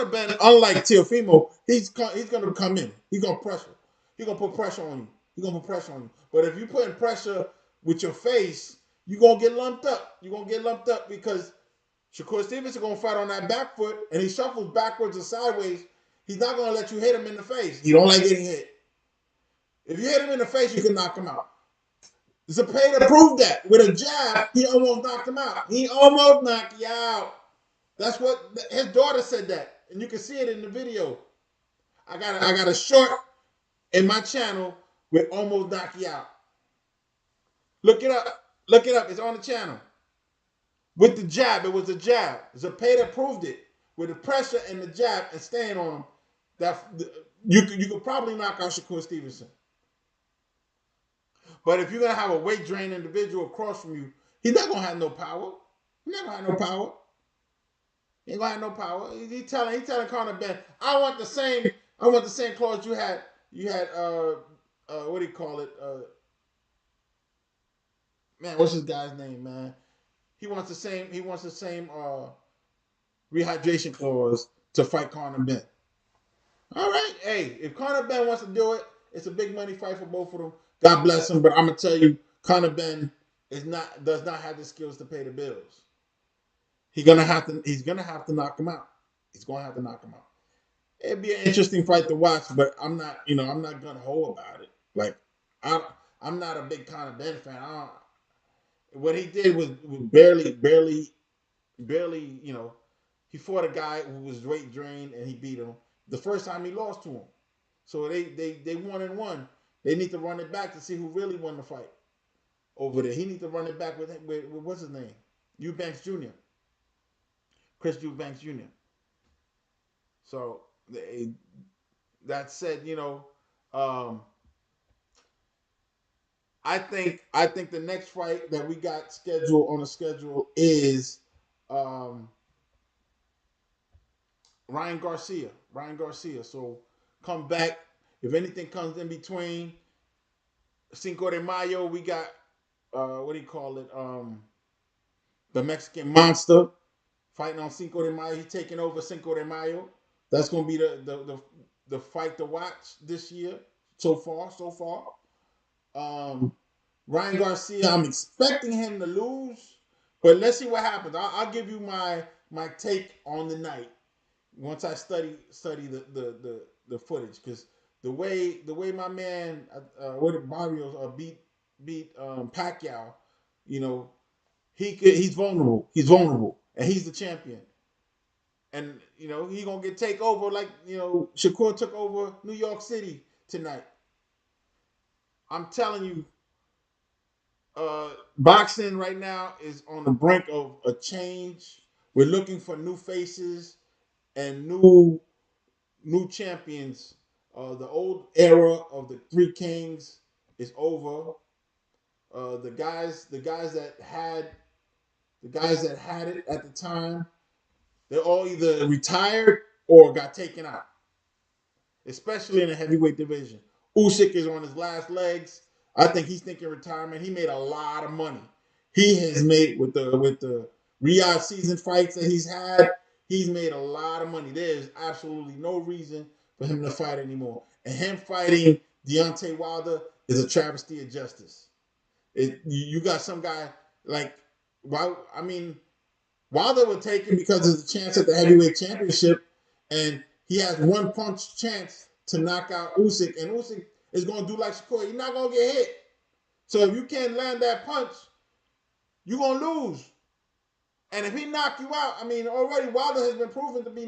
Benn, unlike Teofimo, he's gonna come in. He's gonna put pressure on you. But if you putting pressure with your face, you're going to get lumped up. You're going to get lumped up because Shakur Stevenson going to fight on that back foot, and he shuffles backwards or sideways. He's not going to let you hit him in the face. He don't like getting hit. If you hit him in the face, you can knock him out. Zepeda proved that. With a jab, he almost knocked him out. He almost knocked you out. That's what his daughter said that. And you can see it in the video. I got a short in my channel with almost knock you out. Look it up. Look it up. It's on the channel. With the jab, it was a jab. Zepeda proved it. With the pressure and the jab and staying on him, that you could probably knock out Shakur Stevenson. But if you're gonna have a weight drained individual across from you, he's not gonna have no power. He's not gonna have no power. He ain't gonna have no power. He telling Conor Ben, I want the same clause you had. You had what do you call it? Man, what's this guy's name, man? He wants the same rehydration clause to fight Conor Ben. All right, hey, if Conor Ben wants to do it, it's a big money fight for both of them. God bless him, but I'm gonna tell you, Conor Ben does not have the skills to pay the bills. He's gonna have to knock him out. He's gonna have to knock him out. It'd be an interesting fight to watch, but I'm not gonna hold about it. Like I'm not a big Conor Ben fan. What he did was barely. He fought a guy who was weight drained and he beat him. The first time he lost to him, so they 1-1. They need to run it back to see who really won the fight over there. He needs to run it back with what's his name? Eubanks Jr. Chris Eubanks Jr. So that said, I think the next fight that we got scheduled on the schedule is Ryan Garcia. So come back. If anything comes in between Cinco de Mayo, we got what do you call it? The Mexican Monster fighting on Cinco de Mayo. He's taking over Cinco de Mayo. That's gonna be the fight to watch this year so far. Ryan Garcia, I'm expecting him to lose, but let's see what happens. I'll give you my take on the night once I study the footage, because the way my man Barrios beat Pacquiao, he's vulnerable. And he's the champion. And he's gonna get takeover like Shakur took over New York City tonight. I'm telling you, boxing right now is on the brink of a change. We're looking for new faces and new champions. The old era of the Three Kings is over. The guys that had it at the time, they're all either retired or got taken out, especially in the heavyweight division. Usyk is on his last legs. I think he's thinking retirement. He made a lot of money. He has made with the Riyadh season fights that he's had. He's made a lot of money. There's absolutely no reason for him to fight anymore. And him fighting Deontay Wilder is a travesty of justice. You got some guy like, Wilder would take him because of the chance at the heavyweight championship, and he has one punch chance to knock out Usyk, and Usyk is going to do like Shakur. He's not going to get hit. So if you can't land that punch, you're going to lose. And if he knock you out, already Wilder has been proven to been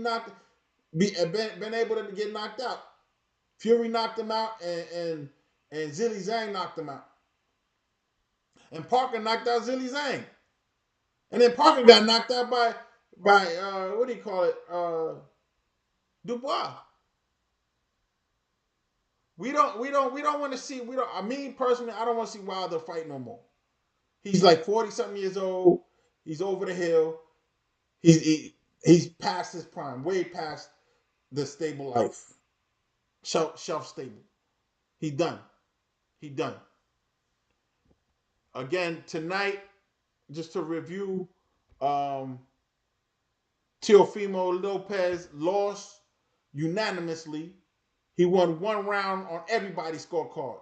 able to get knocked out. Fury knocked him out, and Zhilei Zhang knocked him out. And Parker knocked out Zhilei Zhang. And then Parker got knocked out by what do you call it? Dubois. We don't want to see. Personally, I don't want to see Wilder fight no more. He's like 40-something years old. He's over the hill. He's past his prime, way past the stable life, shelf stable. He done. Again tonight, just to review, Teofimo Lopez lost unanimously. He won one round on everybody's scorecard.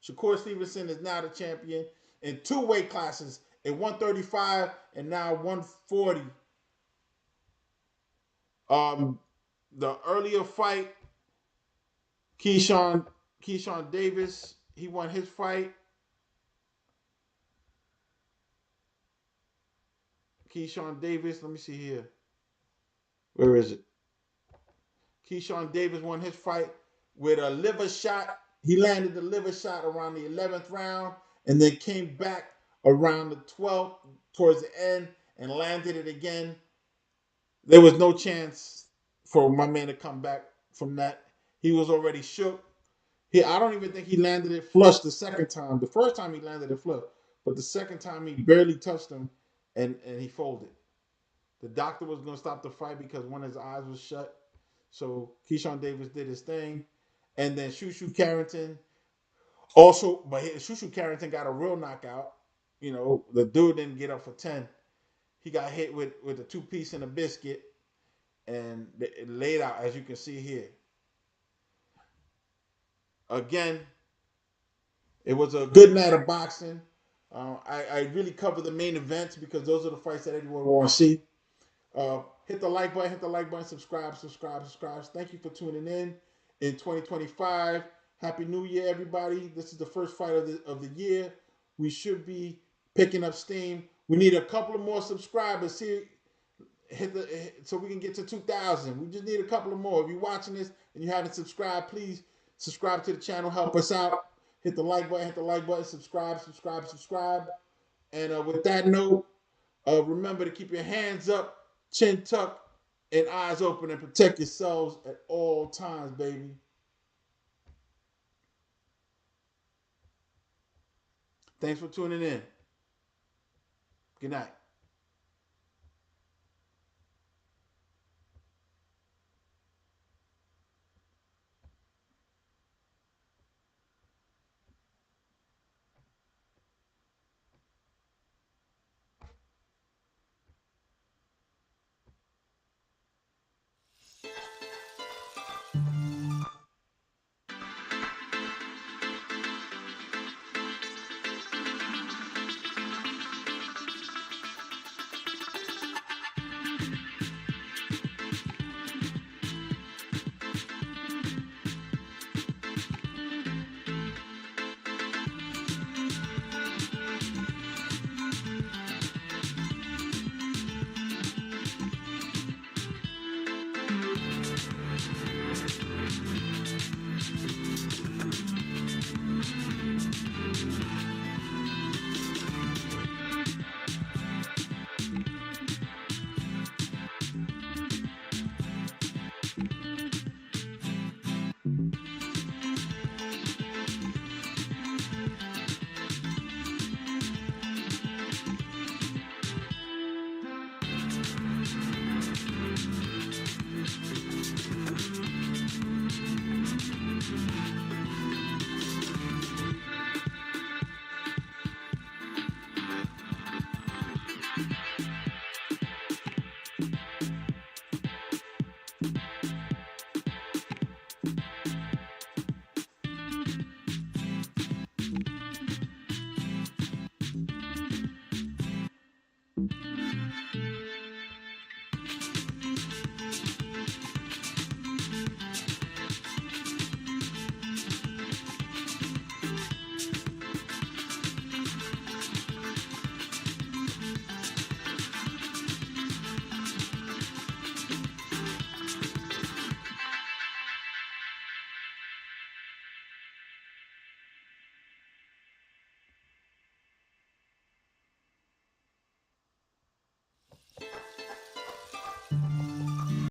Shakur Stevenson is now the champion in 2 weight classes at 135 and now 140. The earlier fight, Keyshawn Davis, he won his fight. Keyshawn Davis, let me see here. Where is it? Keyshawn Davis won his fight with a liver shot. He landed the liver shot around the 11th round and then came back around the 12th towards the end and landed it again. There was no chance for my man to come back from that. He was already shook. I don't even think he landed it flush the second time. The first time he landed it flush, but the second time he barely touched him and he folded. The doctor was going to stop the fight because one of his eyes was shut. So Keyshawn Davis did his thing. And then Shushu Carrington also, but Shushu Carrington got a real knockout. You know, the dude didn't get up for 10. He got hit with a 2-piece and a biscuit and it laid out, as you can see here. Again, it was a good night of boxing. I really cover the main events because those are the fights that everyone wants to see. Hit the like button, subscribe. Thank you for tuning in 2025. Happy New Year, everybody. This is the first fight of the year. We should be picking up steam. We need a couple of more subscribers. So we can get to 2,000. We just need a couple of more. If you're watching this and you haven't subscribed, please subscribe to the channel. Help us out. Hit the like button, subscribe. And with that note, remember to keep your hands up, chin tucked, and eyes open, and protect yourselves at all times, baby. Thanks for tuning in. Good night.